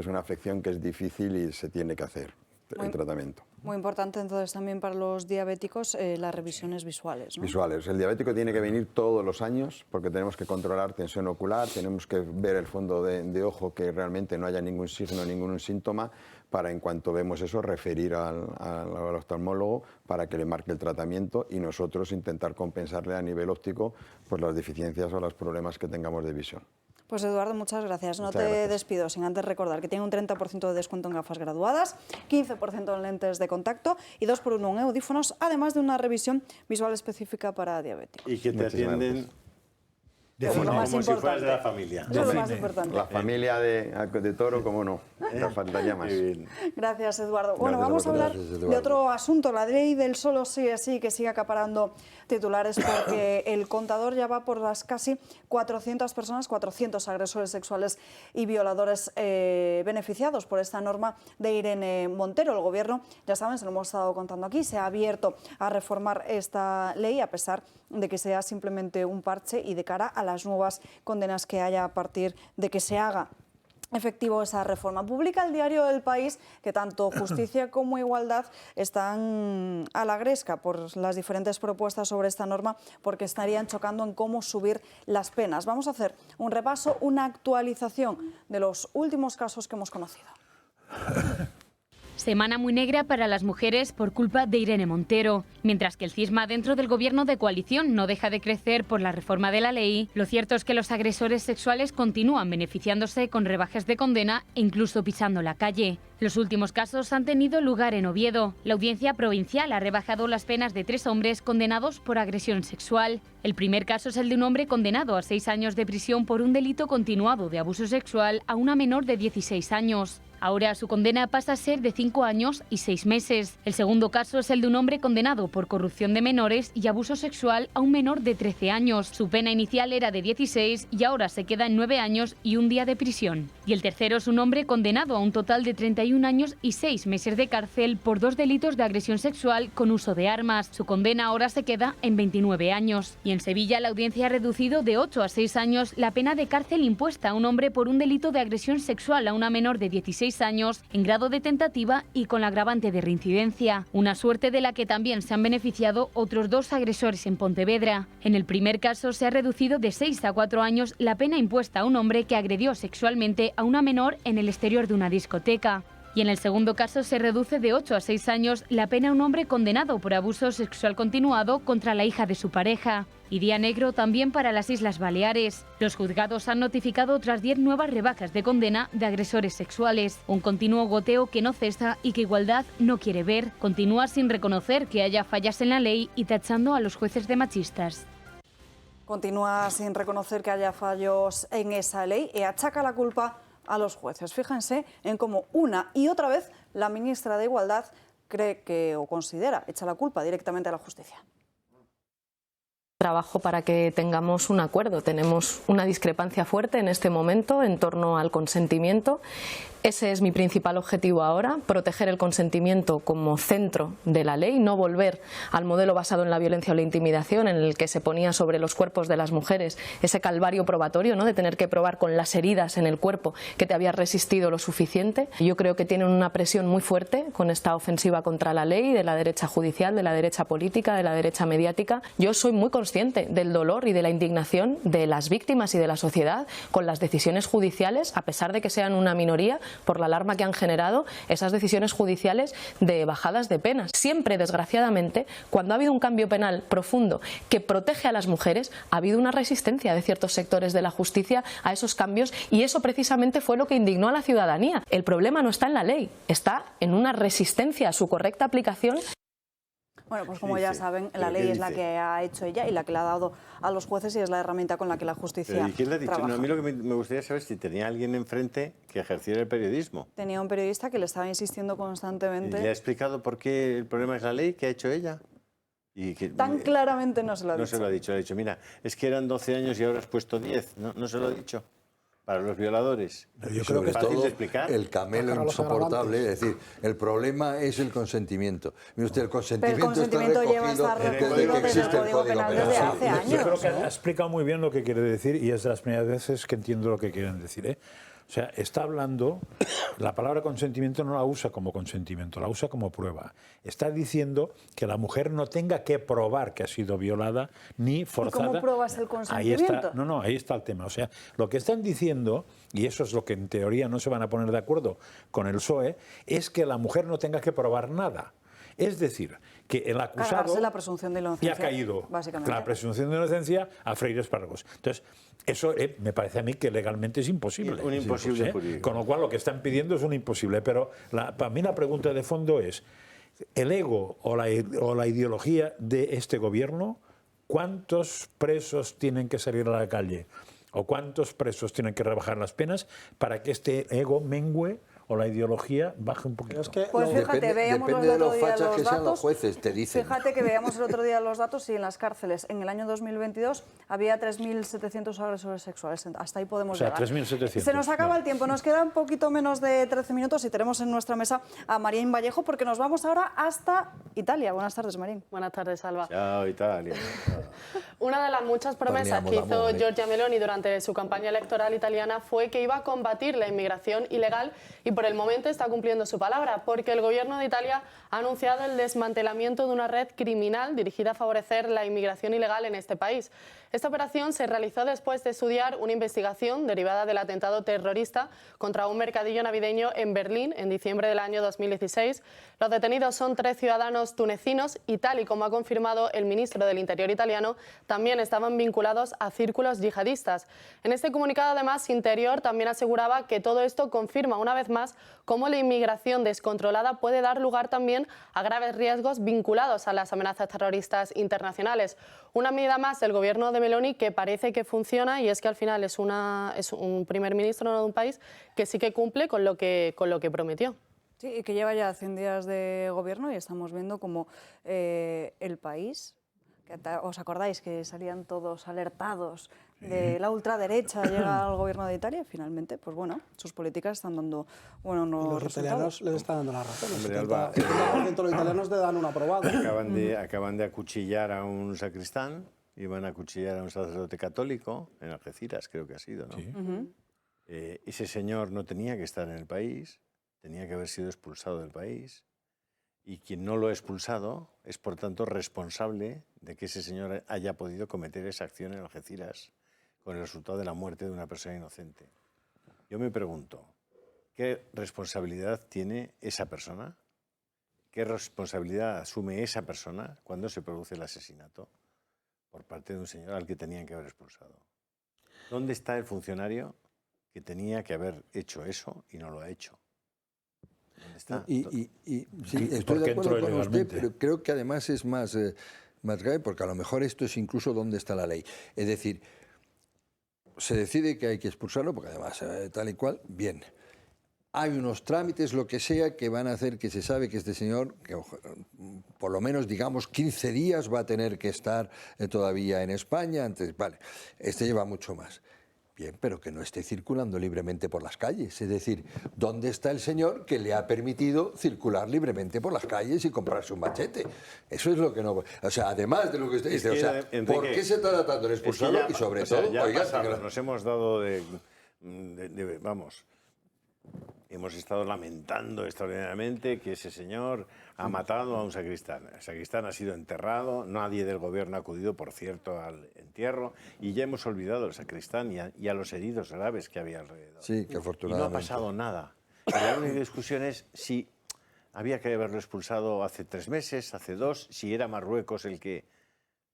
una afección que es difícil y se tiene que hacer el tratamiento. Muy importante entonces también para los diabéticos las revisiones visuales, ¿no? Visuales. El diabético tiene que venir todos los años porque tenemos que controlar tensión ocular, tenemos que ver el fondo de ojo que realmente no haya ningún signo, ningún síntoma, para en cuanto vemos eso referir al oftalmólogo para que le marque el tratamiento y nosotros intentar compensarle a nivel óptico pues las deficiencias o los problemas que tengamos de visión. Pues Eduardo, muchas gracias. No Muchas te gracias. despido sin antes recordar que tiene un 30% de descuento en gafas graduadas, 15% en lentes de contacto y 2x1 en audífonos, además de una revisión visual específica para diabéticos. Y que te atienden Eso es lo más como si fueras importante. de la familia. Eso es lo más importante. La familia de Toro, cómo no, no faltaría más. Gracias, Eduardo. Gracias Bueno, a vamos a vosotros. hablar Gracias, de Eduardo. otro asunto, la ley del solo sí es sí, que sigue acaparando titulares porque el contador ya va por las casi 400 personas, 400 agresores sexuales y violadores beneficiados por esta norma de Irene Montero. El Gobierno, ya saben, se lo hemos estado contando aquí, se ha abierto a reformar esta ley a pesar de que sea simplemente un parche y de cara a las nuevas condenas que haya a partir de que se haga efectivo esa reforma. Publica el diario El País que tanto Justicia como Igualdad están a la gresca por las diferentes propuestas sobre esta norma, porque estarían chocando en cómo subir las penas. Vamos a hacer un repaso, una actualización de los últimos casos que hemos conocido. Semana muy negra para las mujeres por culpa de Irene Montero. Mientras que el cisma dentro del gobierno de coalición no deja de crecer por la reforma de la ley, lo cierto es que los agresores sexuales continúan beneficiándose con rebajas de condena e incluso pisando la calle. Los últimos casos han tenido lugar en Oviedo. La audiencia provincial ha rebajado las penas de 3 hombres condenados por agresión sexual. El primer caso es el de un hombre condenado a 6 años de prisión por un delito continuado de abuso sexual a una menor de 16 años. Ahora su condena pasa a ser de 5 años y 6 meses. El segundo caso es el de un hombre condenado por corrupción de menores y abuso sexual a un menor de 13 años. Su pena inicial era de 16 y ahora se queda en 9 años y 1 día de prisión. Y el tercero es un hombre condenado a un total de 31 años y 6 meses de cárcel por 2 delitos de agresión sexual con uso de armas. Su condena ahora se queda en 29 años. Y en Sevilla la audiencia ha reducido de 8 a 6 años la pena de cárcel impuesta a un hombre por un delito de agresión sexual a una menor de 16 años en grado de tentativa y con la agravante de reincidencia. Una suerte de la que también se han beneficiado otros 2 agresores en Pontevedra. En el primer caso se ha reducido de 6 a 4 años la pena impuesta a un hombre que agredió sexualmente a una menor en el exterior de una discoteca. Y en el segundo caso se reduce de 8 a 6 años la pena a un hombre condenado por abuso sexual continuado contra la hija de su pareja. Y día negro también para las Islas Baleares. Los juzgados han notificado otras 10 nuevas rebajas de condena de agresores sexuales. Un continuo goteo que no cesa y que Igualdad no quiere ver. Continúa sin reconocer que haya fallas en la ley y tachando a los jueces de machistas. Continúa sin reconocer que haya fallos en esa ley y achaca la culpa a los jueces. Fíjense en cómo una y otra vez la ministra de Igualdad cree que o considera echa la culpa directamente a la justicia. Trabajo para que tengamos un acuerdo. Tenemos una discrepancia fuerte en este momento en torno al consentimiento. Ese es mi principal objetivo ahora, proteger el consentimiento como centro de la ley, no volver al modelo basado en la violencia o la intimidación, en el que se ponía sobre los cuerpos de las mujeres ese calvario probatorio, ¿no?, de tener que probar con las heridas en el cuerpo que te habías resistido lo suficiente. Yo creo que tienen una presión muy fuerte con esta ofensiva contra la ley, de la derecha judicial, de la derecha política, de la derecha mediática. Yo soy muy consciente del dolor y de la indignación de las víctimas y de la sociedad con las decisiones judiciales, a pesar de que sean una minoría, por la alarma que han generado esas decisiones judiciales de bajadas de penas. Siempre, desgraciadamente, cuando ha habido un cambio penal profundo que protege a las mujeres, ha habido una resistencia de ciertos sectores de la justicia a esos cambios, y eso precisamente fue lo que indignó a la ciudadanía. El problema no está en la ley, está en una resistencia a su correcta aplicación. Bueno, pues como ya saben, la ley es la que ha hecho ella y la que le ha dado a los jueces y es la herramienta con la que la justicia ¿Y quién le ha dicho? trabaja. No, a mí lo que me gustaría saber es si tenía alguien enfrente que ejerciera el periodismo. Tenía un periodista que le estaba insistiendo ¿Y constantemente. le ha explicado por qué el problema es la ley que ha hecho ella? Y que, Tan claramente no se lo ha no dicho. se lo ha dicho, le ha dicho, mira, es que eran 12 años y ahora has puesto 10. No se lo ha dicho. Para los violadores. Yo creo que es fácil todo de explicar. el camelo insoportable, es decir, el problema es el consentimiento. Mire usted, el consentimiento, Pero el consentimiento está lleva a estar recogido desde que desde el existe el Código Penal desde hace años. Yo creo que ha explicado muy bien lo que quiere decir y es de las primeras veces que entiendo lo que quieren decir, ¿eh? O sea, está hablando, la palabra consentimiento no la usa como consentimiento, la usa como prueba. Está diciendo que la mujer no tenga que probar que ha sido violada ni forzada. ¿Y cómo pruebas el Ahí consentimiento? está, ahí está el tema. O sea, lo que están diciendo, y eso es lo que en teoría no se van a poner de acuerdo con el PSOE, es que la mujer no tenga que probar nada. Es decir, que el acusado Cargarse la presunción de ya inocencia, ha caído básicamente. la presunción de inocencia a freír espárragos. Entonces, eso me parece a mí que legalmente es imposible. Un imposible jurídico. Con lo cual, lo que están pidiendo es un imposible. Pero para mí la pregunta de fondo es, ¿el ego o la ideología de este gobierno, cuántos presos tienen que salir a la calle o cuántos presos tienen que rebajar las penas para que este ego mengue o la ideología baje un poquito. Pues fíjate, veíamos depende el de otro los día fachas los que sean los datos. jueces, te dicen. Fíjate que veíamos el otro día los datos y en las cárceles en el año 2022 había 3.700 agresores sexuales. Hasta ahí podemos llegar. 3.700. Se nos acaba el tiempo, nos queda un poquito menos de 13 minutos y tenemos en nuestra mesa a Marín Vallejo porque nos vamos ahora hasta Italia. Buenas tardes, Marín. Buenas tardes, Alba. Chao, Italia. Una de las muchas promesas que hizo Giorgia Meloni durante su campaña electoral italiana fue que iba a combatir la inmigración ilegal y por el momento está cumpliendo su palabra, porque el gobierno de Italia ha anunciado el desmantelamiento de una red criminal dirigida a favorecer la inmigración ilegal en este país. Esta operación se realizó después de estudiar una investigación derivada del atentado terrorista contra un mercadillo navideño en Berlín en diciembre del año 2016. Los detenidos son 3 ciudadanos tunecinos y, tal y como ha confirmado el ministro del Interior italiano, también estaban vinculados a círculos yihadistas. En este comunicado, además, Interior también aseguraba que todo esto confirma una vez más cómo la inmigración descontrolada puede dar lugar también a graves riesgos vinculados a las amenazas terroristas internacionales. Una medida más del gobierno de Meloni que parece que funciona, y es que al final es un primer ministro de un país que sí que cumple con lo que prometió. Sí, y que lleva ya 100 días de gobierno y estamos viendo como el país, ¿os acordáis que salían todos alertados de la ultraderecha, llega al gobierno de Italia y finalmente, pues bueno, sus políticas están dando buenos los resultados. italianos les están dando la razón. Hombre, Alba, 70% de los italianos le dan un aprobado. Acaban de acuchillar a un sacristán, iban a acuchillar a un sacerdote católico, en Algeciras creo que ha sido, ¿no? Sí. Ese señor no tenía que estar en el país, tenía que haber sido expulsado del país, y quien no lo ha expulsado es, por tanto, responsable de que ese señor haya podido cometer esa acción en Algeciras con el resultado de la muerte de una persona inocente. Yo me pregunto, ¿qué responsabilidad tiene esa persona? ¿Qué responsabilidad asume esa persona cuando se produce el asesinato por parte de un señor al que tenían que haber expulsado? ¿Dónde está el funcionario que tenía que haber hecho eso y no lo ha hecho? ¿Dónde está? Sí, estoy de acuerdo con usted, pero creo que además es más grave, porque a lo mejor esto es incluso dónde está la ley. Es decir, se decide que hay que expulsarlo, porque además tal y cual, bien. Hay unos trámites, lo que sea, que van a hacer que se sabe que este señor, que por lo menos, digamos, 15 días va a tener que estar todavía en España. Antes, vale, este lleva mucho más. Bien, pero que no esté circulando libremente por las calles. Es decir, ¿dónde está el señor que le ha permitido circular libremente por las calles y comprarse un machete? Eso es lo que no... O sea, además de lo que usted dice, o sea, ¿por qué se está tratando de expulsarlo? Y sobre todo, oiga... Nos hemos dado vamos... Hemos estado lamentando extraordinariamente que ese señor ha matado a un sacristán. El sacristán ha sido enterrado, nadie del gobierno ha acudido, por cierto, al entierro, y ya hemos olvidado al sacristán y a los heridos graves que había alrededor. Sí, que afortunadamente. Y no ha pasado nada. La única discusión es si había que haberlo expulsado hace 3 meses, hace 2, si era Marruecos el que...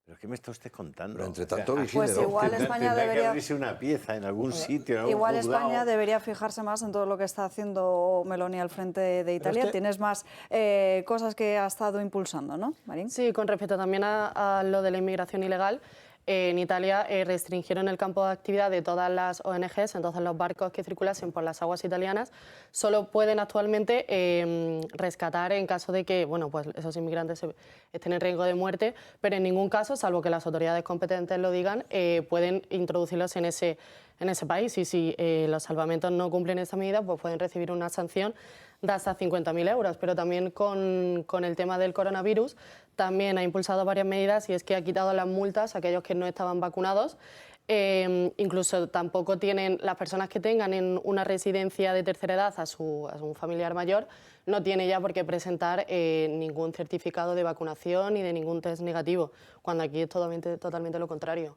¿Pero qué me está usted contando? Pero entre tanto, pues igual España debería... que abrirse una pieza en algún sitio, en algún Igual juzgado. España debería fijarse más en todo lo que está haciendo Meloni al frente de Italia. Tienes más cosas que ha estado impulsando, ¿no, Marín? Sí, con respecto también a lo de la inmigración ilegal. En Italia restringieron el campo de actividad de todas las ONGs, entonces los barcos que circulasen por las aguas italianas solo pueden actualmente rescatar en caso de que pues esos inmigrantes estén en riesgo de muerte, pero en ningún caso, salvo que las autoridades competentes lo digan, pueden introducirlos en ese país, y si los salvamentos no cumplen esa medida, pues pueden recibir una sanción de hasta 50.000 euros, pero también con el tema del coronavirus también ha impulsado varias medidas, y es que ha quitado las multas a aquellos que no estaban vacunados. Incluso tampoco tienen, las personas que tengan en una residencia de tercera edad a un familiar mayor, no tiene ya por qué presentar ningún certificado de vacunación ni de ningún test negativo, cuando aquí es totalmente lo contrario.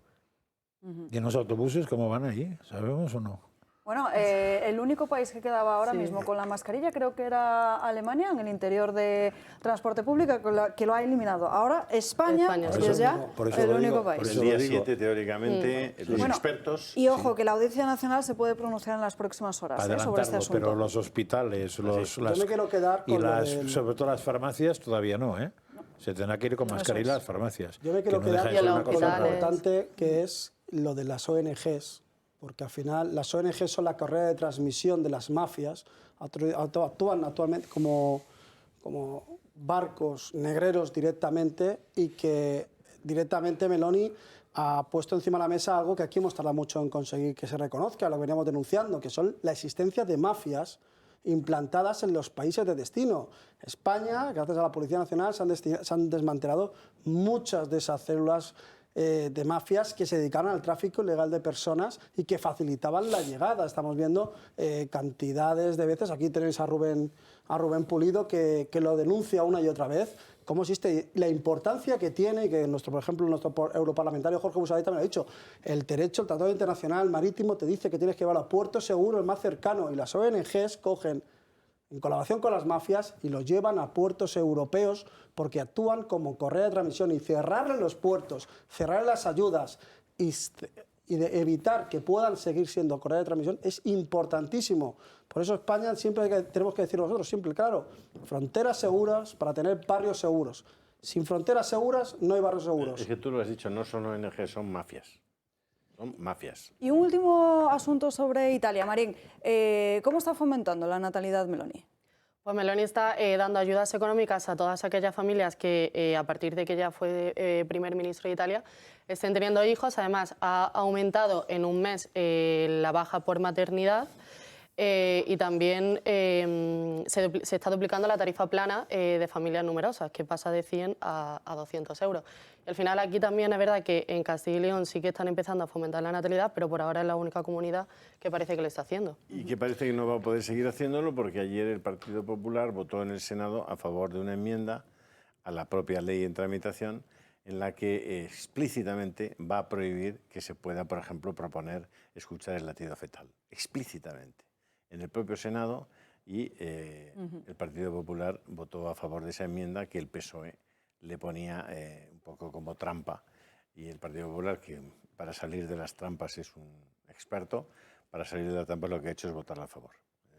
¿Y en los autobuses cómo van ahí? ¿Sabemos o no? Bueno, el único país que quedaba ahora mismo con la mascarilla creo que era Alemania, en el interior de transporte público, que lo ha eliminado. Ahora España es ya el único país. Por el día 7, teóricamente, los expertos... Y ojo, que la Audiencia Nacional se puede pronunciar en las próximas horas sobre este asunto. Pero los hospitales, yo me quiero quedar con sobre todo las farmacias todavía no, ¿eh? Se tendrá que ir con mascarilla a las farmacias. Yo me quiero quedar con lo importante que es lo de las ONGs, porque al final las ONG son la correa de transmisión de las mafias, actúan actualmente como barcos negreros directamente, y que directamente Meloni ha puesto encima de la mesa algo que aquí hemos tardado mucho en conseguir que se reconozca, lo que veníamos denunciando, que son la existencia de mafias implantadas en los países de destino. España, gracias a la Policía Nacional, se han desmantelado muchas de esas células de mafias que se dedicaron al tráfico ilegal de personas y que facilitaban la llegada. Estamos viendo cantidades de veces, aquí tenéis a Rubén Pulido que lo denuncia una y otra vez, cómo existe la importancia que tiene, y que por ejemplo nuestro europarlamentario Jorge Busadí también lo ha dicho, el Tratado Internacional Marítimo te dice que tienes que llevar a puerto seguro el más cercano, y las ONGs cogen en colaboración con las mafias y los llevan a puertos europeos porque actúan como correa de transmisión, y cerrarle los puertos, cerrarle las ayudas y de evitar que puedan seguir siendo correa de transmisión es importantísimo. Por eso España siempre tenemos que decirlo nosotros, simple, claro, fronteras seguras para tener barrios seguros. Sin fronteras seguras no hay barrios seguros. Es que tú lo has dicho, no son ONG, son mafias. Son mafias. Y un último asunto sobre Italia, Marín. ¿Cómo está fomentando la natalidad Meloni? Pues Meloni está dando ayudas económicas a todas aquellas familias que, a partir de que ya fue primer ministro de Italia, estén teniendo hijos. Además, ha aumentado en un mes la baja por maternidad. Y también se está duplicando la tarifa plana de familias numerosas, que pasa de 100 a 200 euros. Y al final aquí también es verdad que en Castilla y León sí que están empezando a fomentar la natalidad, pero por ahora es la única comunidad que parece que lo está haciendo. Y que parece que no va a poder seguir haciéndolo porque ayer el Partido Popular votó en el Senado a favor de una enmienda a la propia ley en tramitación en la que explícitamente va a prohibir que se pueda, por ejemplo, proponer escuchar el latido fetal. Explícitamente. En el propio Senado, y el Partido Popular votó a favor de esa enmienda que el PSOE le ponía un poco como trampa, y el Partido Popular, que para salir de las trampas es un experto, para salir de la trampa lo que ha hecho es votar a favor.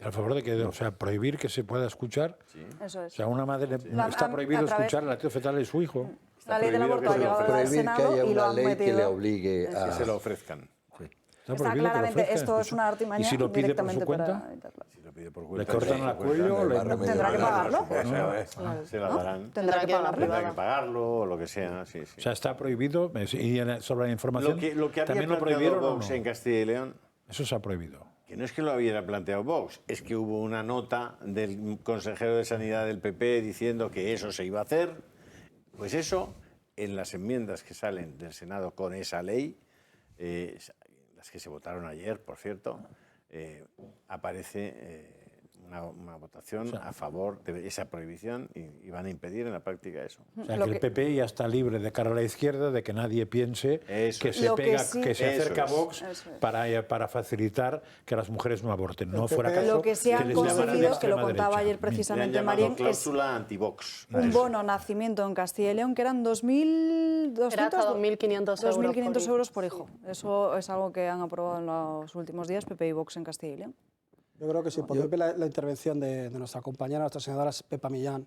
¿A favor de que, o sea, prohibir que se pueda escuchar? Sí. Eso es. O sea, una madre está prohibido escuchar el latido fetal de su hijo. La ley del aborto ha llegado al Senado y lo han metido. Que le obligue a... Que se lo ofrezcan. Está claramente, esto es una artimaña. ¿Y si lo pide por su directamente cuenta? Si lo pide por cuenta, ¿Le cortan el cuello? ¿Tendrá que pagarlo? Se la darán. Tendrá que pagarlo o lo que sea. Sí, sí. O sea, está prohibido. Y sobre la información, lo que había ¿también lo planteado prohibieron Vox o no? en Castilla y León. Eso se ha prohibido. Que no es que lo hubiera planteado Vox, es que hubo una nota del consejero de Sanidad del PP diciendo que eso se iba a hacer. Pues eso, en las enmiendas que salen del Senado con esa ley, las que se votaron ayer, por cierto, aparece una votación a favor de esa prohibición y van a impedir en la práctica eso. O sea, que el PP ya está libre de cara a la izquierda de que nadie piense que se acerca a Vox para facilitar que las mujeres no aborten. No fuera caso lo que se han conseguido, que lo contaba ayer precisamente Marín, cláusula anti-Vox. Un bono nacimiento en Castilla y León que eran 2.500 euros por hijo. Eso es algo que han aprobado en los últimos días PP y Vox en Castilla y León. Yo creo que si podéis ver la intervención de nuestra compañera, nuestra senadora Pepa Millán,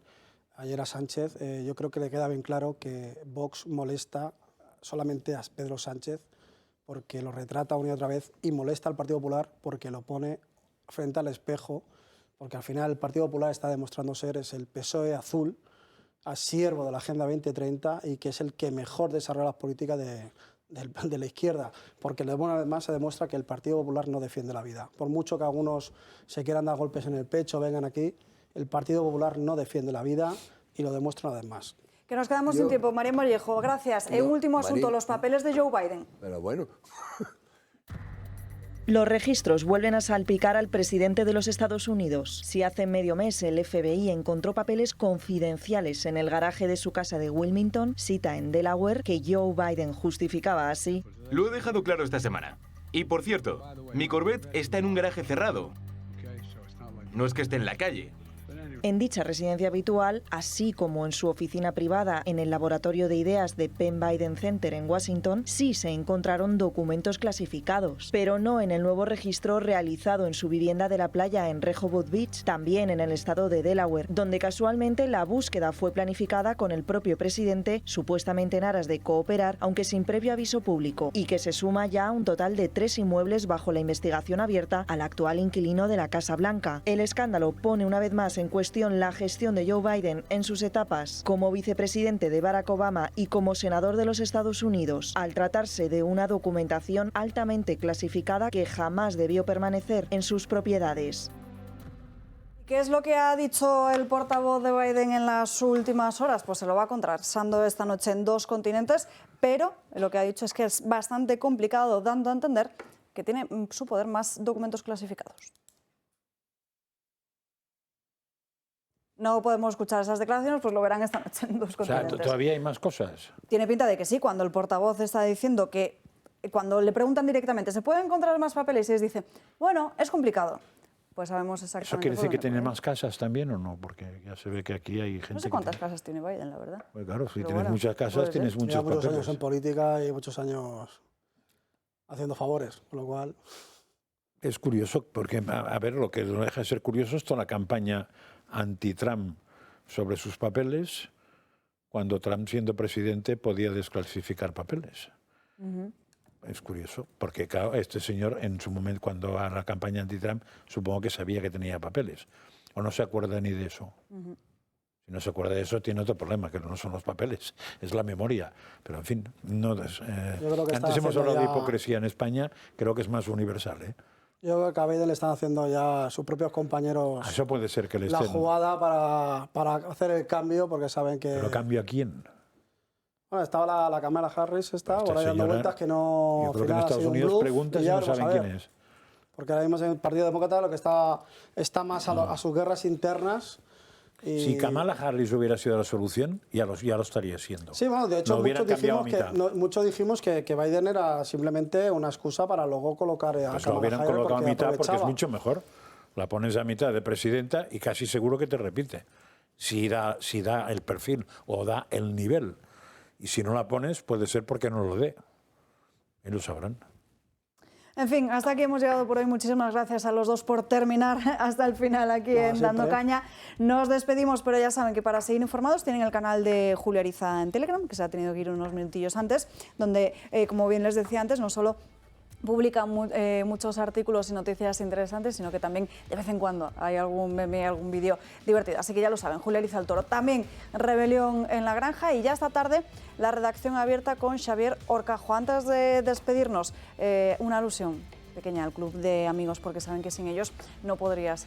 ayer a Sánchez, yo creo que le queda bien claro que Vox molesta solamente a Pedro Sánchez porque lo retrata una y otra vez, y molesta al Partido Popular porque lo pone frente al espejo, porque al final el Partido Popular está demostrando ser el PSOE azul, a siervo de la Agenda 2030, y que es el que mejor desarrolla las políticas de la izquierda, porque una vez más se demuestra que el Partido Popular no defiende la vida. Por mucho que algunos se quieran dar golpes en el pecho, vengan aquí, el Partido Popular no defiende la vida y lo demuestra una vez más. Que nos quedamos sin tiempo. María Mollejo, gracias. Un último asunto, los papeles de Joe Biden. Pero bueno... Los registros vuelven a salpicar al presidente de los Estados Unidos. Si hace medio mes el FBI encontró papeles confidenciales en el garaje de su casa de Wilmington, cita en Delaware, que Joe Biden justificaba así. Lo he dejado claro esta semana. Y por cierto, mi Corvette está en un garaje cerrado. No es que esté en la calle. En dicha residencia habitual, así como en su oficina privada en el laboratorio de ideas de Penn Biden Center en Washington, sí se encontraron documentos clasificados, pero no en el nuevo registro realizado en su vivienda de la playa en Rehoboth Beach, también en el estado de Delaware, donde casualmente la búsqueda fue planificada con el propio presidente, supuestamente en aras de cooperar, aunque sin previo aviso público, y que se suma ya a un total de 3 inmuebles bajo la investigación abierta al actual inquilino de la Casa Blanca. El escándalo pone una vez más en cuestión la gestión de Joe Biden en sus etapas como vicepresidente de Barack Obama y como senador de los Estados Unidos, al tratarse de una documentación altamente clasificada que jamás debió permanecer en sus propiedades. ¿Qué es lo que ha dicho el portavoz de Biden en las últimas horas? Pues se lo va contrastando esta noche en 2 continentes, pero lo que ha dicho es que es bastante complicado, dando a entender que tiene en su poder más documentos clasificados. No podemos escuchar esas declaraciones, pues lo verán esta noche en 2 continentes. O sea, ¿todavía hay más cosas? Tiene pinta de que sí, cuando el portavoz está diciendo que, cuando le preguntan directamente, ¿se pueden encontrar más papeles? Y les dice, bueno, es complicado. Pues sabemos exactamente. ¿Eso quiere decir que tiene más casas también o no? Porque ya se ve que aquí hay gente. No sé cuántas casas tiene Biden, la verdad. Pues claro, si tienes muchas casas, tienes muchos papeles. Muchos años en política y muchos años haciendo favores, con lo cual. Es curioso, porque, a ver, lo que no deja de ser curioso es toda la campaña anti-Trump sobre sus papeles, cuando Trump, siendo presidente, podía desclasificar papeles. Es curioso, porque claro, este señor, en su momento, cuando a la campaña anti-Trump, supongo que sabía que tenía papeles, o no se acuerda ni de eso. Si no se acuerda de eso, tiene otro problema, que no son los papeles, es la memoria. Pero, en fin, no, antes hemos hablado de hipocresía en España, creo que es más universal, ¿eh? Yo creo que a Biden le están haciendo ya sus propios compañeros eso puede ser que le la jugada para hacer el cambio, porque saben que... ¿Pero cambio a quién? Bueno, estaba la Kamala Harris, por ahí dando vueltas que no... Yo creo que en Estados Unidos preguntas y no saben quién es. Porque ahora mismo en el Partido Demócrata lo que está más a sus guerras internas. Y... Si Kamala Harris hubiera sido la solución, ya lo estaría siendo. Sí, bueno, de hecho muchos dijimos que Biden era simplemente una excusa para luego colocar a pues lo hubieran colocado a mitad porque es mucho mejor. La pones a mitad de presidenta y casi seguro que te repite. Si da el perfil o da el nivel. Y si no la pones, puede ser porque no lo dé. Y lo sabrán. En fin, hasta aquí hemos llegado por hoy. Muchísimas gracias a los dos por terminar hasta el final aquí en Dando Caña. Nos despedimos, pero ya saben que para seguir informados tienen el canal de Julio Ariza en Telegram, que se ha tenido que ir unos minutillos antes, donde, como bien les decía antes, no solo publica muchos artículos y noticias interesantes, sino que también de vez en cuando hay algún meme, algún vídeo divertido. Así que ya lo saben, Julio Ariza el Toro. También Rebelión en la Granja y ya esta tarde la redacción abierta con Xavier Horcajo. Antes de despedirnos, una alusión pequeña al club de amigos, porque saben que sin ellos no podríamos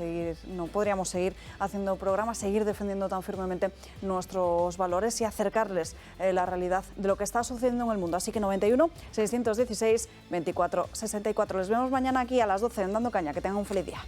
seguir haciendo programas, seguir defendiendo tan firmemente nuestros valores y acercarles la realidad de lo que está sucediendo en el mundo. Así que 91 616 24 64. Les vemos mañana aquí a las 12 en Dando Caña. Que tengan un feliz día.